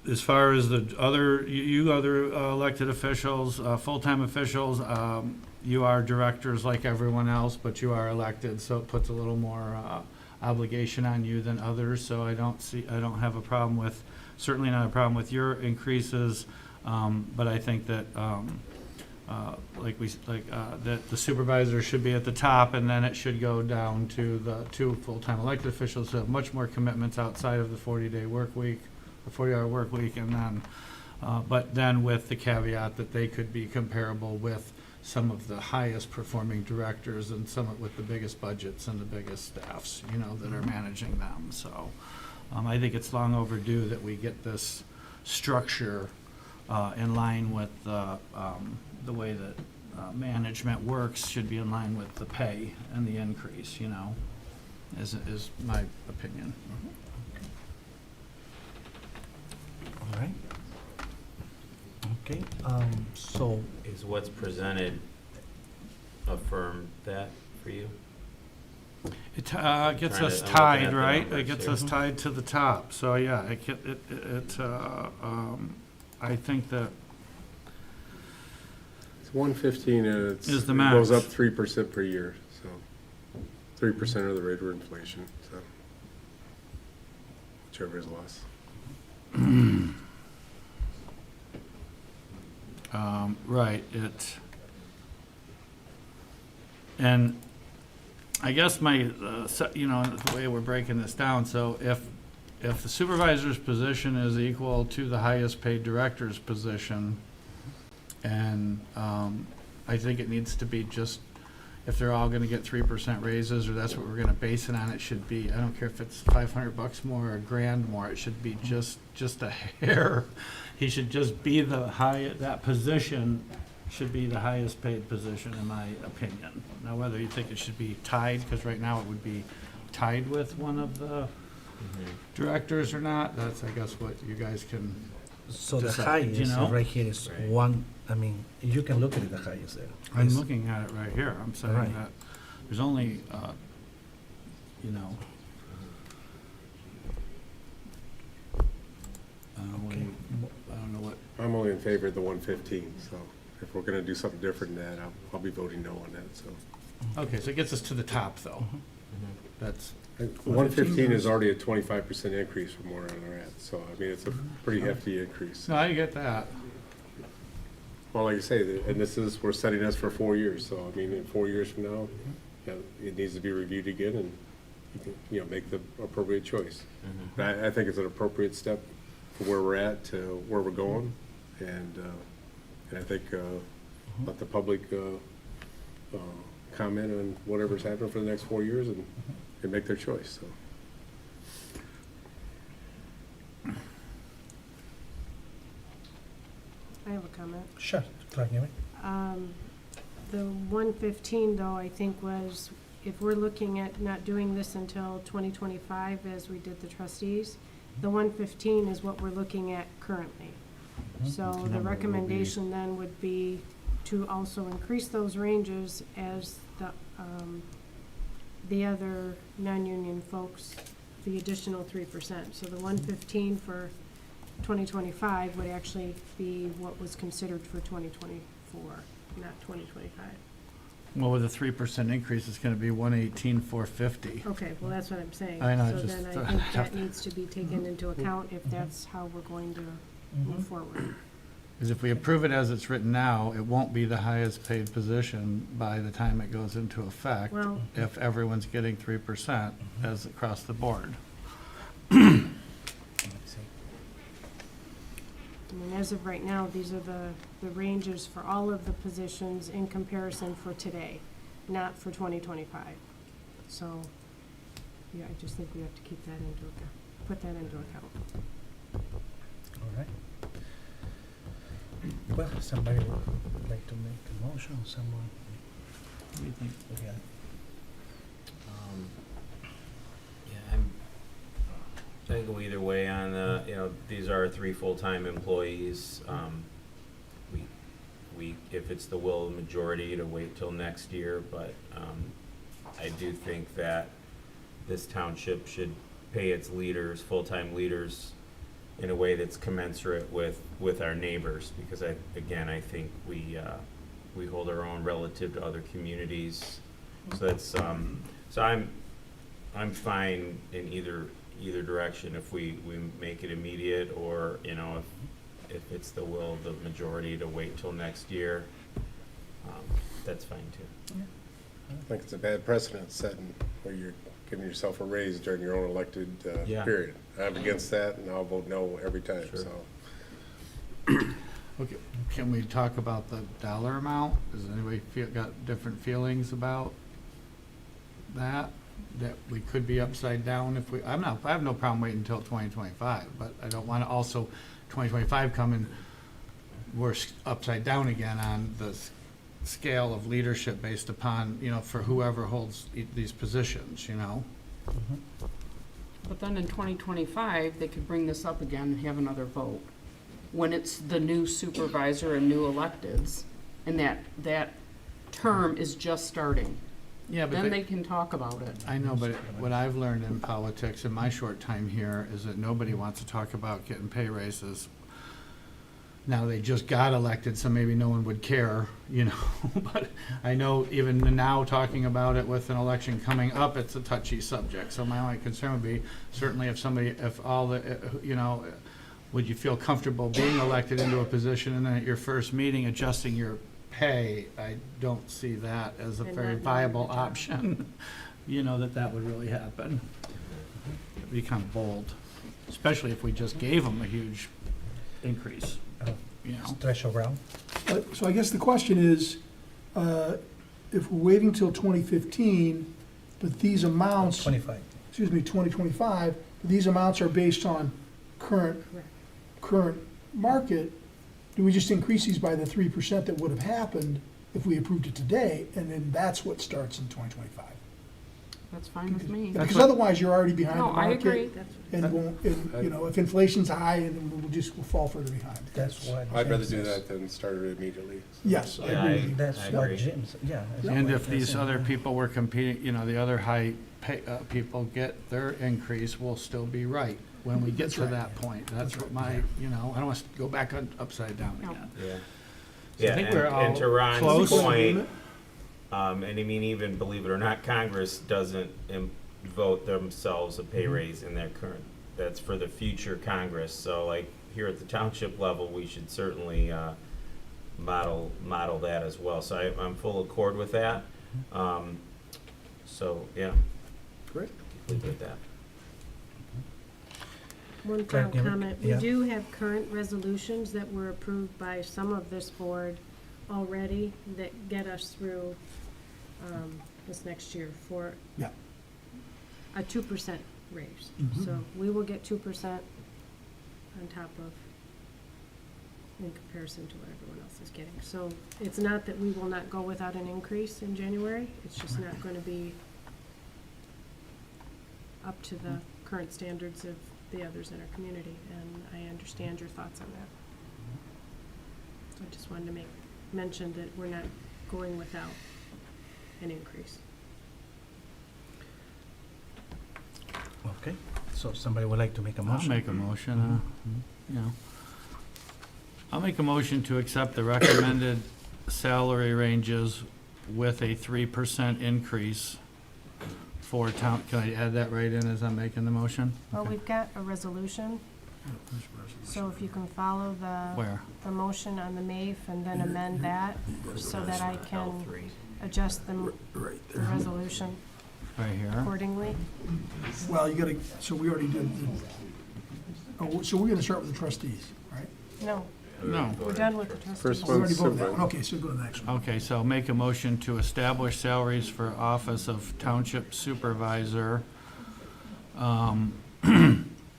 As far as the other, you other elected officials, full-time officials, you are directors like everyone else, but you are elected, so it puts a little more obligation on you than others. So I don't have a problem with, certainly not a problem with your increases, but I think that that the supervisor should be at the top, and then it should go down to the two full-time elected officials who have much more commitments outside of the 40-day work week. 40-hour work week, and then, but then with the caveat that they could be comparable with some of the highest performing directors and some with the biggest budgets and the biggest staffs, that are managing them. So I think it's long overdue that we get this structure in line with the way that management works should be in line with the pay and the increase, is my opinion. All right. Okay, so, Is what's presented affirm that for you? It gets Trying us to- I'm looking at tied, the right? It numbers gets here. us tied to the top. So, yeah, I think that It's 115 and Is the it goes max. up 3% per year, so 3% of the rate of inflation, so whichever is less. right, and I guess the way we're breaking this down, so if the supervisor's position is equal to the highest paid director's position, and I think it needs to be just, if they're all gonna get 3% raises, or that's what we're gonna base it on, it should be, I don't care if it's $500 more or $1,000 more, it should be just a hair. He should just be that position should be the highest paid position, in my opinion. Now, whether you think it should be tied, because right now it would be tied with one of the directors or not, that's, I guess, what you guys can So the decide, highest you know? right here is Right. one, I mean, you can look at it, the highest there. I'm It's- looking at it right here. I'm saying Right. that there's only, you know, I don't know what, I'm only in favor of the 115, so if we're gonna do something different than that, I'll be voting no on that, so. okay, so it gets us to the top, though. That's, The 115 is already a 25% increase from where they're at, so I mean, it's a pretty hefty increase. no, I get that. Well, like I say, and this is, we're setting us for 4 years, so I mean, in 4 years from now, it needs to be reviewed again and, you can, you know, make the appropriate choice. But I think it's an appropriate step from where we're at to where we're going, and I think, let the public, comment on whatever's happening for the next 4 years and make their choice, so. I have a comment. Sure, Clark, you The 115, though, I think was, if we're looking at not doing this until 2025, as we did the trustees, the 115 is what we're looking at currently. So the recommendation then would be to also increase those ranges as the other non-union folks, the additional 3%. So the 115 for 2025 would actually be what was considered for 2024, not 2025. Well, with a 3% increase, it's gonna be 118,450. Okay, well, that's what I'm saying. I know, So just, then I think that needs to be taken into account if that's how we're going to move forward. Because if we approve it as it's written now, it won't be the highest paid position by the time it goes into effect, Well- if everyone's getting 3% as across the board. I mean, as of right now, these are the ranges for all of the positions in comparison for today, not for 2025. So, yeah, I just think we have to keep that into account, put that into account. All right. Well, somebody would like to make a motion, someone? What do you think? Yeah. Yeah, I can go either way on the, you know, these are 3 full-time employees. We, if it's the will of the majority, to wait till next year, but I do think that this township should pay its leaders, full-time leaders, in a way that's commensurate with our neighbors, because I think we hold our own relative to other communities. So that's, so I'm fine in either direction, if we make it immediate, or, you know, if it's the will of the majority to wait till next year, that's fine too. I think it's a bad precedent setting where you're giving yourself a raise during your own elected Yeah. period. I'm against that, and I'll vote no every time, Sure. so. Okay, can we talk about the dollar amount? Does anybody got different feelings about that? That we could be upside down if I have no problem waiting until 2025, but I don't want to also 2025 come and we're upside down again on the scale of leadership based upon, you know, for whoever holds these positions, you know? But then in 2025, they could bring this up again and have another vote. When it's the new supervisor and new electeds, and that term is just starting. Yeah, but Then they can talk about it. I know, but what I've learned in politics in my short time here is that nobody wants to talk about getting pay raises. Now, they just got elected, so maybe no one would care, you know, but I know even now, talking about it with an election coming up, it's a touchy subject. So my only concern would be, certainly if all the, you know, would you feel comfortable being elected into a position and then at your first meeting adjusting your pay? I don't see that as a And very not viable knowing the job. option, you know, that would really happen. It'd be kind of bold, especially if we just gave them a huge increase, you know? Threshold round? So I guess the question is, if we're waiting till 2015, but these amounts, 25. excuse me, 2025, but these amounts are based on current market, do we just increase these by the 3% that would have happened if we approved it today, and then that's what starts in 2025? That's fine with me. Because otherwise, you're already behind the No, I market. agree. And won't, and, you know, if inflation's high, and we'll fall further behind. That's what. I'd rather Jim do says. that than start it immediately. Yes, I Yeah, agree with you. That's I what agree. Jim said, yeah. that's And what if I these said. other people were competing, you know, the other high pay, people get their increase, we'll still be right when we get That's to right. that point. That's That's what my, you know, I don't want us to go back on, upside down No. again. Yeah. So I Yeah, think we're all and to Ron's close. point, and I mean, even believe it or not, Congress doesn't vote themselves a pay raise in their current, that's for the future Congress. So like here at the township level, we should certainly model that as well. So I'm full accord with that. So, yeah. Great. Leave it at that. One Claire, final give me- comment. We yeah. do have current resolutions that were approved by some of this board already that get us through this next year for Yeah. a 2% raise. Mhm. So we will get 2% on top of, in comparison to what everyone else is getting. So it's not that we will not go without an increase in January, it's just not going to be up to the current standards of the others in our community, and I understand your thoughts on that. So I just wanted to mention that we're not going without an increase. Okay, so somebody would like to make a I'll motion? make a motion, you know. I'll make a motion to accept the recommended salary ranges with a 3% increase for town, can I add that right in as I'm making the motion? Well, Okay. we've got a resolution, so if you can follow Where? the motion on the MAF and then amend that so that I can adjust the resolution Right here? accordingly. Well, you gotta, so we already did, so we're gonna start with the trustees, right? No, No. we're done with the trustees. First We already one's voted that one, supervisor. okay, so go to the next one. Okay, so make a motion to establish salaries for office of township supervisor.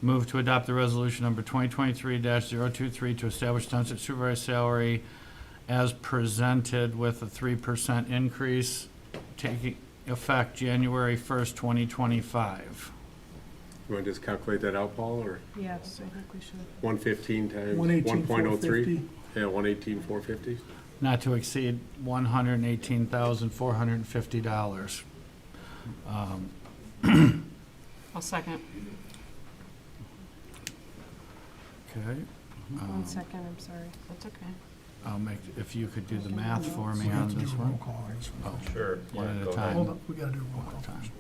Move to adopt the resolution number 2023-023 to establish township supervisor salary as presented with a 3% increase taking effect January 1st, 2025. You want to just calculate that out, Paul, or Yes, I think we should. 115 times 118, 1.03? 450. Yeah, 118,450. Not to exceed $118,450. I'll second. Okay. One second, I'm sorry. That's okay. I'll make, if you could do the math for me We have on to do this a roll one. call on this one. Oh, Sure. One at a Go time. ahead. Hold on, we gotta do a roll One call at a time. first.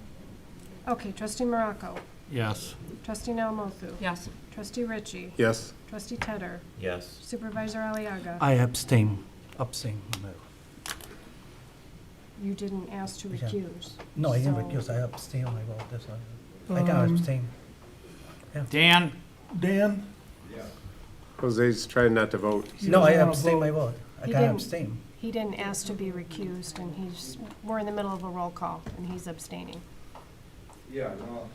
Okay, trustee Morocco, Yes. trustee Nalmothu, Yes. trustee Ritchie, Yes. trustee Tedder, Yes. supervisor Aliaga. I abstain. You didn't ask to Yeah. recuse. No, I didn't So- recuse, I abstain on my vote, that's all. I can abstain. Dan? Dan? Jose's trying not to vote. He No, I doesn't wanna abstain vote. my vote. I He can didn't. abstain. He didn't ask to be recused, and we're in the middle of a roll call, and he's abstaining. Yeah, no.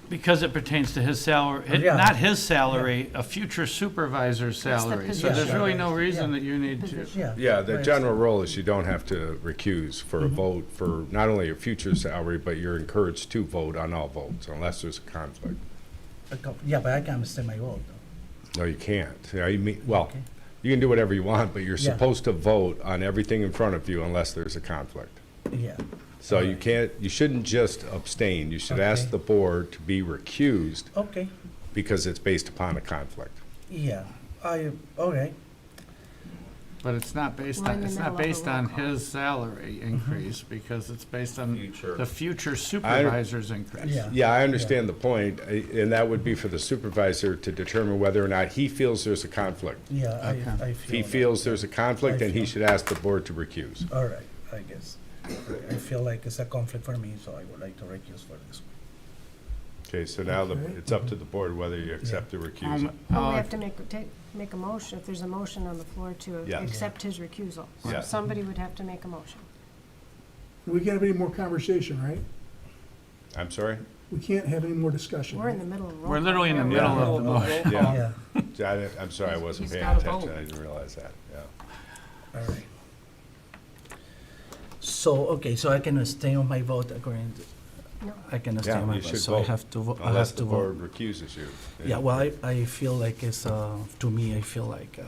Because it pertains to his salary, Yeah. not his salary, a future supervisor's That's the salary. So there's position. really no reason Yeah. that you need to. Position. Yeah. Yeah, the right. general rule is you don't have to recuse for a Mhm. vote for not only your future salary, but you're encouraged to vote on all votes unless there's a conflict. Yeah, but I can abstain my vote. No, you can't. Yeah, you mean, well, Okay. you can do whatever you want, but you're Yeah. supposed to vote on everything in front of you unless there's a conflict. Yeah. So you can't, you shouldn't just abstain. You should ask Okay. the board to be recused Okay, because it's based upon a conflict. yeah, okay. But it's not based We're in on, the it's not middle of a based roll on call. his salary increase because it's based on Future. the future supervisor's increase. Yeah. Yeah, I understand the point, and that would be for the supervisor to determine whether or not he feels there's a conflict. Yeah, Okay. I If feel. he that. feels there's a conflict, then he feel- should ask the board to recuse. All right, I guess. I feel like it's a conflict for me, so I would like to recuse for this one. Okay, so now Okay. it's up to the board whether you accept the recusal. Well, we have to make a motion, if there's a motion on the floor to Yes. accept his recusal. So Yes. somebody would have to make a motion. We can't have any more conversation, right? I'm sorry? We can't have any more discussion. We're in the middle of a roll call. We're literally in the We're middle of the motion. Yeah. Yeah, I'm sorry, I wasn't He's paying gotta attention. vote. I didn't realize that, yeah. all right. So, okay, so I can stay on my vote according to, No. I can stay Yeah, on my you vote, should so I vote, have to, I unless have the to board vote. recuses you. Yeah, well, I feel like it's, to me, I feel like,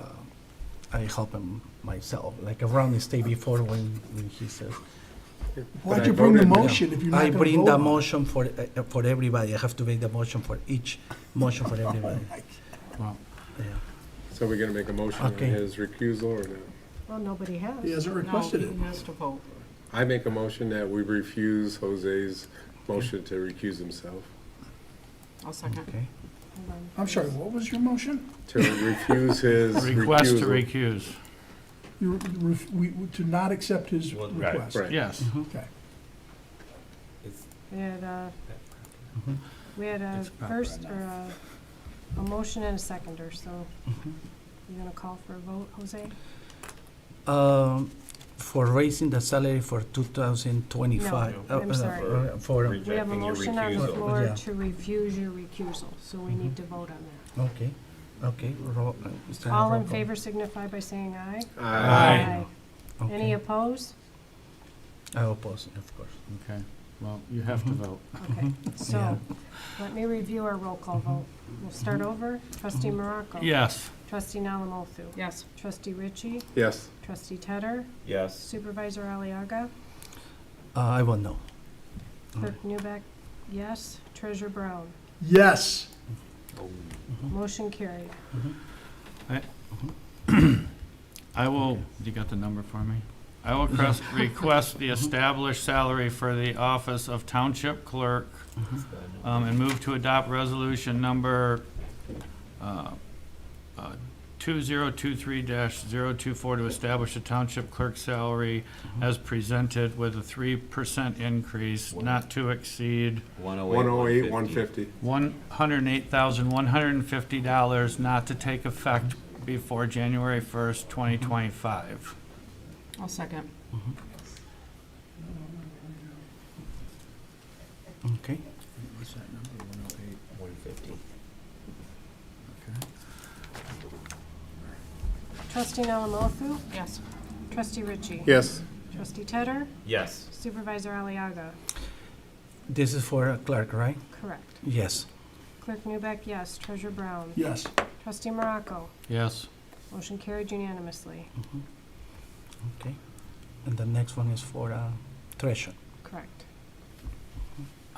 I help him myself, like around the day before when he says. Why'd I you bring the voted no. motion if you're not I gonna bring vote the on it? motion for everybody, I have to make the motion for each motion for everybody. Well, Yeah. So we're gonna make a motion on Okay. his recusal or no? Well, nobody has. He hasn't No, requested it. he has to vote. I make a motion that we refuse Jose's motion to recuse himself. I'll second. Okay. Hold on. I'm sorry, what was your motion? To refuse his request to recusal. recuse, To not accept his request? Right. yes. Okay. We had a, Mhm. we had a It's proper first, or a motion and a seconder, so Mhm. you gonna call for a vote, Jose? For raising the salary for 2025. No, I'm sorry. For, We have a Rejecting your motion on the recusal. floor Yeah. to refuse your recusal, so we need to vote on that. okay, okay. All in favor signify by saying aye. Aye. Any opposed? I oppose, of course. Okay, well, you have to vote. Okay, so, Yeah. let me review our roll call vote. We'll start over. Trustee Morocco? Yes. Trustee Nalamothu? Yes. Trustee Ritchie? Yes. Trustee Tedder? Yes. Supervisor Aliaga? I vote no. Clerk Newbeck, yes. Treasurer Brown? Yes. Motion carried. I will, you got the number for me? I will request the established salary for the office of Township Clerk, and move to adopt resolution number 2023-024 to establish a township clerk salary as presented with a 3% increase not to exceed 108, 150. $108,150, not to take effect before January 1st, 2025. I'll second. Okay. What's that number? 108? 150. Trustee Nalamothu? Yes. Trustee Ritchie? Yes. Trustee Tedder? Yes. Supervisor Aliaga? This is for a clerk, right? Correct. Yes. Clerk Newbeck, yes. Treasurer Brown? Yes. Trustee Morocco? Yes. Motion carried unanimously. Okay. And the next one is for treasurer. Correct.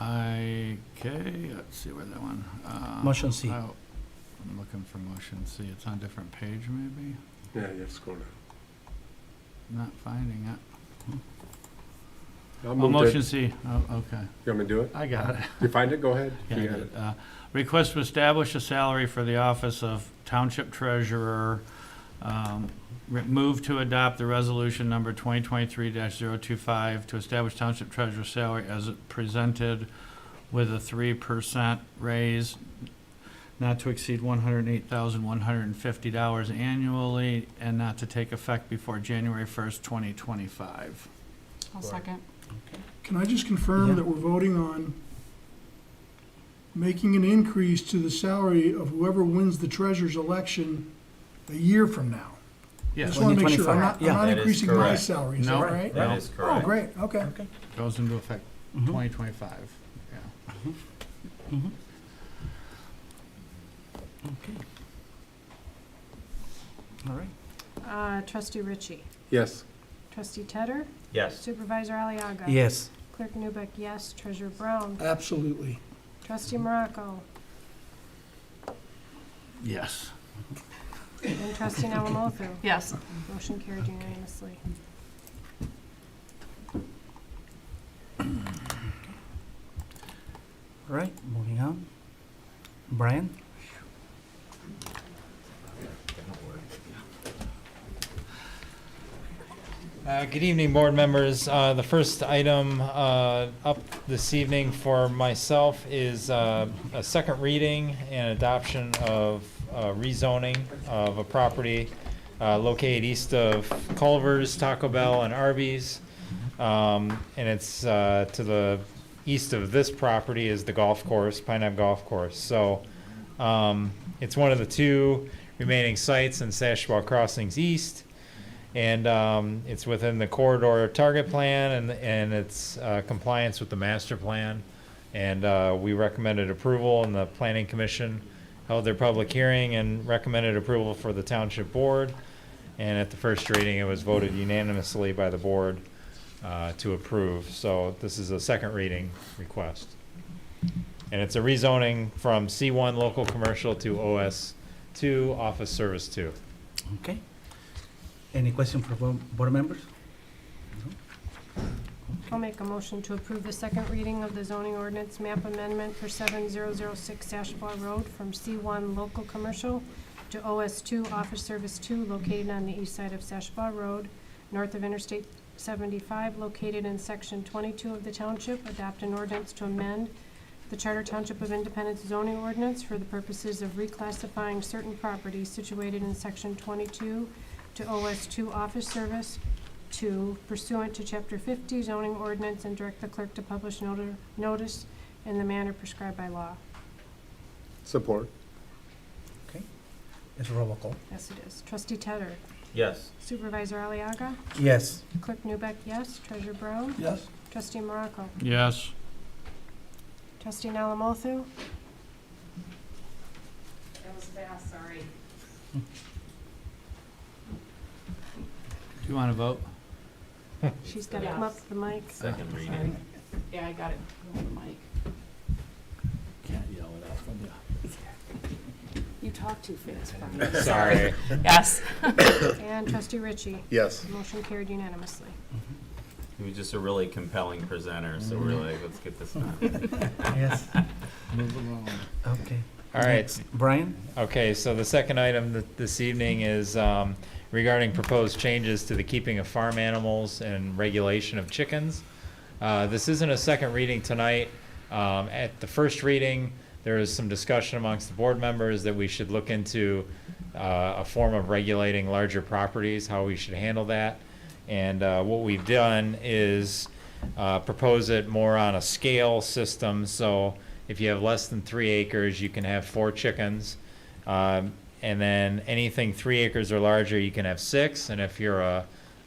Okay, let's see where that one. Motion C. I'm looking for motion C. It's on a different page, maybe? Yeah, you have to scroll down. Not finding it. I'll Oh, move motion to, C. Oh, okay. you want me to do it? I got it. You find it? Go ahead. Yeah, You I got did. it. Request to establish a salary for the office of Township Treasurer. Move to adopt the resolution number 2023-025 to establish Township Treasurer salary as presented with a 3% raise not to exceed $108,150 annually and not to take effect before January 1st, 2025. I'll second. Can I just confirm Yeah. that we're voting on making an increase to the salary of whoever wins the treasurer's election a year from now? I Yes, just want to make sure, I'm 2025. not That is increasing my correct. salary, is that No. right? That is Oh, correct. great, okay. goes into effect Mhm. 2025. Yeah. Mhm. Okay. All right. Trustee Ritchie? Yes. Trustee Tedder? Yes. Supervisor Aliaga? Yes. Clerk Newbeck, yes. Treasurer Brown? Absolutely. Trustee Morocco? Yes. And Trustee Nalamothu? Yes. Motion carried unanimously. All right, moving on. Brian? Good evening, board members. The first item up this evening for myself is a second reading and adoption of rezoning of a property located east of Culver's, Taco Bell, and Arby's. And it's to the east of this property is the golf course, Pine Ave Golf Course. So it's one of the two remaining sites in Sashbaugh Crossings East. And it's within the corridor target plan, and it's compliance with the master plan. And we recommended approval, and the Planning Commission held their public hearing and recommended approval for the Township Board. And at the first reading, it was voted unanimously by the board to approve. So this is a second reading request. And it's a rezoning from C1 local commercial to OS2 office service 2. Okay. Any question for board members? I'll make a motion to approve the second reading of the zoning ordinance map amendment for 7006 Sashbaugh Road from C1 local commercial to OS2 office service 2 located on the east side of Sashbaugh Road, north of Interstate 75, located in section 22 of the township. Adopt an ordinance to amend the Charter Township of Independence zoning ordinance for the purposes of reclassifying certain properties situated in section 22 to OS2 office service 2 pursuant to chapter 50 zoning ordinance, and direct the clerk to publish notice in the manner prescribed by law. Support. Okay. It's a roll call. Yes, it is. Trustee Tedder. Yes. Supervisor Aliaga. Yes. Clerk Newbeck, yes. Treasurer Brown. Yes. Trustee Morocco. Yes. Trustee Nalamothu. That was fast, sorry. Do you want to vote? She's got to come up to the mic. Second reading. Yeah, I got it. On the mic. Can't yell it out from you. You talk too fast, Brian. Sorry. Yes. And Trustee Ritchie. Yes. Motion carried unanimously. He was just a really compelling presenter, so we're like, let's get this done. Yes. Move along. Okay. All right. Next, Brian? Okay, so the second item this evening is regarding proposed changes to the keeping of farm animals and regulation of chickens. This isn't a second reading tonight. At the first reading, there was some discussion amongst the board members that we should look into a form of regulating larger properties, how we should handle that. And what we've done is propose it more on a scale system. So if you have less than 3 acres, you can have 4 chickens. And then anything 3 acres or larger, you can have 6. And if you're a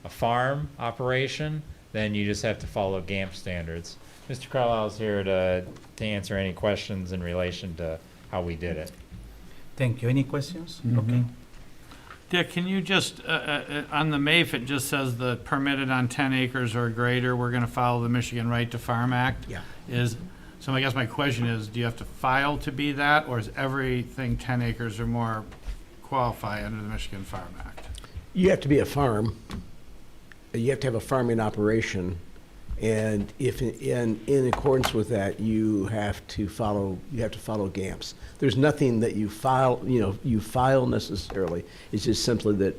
farm operation, then you just have to follow GAMP standards. Mr. Carlisle's here to answer any questions in relation to how we did it. Thank you. Any questions? Mhm. Okay. Dick, can you just, on the MAFE, it just says the permitted on 10 acres or greater, we're going to follow the Michigan Right to Farm Act? Yeah. So I guess my question is, do you have to file to be that, or is everything 10 acres or more qualify under the Michigan Farm Act? You have to be a farm. You have to have a farming operation. And if in accordance with that, you have to follow GAMPs. There's nothing that you file necessarily. It's just simply that,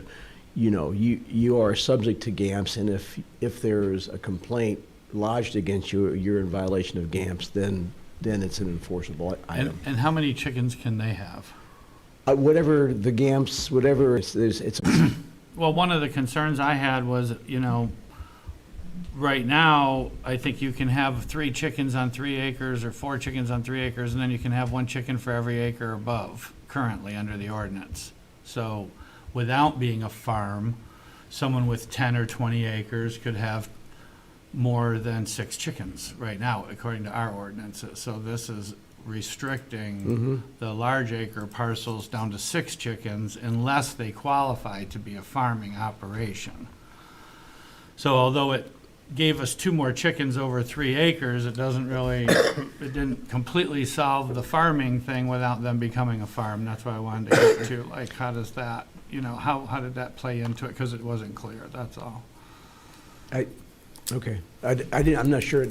you are subject to GAMPs, and if there's a complaint lodged against you, you're in violation of GAMPs, then it's an enforceable item. And how many chickens can they have? Whatever the GAMPs, whatever it's. Well, one of the concerns I had was, right now, I think you can have 3 chickens on 3 acres or 4 chickens on 3 acres, and then you can have 1 chicken for every acre above, currently under the ordinance. So without being a farm, someone with 10 or 20 acres could have more than 6 chickens right now, according to our ordinances. So this is restricting the large acre parcels down to 6 chickens unless they qualify to be a farming operation. So although it gave us 2 more chickens over 3 acres, it didn't completely solve the farming thing without them becoming a farm. That's why I wanted to get to, like, how does that, how did that play into it? Because it wasn't clear, that's all. Okay. I'm not sure,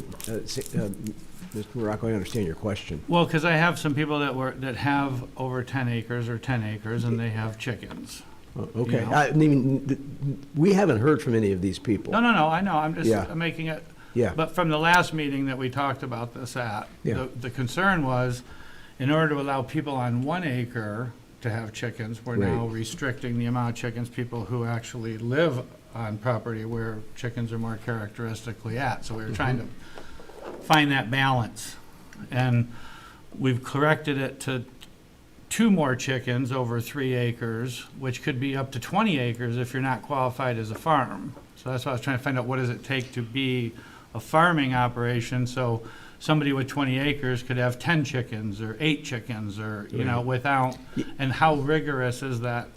Mr. Morocco, I understand your question. Well, because I have some people that have over 10 acres or 10 acres, and they have chickens. Okay. I mean, we haven't heard from any of these people. No, I know, I'm just Yeah. making it. Yeah. But from the last meeting that we talked about this at, Yeah. the concern was, in order to allow people on 1 acre to have chickens, we're now Right. restricting the amount of chickens people who actually live on property where chickens are more characteristically at. So we were trying to find that balance. And we've corrected it to 2 more chickens over 3 acres, which could be up to 20 acres if you're not qualified as a farm. So that's why I was trying to find out, what does it take to be a farming operation? So somebody with 20 acres could have 10 chickens or 8 chickens, or, you know, without, and how rigorous is that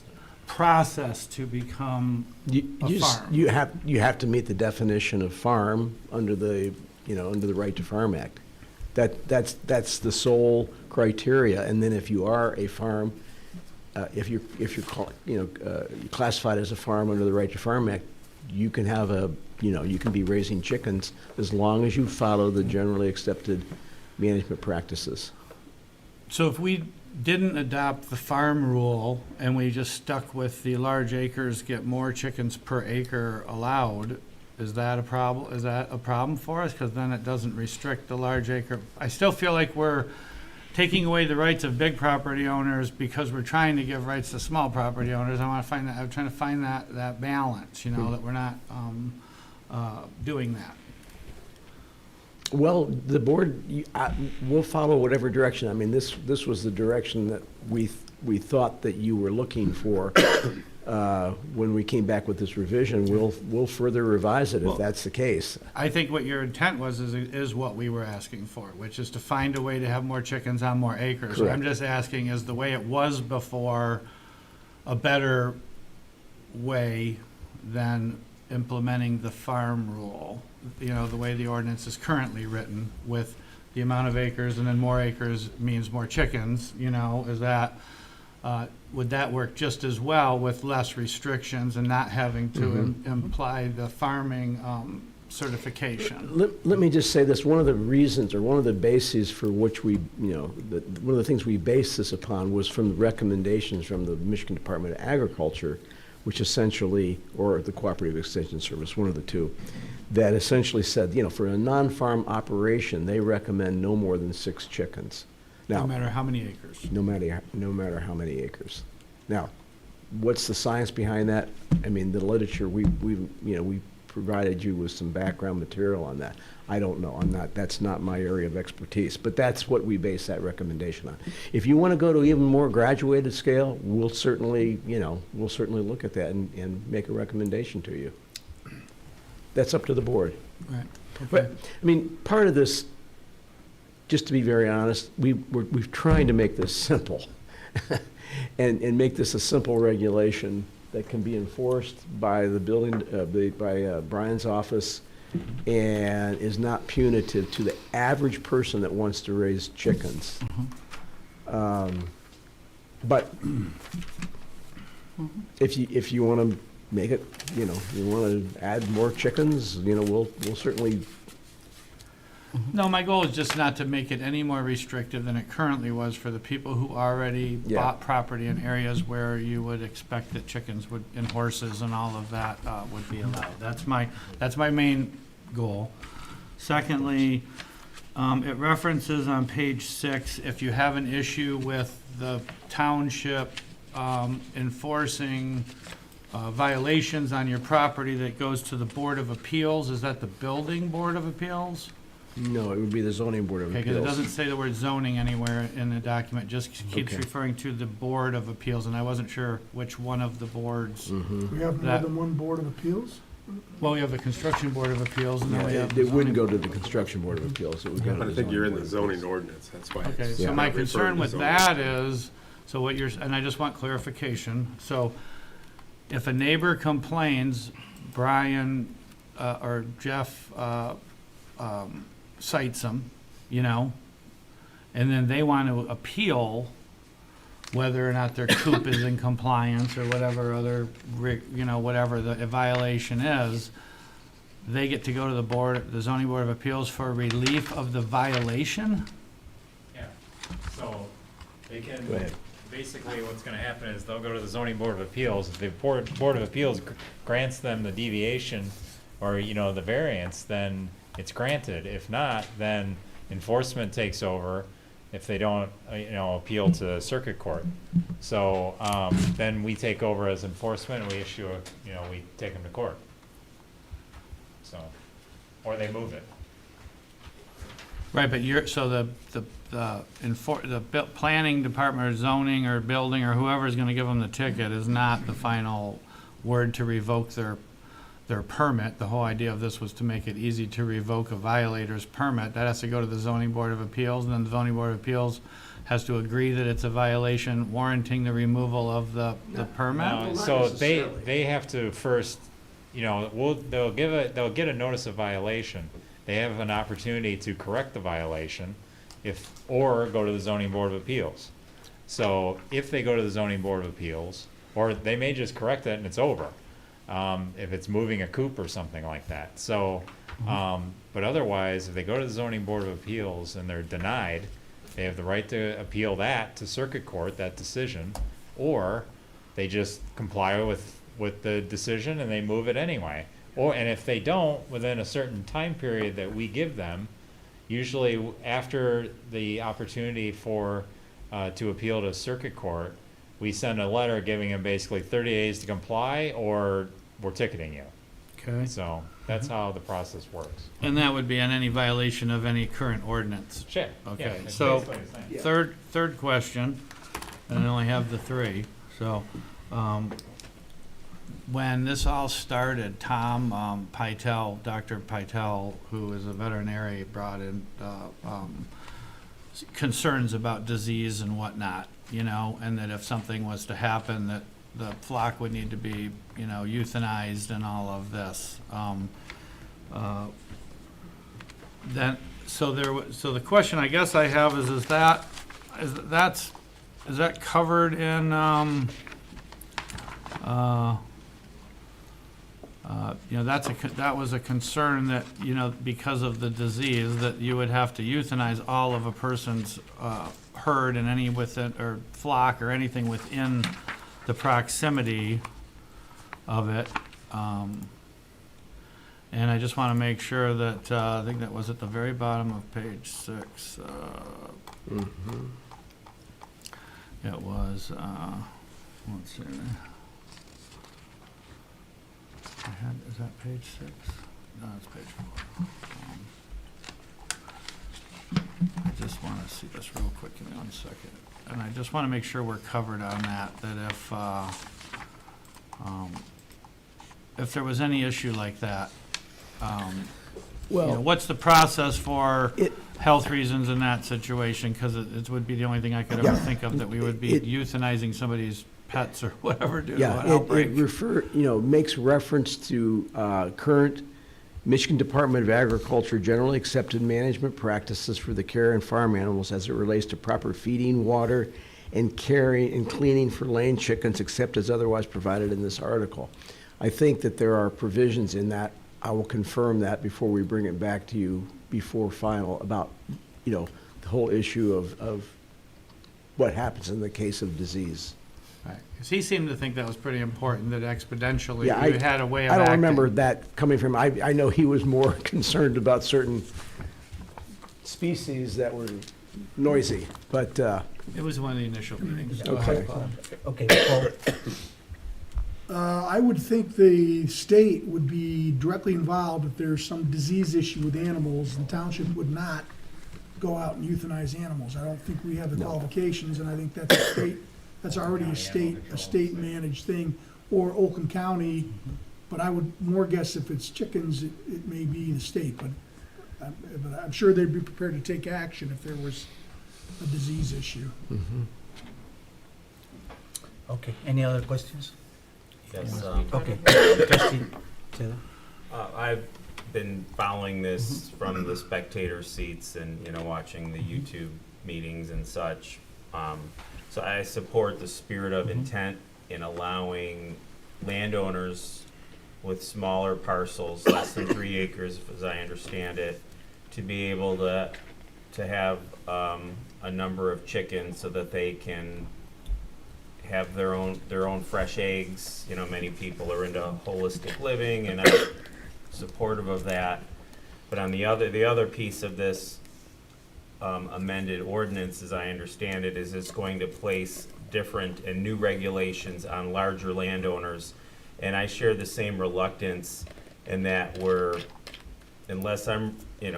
process to become a farm? You have to meet the definition of farm under the, under the Right to Farm Act. That's the sole criteria, and then if you are a farm, if you're classified as a farm under the Right to Farm Act, you can have you can be raising chickens as long as you follow the generally accepted management practices. So if we didn't adopt the farm rule and we just stuck with the large acres get more chickens per acre allowed, is that a problem? Is that a problem for us? Because then it doesn't restrict the large acre. I still feel like we're taking away the rights of big property owners because we're trying to give rights to small property owners. I'm trying to find that balance, that we're not doing that. Well, the board, will follow whatever direction. I mean, this was the direction that we thought that you were looking for. When we came back with this revision, we'll further revise it if that's the case. I think what your intent was is what we were asking for, which is to find a way to have more chickens on more acres. So I'm just asking, is the way it was before a better way than implementing the farm rule? The way the ordinance is currently written, with the amount of acres, and then more acres means more chickens, is that, would that work just as well with less restrictions and not having to imply the farming certification? Let me just say this. One of the reasons, or one of the bases for which we, one of the things we based this upon was from the recommendations from the Michigan Department of Agriculture, which essentially, or the Cooperative Extension Service, one of the two, that essentially said, for a non-farm operation, they recommend no more than 6 chickens. Now, No matter how many acres. no matter how many acres. Now, what's the science behind that? I mean, the literature, we provided you with some background material on that. I don't know. That's not my area of expertise, but that's what we base that recommendation on. If you want to go to even more graduated scale, we'll certainly look at that and make a recommendation to you. That's up to the board. Right. But, I mean, part of this, just to be very honest, we've tried to make this simple and make this a simple regulation that can be enforced by the building, by Brian's office, and is not punitive to the average person that wants to raise chickens. But if you want to make it, you want to add more chickens, we'll certainly. No, my goal is just not to make it any more restrictive than it currently was for the people who already bought property in areas where you would expect that chickens would, and horses and all of that would be allowed. That's my main goal. Secondly, it references on page 6, if you have an issue with the township enforcing violations on your property, that goes to the Board of Appeals. Is that the Building Board of Appeals? No, it would be the Zoning Board of Okay, Appeals. because it doesn't say the word zoning anywhere in the document, just keeps referring to the Board of Appeals, and I wasn't sure which one of the boards. We have more than one Board of Appeals? Well, we have the Construction Board of Appeals, and then we have. It wouldn't go to the Construction Board of Appeals. It would go to But the I think you're in Board the of zoning Appeals. ordinance, that's why. Okay, it's so not my referring concern to with zoning. that is, so what you're, and I just want clarification, so if a neighbor complains, Brian or Jeff cites them, and then they want to appeal whether or not their coop is in compliance or whatever other, whatever the violation is, they get to go to the Zoning Board of Appeals for relief of the violation? Yeah, so they can, Go ahead. basically what's gonna happen is they'll go to the zoning board of appeals. If the board of appeals grants them the deviation or, the variance, then it's granted. If not, then enforcement takes over if they don't, appeal to circuit court. So, then we take over as enforcement and we issue we take them to court. So, or they move it. Right, but so the planning department or zoning or building or whoever's gonna give them the ticket is not the final word to revoke their permit. The whole idea of this was to make it easy to revoke a violator's permit. That has to go to the zoning board of appeals, and then the zoning board of appeals has to agree that it's a violation warranting the removal of the permit? No, so they have to first, they'll get a notice of violation. They have an opportunity to correct the violation or go to the zoning board of appeals. So if they go to the zoning board of appeals, or they may just correct it and it's over, if it's moving a coop or something like that. So, but otherwise, if they go to the zoning board of appeals and they're denied, they have the right to appeal that to circuit court, that decision, or they just comply with the decision and they move it anyway. And if they don't, within a certain time period that we give them, usually after the opportunity to appeal to circuit court, we send a letter giving them basically 30 days to comply or we're ticketing you. Okay. So that's how the process works. And that would be on any violation of any current ordinance? Sure. Okay, Yeah, it's so, basically the same. third question, and I only have the three, so, when this all started, Tom Dr. Pytel, who is a veterinarian, brought in concerns about disease and whatnot, and that if something was to happen, that the flock would need to be, euthanized and all of this. So the question I guess I have is that covered in, that was a concern that, because of the disease, that you would have to euthanize all of a person's herd and any within, or flock or anything within the proximity of it. And I just want to make sure that, I think that was at the very bottom of page 6. It was, let's see. Is that page 6? No, it's page 4. I just want to see this real quick, give me 1 second. And I just want to make sure we're covered on that if there was any issue like that, what's the process for health reasons in that situation? Because it would be the only thing I could ever think of, that we would be euthanizing somebody's pets or whatever due to an outbreak. It makes reference to current Michigan Department of Agriculture generally accepted management practices for the care and farm animals as it relates to proper feeding, water, and caring and cleaning for laying chickens, except as otherwise provided in this article. I think that there are provisions in that. I will confirm that before we bring it back to you before final about, the whole issue of what happens in the case of disease. Right, because he seemed to think that was pretty important, that exponentially Yeah, you had a way of I don't acting. remember that coming from, I know he was more concerned about certain species that were noisy, but, It was one of the initial meetings. Go Okay. ahead, Paul. Okay, Paul. I would think the state would be directly involved if there's some disease issue with animals. The township would not go out and euthanize animals. I don't think we have the qualifications, and I think that's already a state managed thing, or Oakland County. But I would more guess if it's chickens, it may be the state, but I'm sure they'd be prepared to take action if there was a disease issue. Okay, any other questions? Yes, Okay, trustee Taylor? I've been following this from the spectator seats and, watching the YouTube meetings and such. So I support the spirit of intent in allowing landowners with smaller parcels, less than 3 acres, as I understand it, to be able to have a number of chickens so that they can have their own fresh eggs. Many people are into holistic living, and I'm supportive of that. But on the other piece of this amended ordinance, as I understand it, is it's going to place different and new regulations on larger landowners. And I share the same reluctance in that unless I'm,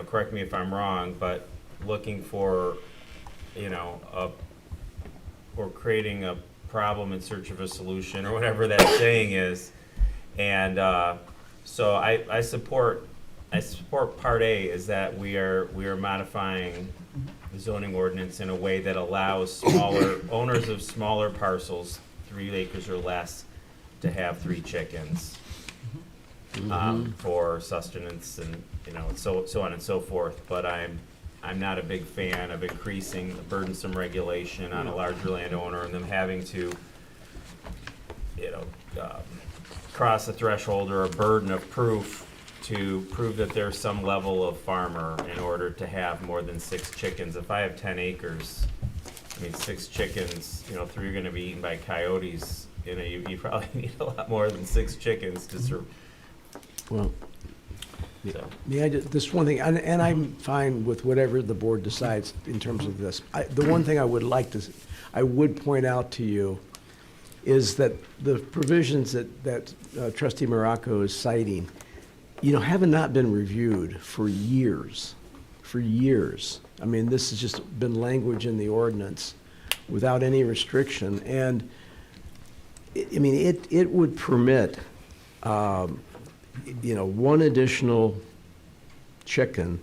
correct me if I'm wrong, but looking for, or creating a problem in search of a solution, or whatever that saying is. And so I support part A, is that we are modifying the zoning ordinance in a way that allows smaller owners of smaller parcels, 3 acres or less, to have 3 chickens for sustenance and so on and so forth. But I'm not a big fan of increasing the burdensome regulation on a larger landowner and them having to cross a threshold or a burden of proof to prove that there's some level of farmer in order to have more than 6 chickens. If I have 10 acres, 6 chickens, 3 are gonna be eaten by coyotes, you probably need a lot more than 6 chickens to survive. Well, So. yeah, this one thing, and I'm fine with whatever the board decides in terms of this. The one thing I would point out to you is that the provisions that Trustee Morocco is citing, have not been reviewed for years. For years. I mean, this has just been language in the ordinance without any restriction. And, it would permit, one additional chicken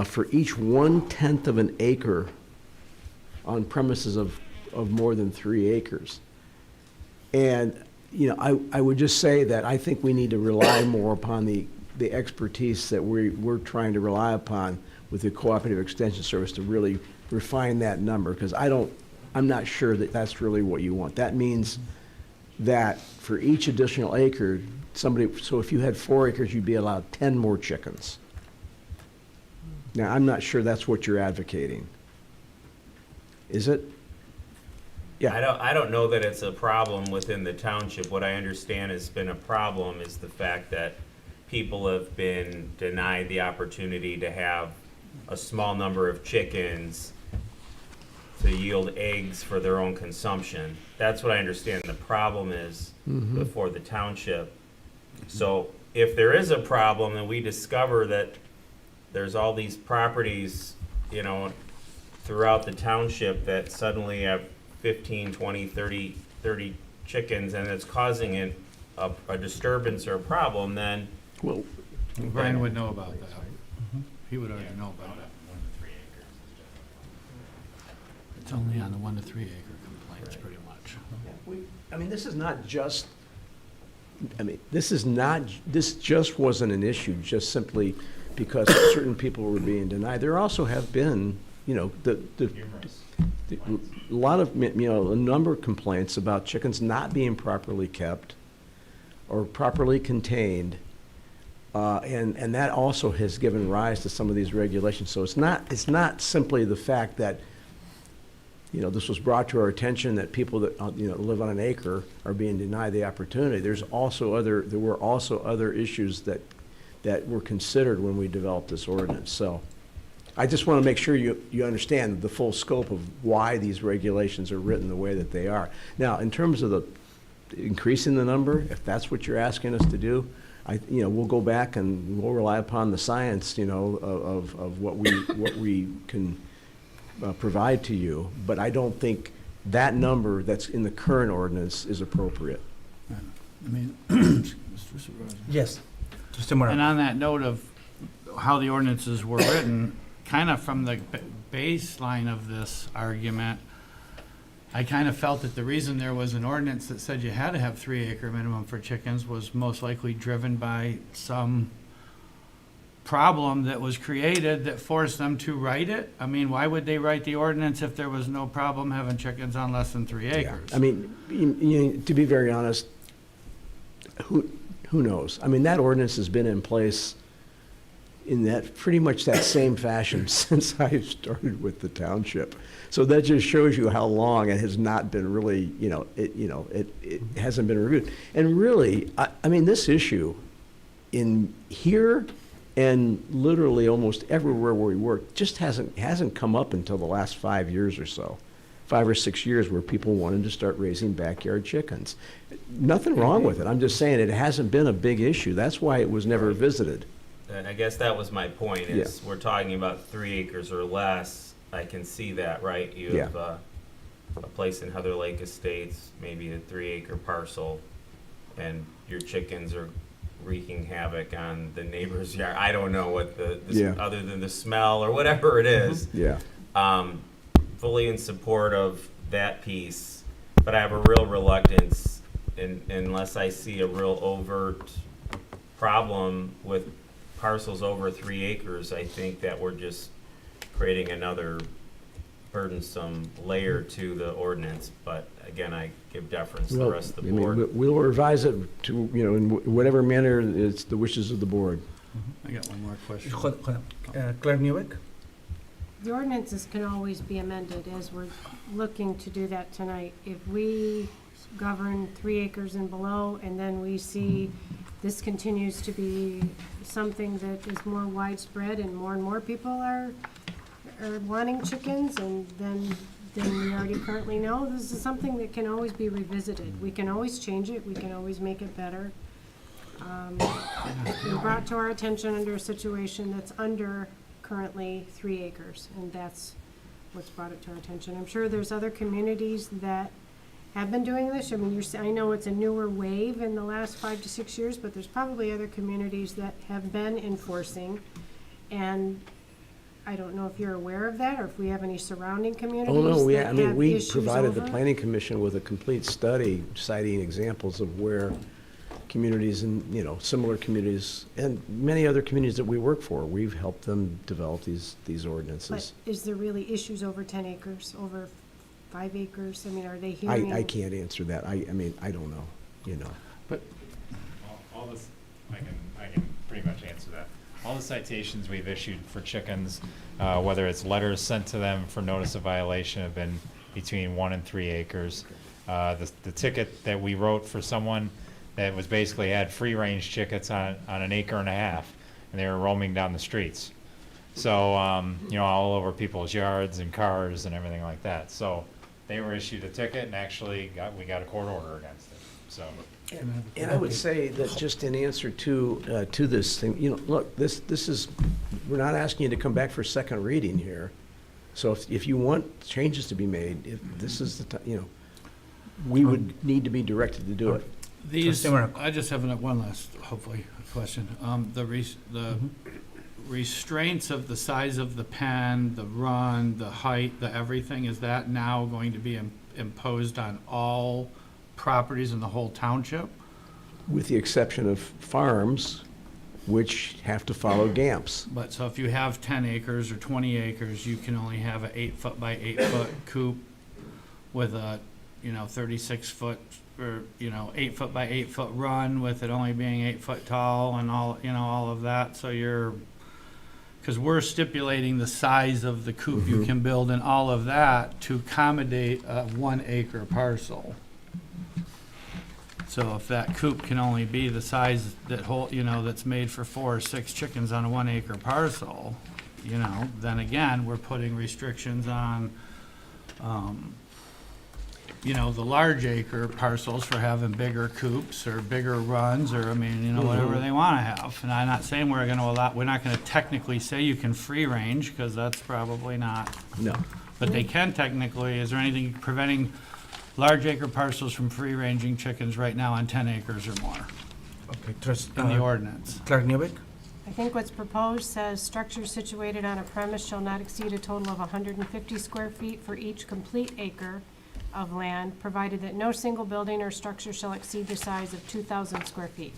for each 1/10 of an acre on premises of more than 3 acres. And, I would just say that I think we need to rely more upon the expertise that we're trying to rely upon with the Cooperative Extension Service to really refine that number, because I'm not sure that that's really what you want. That means that for each additional acre, so if you had 4 acres, you'd be allowed 10 more chickens. Now, I'm not sure that's what you're advocating. Is it? Yeah. I don't know that it's a problem within the township. What I understand has been a problem is the fact that people have been denied the opportunity to have a small number of chickens to yield eggs for their own consumption. That's what I understand the problem is before the township. So if there is a problem and we discover that there's all these properties, throughout the township that suddenly have 15, 20, 30 chickens, and it's causing a disturbance or a problem, then... Well, Brian would know about that. He would already know about it. It's only on the 1 to 3 acre complaints, pretty much. This just wasn't an issue just simply because certain people were being denied. There also have been, a lot of, a number of complaints about chickens not being properly kept or properly contained. And that also has given rise to some of these regulations. So it's not simply the fact that, this was brought to our attention that people that, live on an acre are being denied the opportunity. There were also other issues that were considered when we developed this ordinance. So I just want to make sure you understand the full scope of why these regulations are written the way that they are. Now, in terms of increasing the number, if that's what you're asking us to do, we'll go back and we'll rely upon the science, of what we can provide to you. But I don't think that number that's in the current ordinance is appropriate. Yes. And on that note of how the ordinances were written, kind of from the baseline of this argument, I kind of felt that the reason there was an ordinance that said you had to have 3 acre minimum for chickens was most likely driven by some problem that was created that forced them to write it. Why would they write the ordinance if there was no problem having chickens on less than 3 acres? To be very honest, who knows? That ordinance has been in place in that pretty much that same fashion since I started with the township. So that just shows you how long it has not been really, it hasn't been reviewed. And really, this issue in here and literally almost everywhere where we work just hasn't come up until the last 5 years or so. 5 or 6 years where people wanted to start raising backyard chickens. Nothing wrong with it. I'm just saying it hasn't been a big issue. That's why it was never visited. I guess that was my point, is we're talking about 3 acres or less. I can see that, right? You have a place in Heather Lake Estates, maybe a 3-acre parcel, and your chickens are wreaking havoc on the neighbor's yard. I don't know what other than the smell or whatever it is. Fully in support of that piece, but I have a real reluctance, unless I see a real overt problem with parcels over 3 acres. I think that we're just creating another burdensome layer to the ordinance, but again, I give deference to the rest of the board. We'll revise it to, in whatever manner it's the wishes of the board. I got one more question. Clerk Newbeck? The ordinances can always be amended, as we're looking to do that tonight. If we govern 3 acres and below, and then we see this continues to be something that is more widespread and more people are wanting chickens, and then we already currently know, this is something that can always be revisited. We can always change it, we can always make it better. It's been brought to our attention under a situation that's under currently 3 acres, and that's what's brought it to our attention. I'm sure there's other communities that have been doing this. I mean, I know it's a newer wave in the last 5 to 6 years, but there's probably other communities that have been enforcing, and I don't know if you're aware of that, or if we have any surrounding communities Oh, no, that have we issues provided the over. planning commission with a complete study citing examples of where communities and, similar communities and many other communities that we work for, we've helped them develop these ordinances. But is there really issues over 10 acres, over 5 acres? I mean, are they hearing? I can't answer that. I mean, I don't know, But All this, I can pretty much answer that. All the citations we've issued for chickens, whether it's letters sent to them for notice of violation, have been between 1 and 3 acres. The ticket that we wrote for someone that was basically had free-range chickens on an acre and a half, and they were roaming down the streets. So, all over people's yards and cars and everything like that. So they were issued a ticket, and actually we got a court order against it, so. And I would say that just in answer to this thing, look, this is, we're not asking you to come back for second reading here. So if you want changes to be made, this is the time, we would need to be directed to do it. I just have one last, hopefully, question. The restraints of the size of the pen, the run, the height, the everything, is that now going to be imposed on all properties in the whole township? With the exception of farms, which have to follow GAMPs. But so if you have 10 acres or 20 acres, you can only have an 8-foot by 8-foot coop with a, 36-foot or, 8-foot by 8-foot run, with it only being 8 foot tall and all of that. So because we're stipulating the size of the coop you can build and all of that to accommodate a 1 acre parcel. So if that coop can only be the size that's made for 4 or 6 chickens on a 1 acre parcel, then again, we're putting restrictions on, the large acre parcels for having bigger coops or bigger runs, or, whatever they want to have. And I'm not saying we're not going to technically say you can free range, because that's probably not. No. But they can technically. Is there anything preventing large acre parcels from free ranging chickens right now on 10 acres or more Okay, in the ordinance? Clerk Newbeck? I think what's proposed says structures situated on a premise shall not exceed a total of 150 square feet for each complete acre of land, provided that no single building or structure shall exceed the size of 2,000 square feet.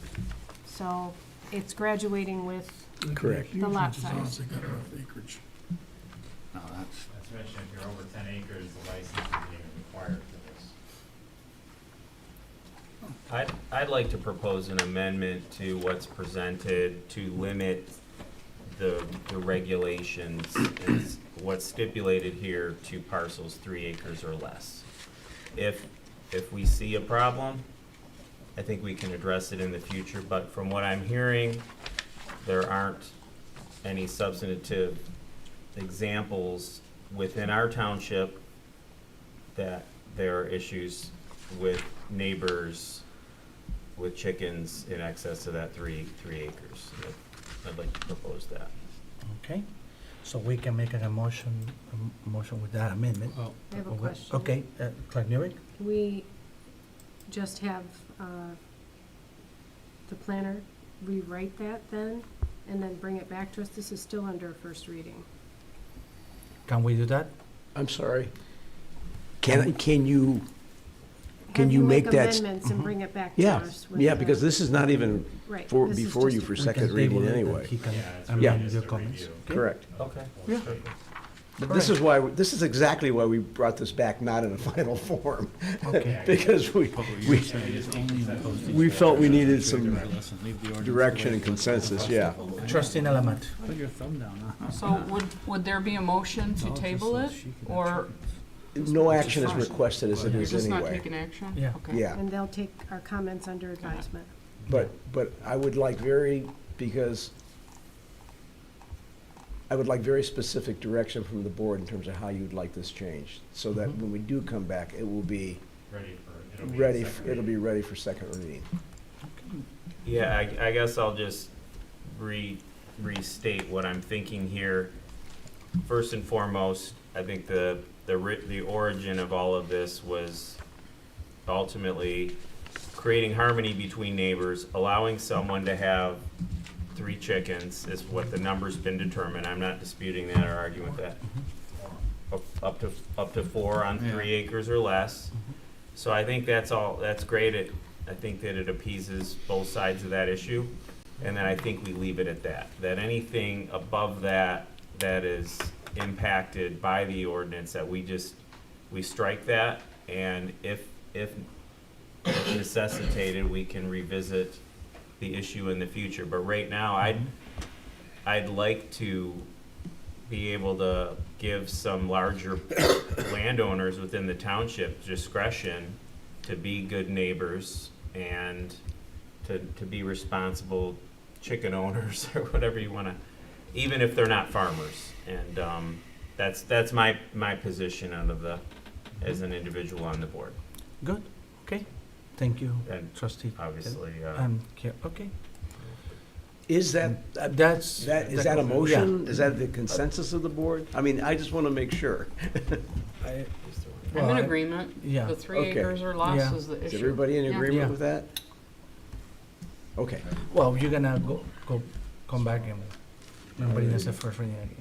So it's graduating with Correct. the lot As long as size. they got enough acreage. No, that's. Especially if you're over 10 acres, the license isn't even required for this. I'd like to propose an amendment to what's presented to limit the regulations, is what's stipulated here, to parcels 3 acres or less. If we see a problem, I think we can address it in the future, but from what I'm hearing, there aren't any substantive examples within our township that there are issues with neighbors with chickens in excess of that 3 acres. I'd like to propose that. Okay, so we can make a motion with that amendment. I have a question. Okay, Clerk Newbeck? Can we just have the planner rewrite that then, and then bring it back to us? This is still under first reading. Can we do that? I'm sorry. Can you Have you make that? amendments and bring it back to Yeah, us? with yeah, the- because this is not even Right, for, this is before just you a- for We can second table reading it, and anyway. He can Yeah. amend your comments. Okay? Correct. Okay. Yeah. But this is why, this is exactly why we brought this back not in a final form. Okay. Because we felt we needed some direction and consensus, yeah. Trustee Alamat? So would there be a motion to table it, or No action is requested as it you're is just not anyway. taking action? Yeah. Okay. Yeah, And they'll take our comments under advisement. but I would like very specific direction from the board in terms of how you'd like this changed, so that when we do come back, it will be it'll be ready for second reading. Yeah, I guess I'll just restate what I'm thinking here. First and foremost, I think the origin of all of this was ultimately creating harmony between neighbors, allowing someone to have 3 chickens is what the number's been determined. I'm not disputing that or arguing with that. Up to 4 on 3 acres or less. So I think that's great. I think that it appeases both sides of that issue. And then I think we leave it at that. That anything above that is impacted by the ordinance, that we strike that, and if necessitated, we can revisit the issue in the future. But right now, I'd like to be able to give some larger landowners within the township discretion to be good neighbors and to be responsible chicken owners or whatever you want to, even if they're not farmers. And that's my position as an individual on the board. Good, okay. Thank you, And trustee. obviously, Okay. Is that That's. is that a motion? Is that the consensus of the board? I mean, I just want to make sure. I- I'm well, in I- agreement. yeah. The 3 Okay. acres or less Yeah. is the Is issue. everybody in Yeah. agreement Yeah. with that? Okay. Well, you're gonna come back and bring us a first reading again.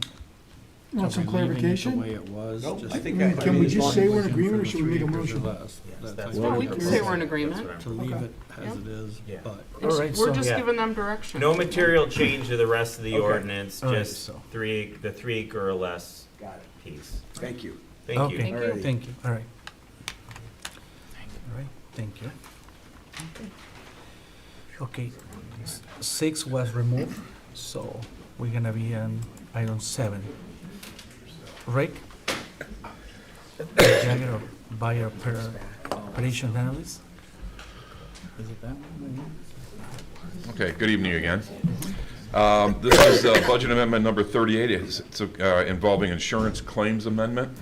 Want some clarification? Nope, I think Can we just say we're in agreement, or should we make a motion? that's No, we can say we're in That's agreement. what I'm- To leave it as it is, Yeah. All right, We're so- just Yeah. giving them direction. No material change to the rest of the Okay. ordinance, All right, just so- the 3 acre or less Got it. piece. Thank you. Thank you. Okay, Thank you. Alrighty. thank you, all right. All right, thank you. Okay, 6 was removed, so we're gonna be on item 7. Rick? Jagger of buyer operation analyst? Okay, good evening again. This is budget amendment number 38. It's involving insurance claims amendment.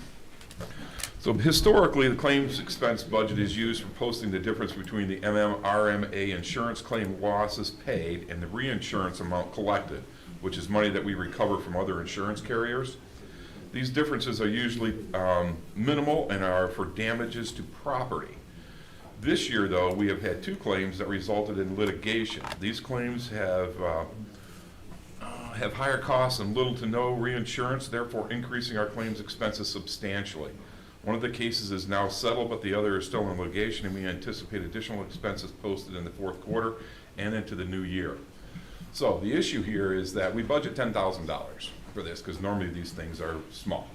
So historically, the claims expense budget is used for posting the difference between the MMRMA insurance claim losses paid and the reinsurance amount collected, which is money that we recover from other insurance carriers. These differences are usually minimal and are for damages to property. This year, though, we have had 2 claims that resulted in litigation. These claims have higher costs and little to no reinsurance, therefore increasing our claims expenses substantially. One of the cases is now settled, but the other is still in litigation, and we anticipate additional expenses posted in the 4th quarter and into the new year. So the issue here is that we budget $10,000 for this, because normally these things are small.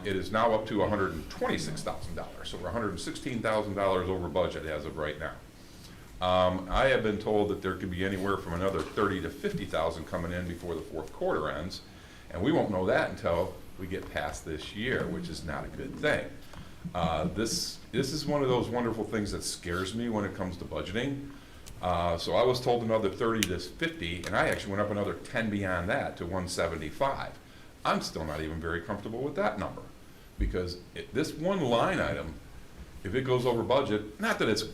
It is now up to $126,000, so we're $116,000 over budget as of right now. I have been told that there could be anywhere from another $30,000 to $50,000 coming in before the 4th quarter ends, and we won't know that until we get past this year, which is not a good thing. This is one of those wonderful things that scares me when it comes to budgeting. So I was told another 30 to 50, and I actually went up another 10 beyond that to 175. I'm still not even very comfortable with that number, because this one line item, if it goes over budget, not that it's a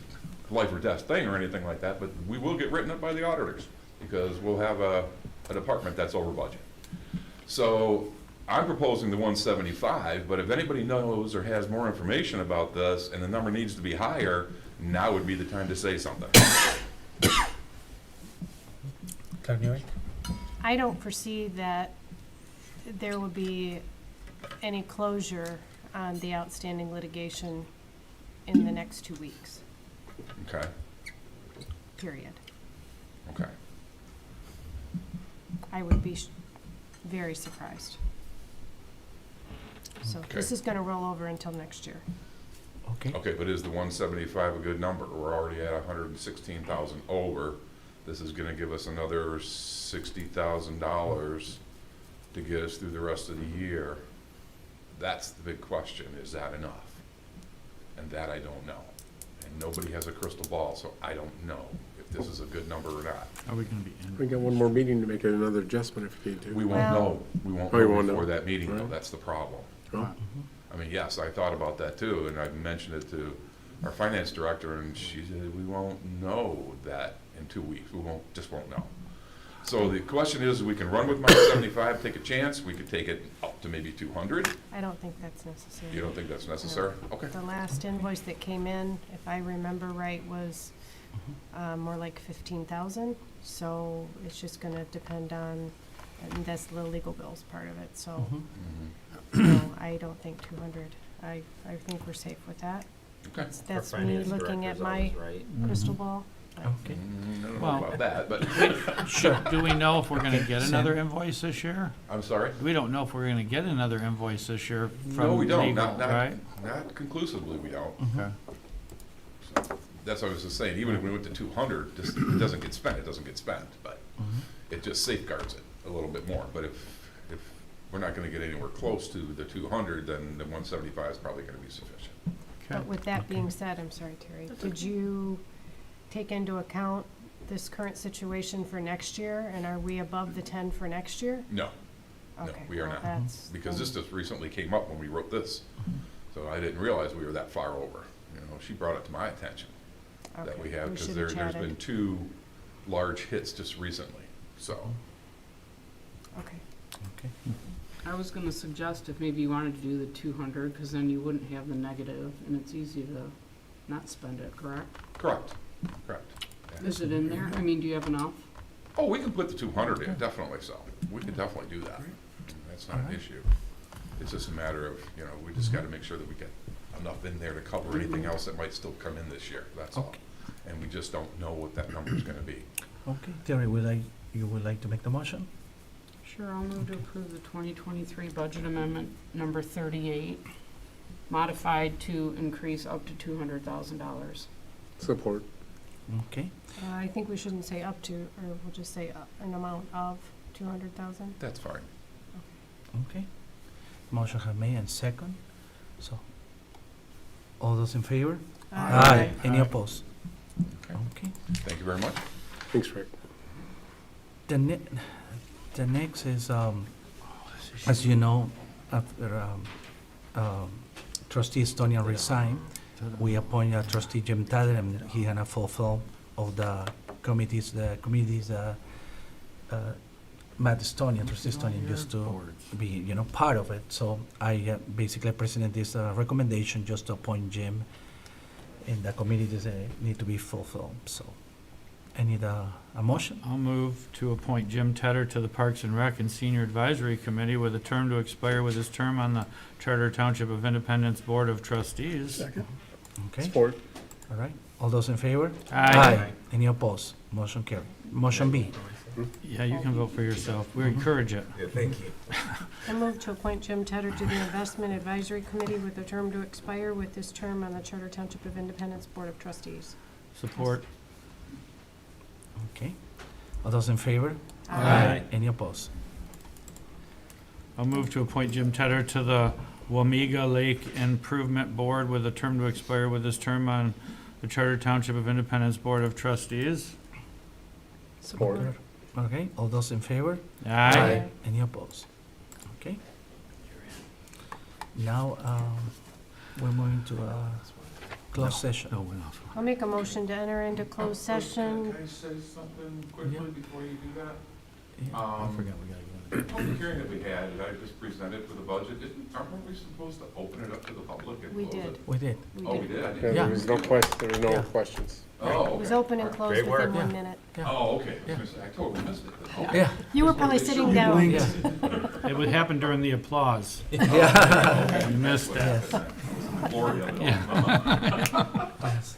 life or death thing or anything like that, but we will get written up by the auditors, because we'll have a department that's over budget. So I'm proposing the 175, but if anybody knows or has more information about this and the number needs to be higher, now would be the time to say something. I don't foresee that there would be any closure on the outstanding litigation in the next 2 weeks, Okay, period. okay. I would be very surprised. So Okay. this is gonna roll over until next year. Okay. Okay, but is the 175 a good number? We're already at 116,000 over. This is gonna give us another $60,000 to get us through the rest of the year. That's the big question, is that enough? And that I don't know. And nobody has a crystal ball, so I don't know if this is a good number or not. Are we gonna be in? We got one more meeting to make another adjustment if you need to. We won't Well- know. We won't Oh, you know won't before know. that meeting, though. Right. That's the problem. Oh, I mean, yes, I thought about that too, and I mentioned it to our finance director, and she said, we won't know that in 2 weeks. We just won't know. So the question is, we can run with my 75, take a chance. We could take it up to maybe 200. I don't think that's necessary. You don't think that's necessary? Okay. The last invoice that came in, if I remember right, was more like 15,000. So it's just gonna depend on, and that's the legal bills part of it, so. Mhm. Mhm. No, I don't think 200. I think we're safe with that. Okay. That's me looking at my crystal ball. Okay. I don't know Well- about that, but, Sure. Do we know if we're gonna get another invoice this year? I'm sorry? We don't know if we're gonna get another invoice this year No, from we don't. legal, right? Not conclusively, we don't. Okay. So that's what I was just saying, even if we went to 200, just, it doesn't get spent, it doesn't get spent, but it just safeguards it a little bit more. But if we're not gonna get anywhere close to the 200, then the 175 is probably gonna be sufficient. But with that being said, I'm sorry, Terry, did you take into account this current situation for next year? And are we above the 10 for next year? No, no, Okay, we are well, not, that's because then- this just recently came up when we wrote this. So I didn't realize we were that far over. You know, she brought it to my attention that Okay, we have, because should've there's chatted. been 2 large hits just recently, so. Okay. Okay. I was gonna suggest if maybe you wanted to do the 200, because then you wouldn't have the negative, and it's easy to not spend it, correct? Correct, correct. Yeah. Is it in there? I mean, do you have enough? Oh, we can put the 200 in, definitely so. We can definitely do that. That's not an Alright. issue. It's just a matter of, you know, we just gotta make sure that we get enough in there to cover anything else that might still come in this year, that's all. Okay. And we just don't know what that number's gonna be. Okay, Terry, you would like to make the motion? Sure, I'll move to approve the 2023 budget amendment number 38, modified to increase up to $200,000. Support. Okay, I think we shouldn't say up to, or we'll just say an amount of 200,000. That's fine. okay. Motion have made and second. So, all those in favor? Any opposed? Okay. Okay. Thank you very much. Thanks, Rick. The next is, as you know, after trustee Estonia resigned, we appoint trustee Jim Tadder, and he gonna fulfill of the committees, Matt Estonia, trustee Estonia used to be, you know, part of it. So I basically presented this recommendation just to appoint Jim, and the committees need to be fulfilled, so. I need a motion. I'll move to appoint Jim Tedder to the Parks and Rec and Senior Advisory Committee with a term to expire with his term on the Charter Township of Independence Board of Trustees. Second. Okay, Support. all right. All those in favor? Aye. Any opposed? Motion carried. Motion B. Yeah, you can vote for yourself. We encourage it. Yeah, thank you. I move to appoint Jim Tedder to the Investment Advisory Committee with a term to expire with this term on the Charter Township of Independence Board of Trustees. Support. Okay. All those in favor? Aye. Any opposed? I'll move to appoint Jim Tedder to the Wamega Lake Improvement Board with a term to expire with his term on the Charter Township of Independence Board of Trustees. Support. Okay, all those in favor? Aye. Any opposed? Okay. Now, we're moving to closed session. No, we're not. I'll make a motion to enter into closed session. Can I say something quickly before you do that? I forgot we gotta go. The public hearing that we had, that I just presented for the budget, aren't we supposed to open it up to the public and We close did. it? We did. Oh, we did? I Yeah, didn't. there was no question, there were no Yeah. questions. Oh, It okay. was open and closed Great work. within 1 Yeah. minute. Yeah. Oh, okay. Yeah. I totally missed it. then. Okay. Yeah. You were probably sitting You down. blinked. Yeah. It would happen during the applause. Yeah. You missed What that. happened? Glory of it. Yes.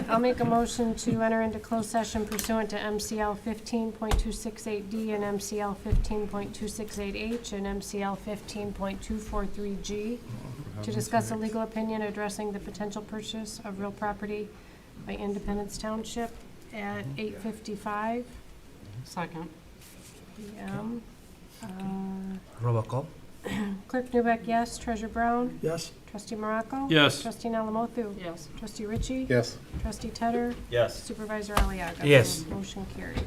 I'll make a motion to enter into closed session pursuant to MCL 15.268D and MCL 15.268H and MCL 15.243G to discuss a legal opinion addressing the potential purchase of real property by Independence Township at 8:55 Second. PM. Roll call. Clerk Newbeck, yes. Treasurer Brown? Yes? Trustee Morocco? Yes. Trustee Alamothu? Yes. Trustee Ritchie? Yes. Trustee Tedder? Yes. Supervisor Aliaga? Yes. Motion carried.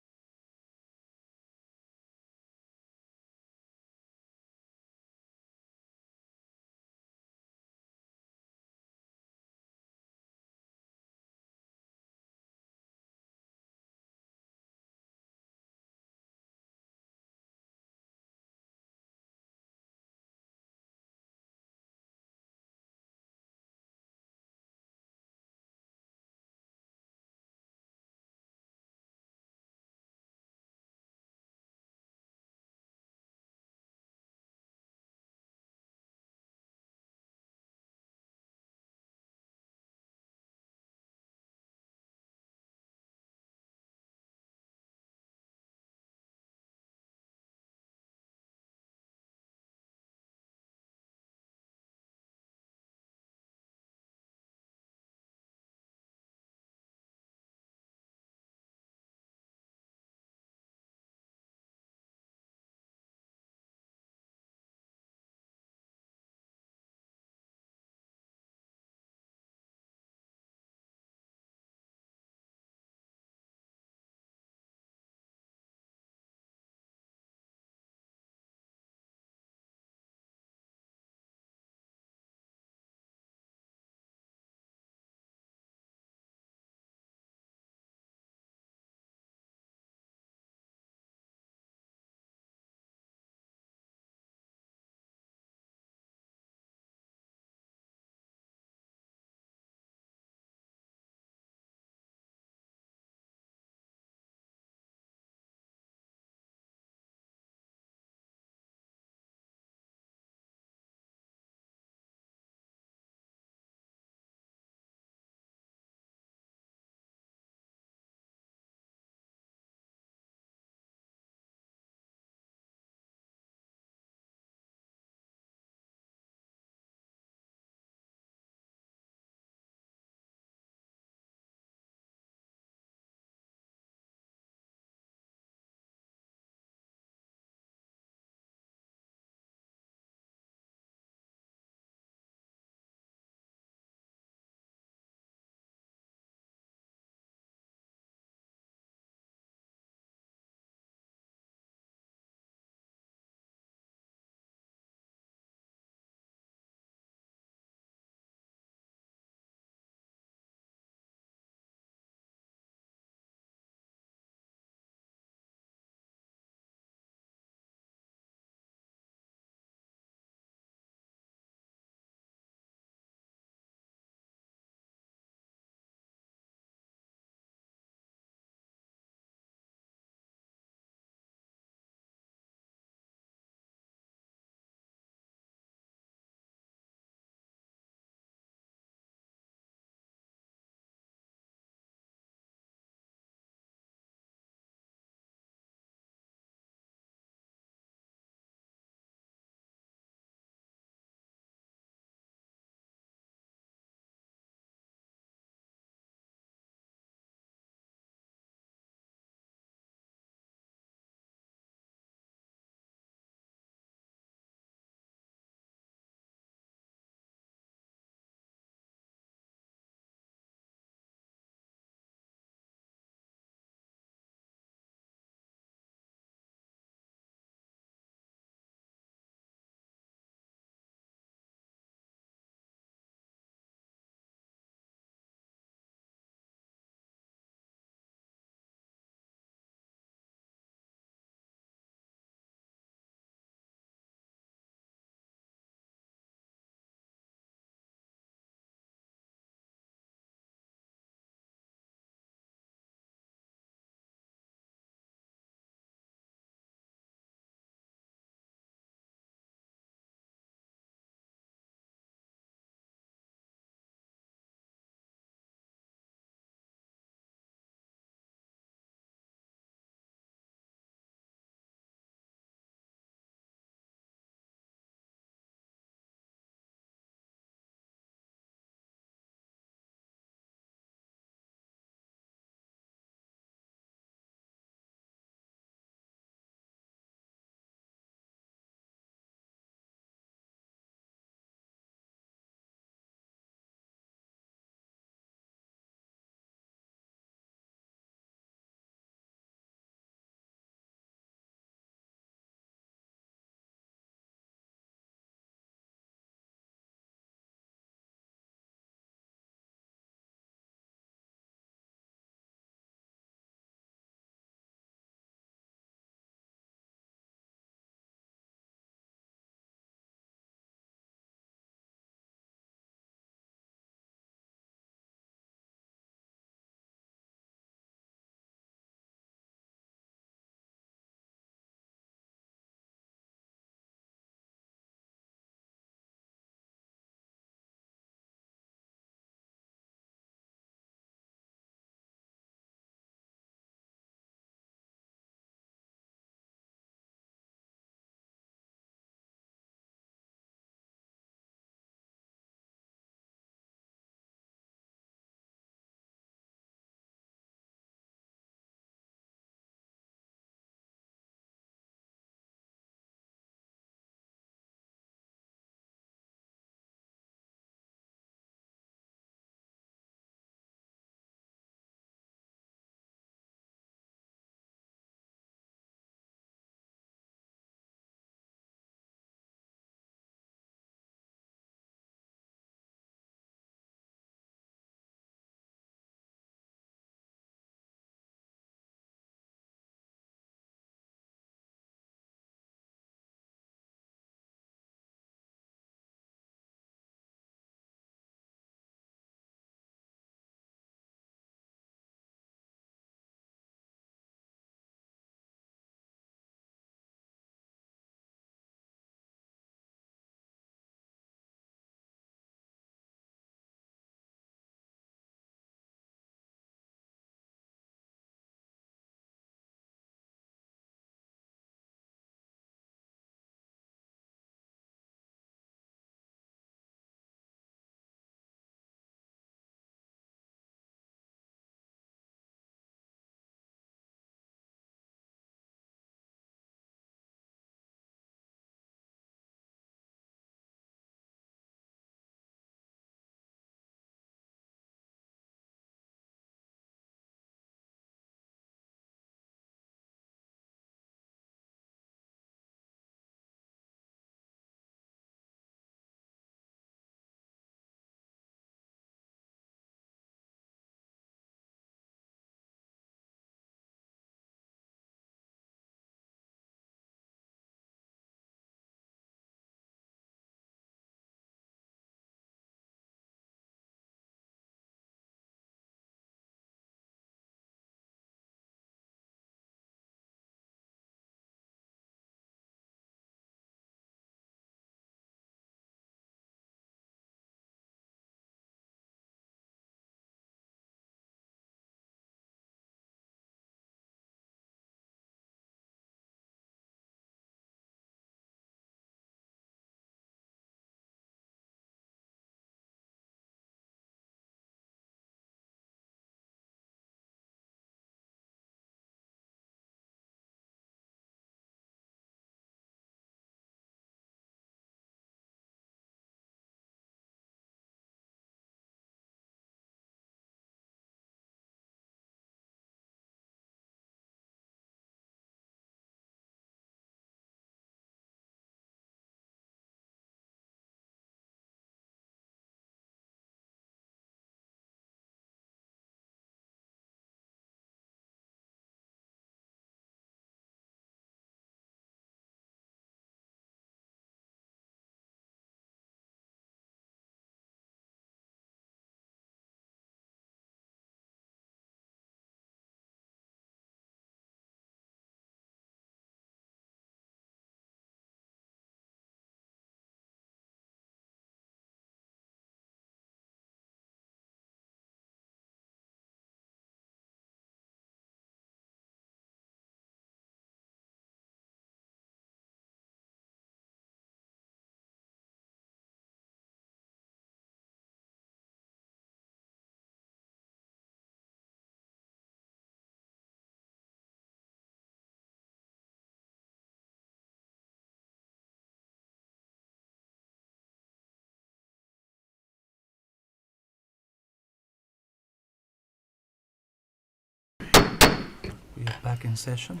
We are back in session.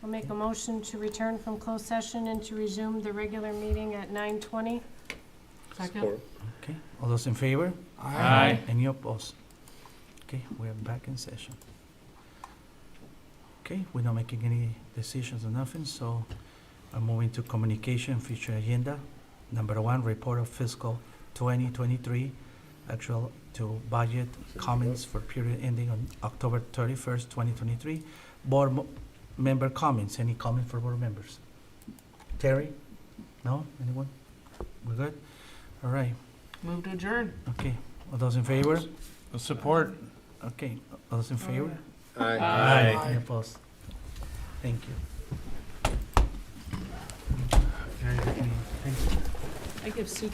I'll make a motion to return from closed session and to resume the regular meeting at 9:20. Second. Support. Okay, all those in favor? Aye. Any opposed? Okay, we are back in session. Okay, we're not making any decisions or nothing, so I'm moving to communication future agenda. Number 1, report of fiscal 2023, actual to budget comments for period ending on October 31st, 2023. Member comments, any comment for board members? Terry? No? Anyone? We're good? All right, Move to adjourn. okay. All those in favor? Support. Okay, all those in favor? Aye. Any opposed? Thank you. I give Sue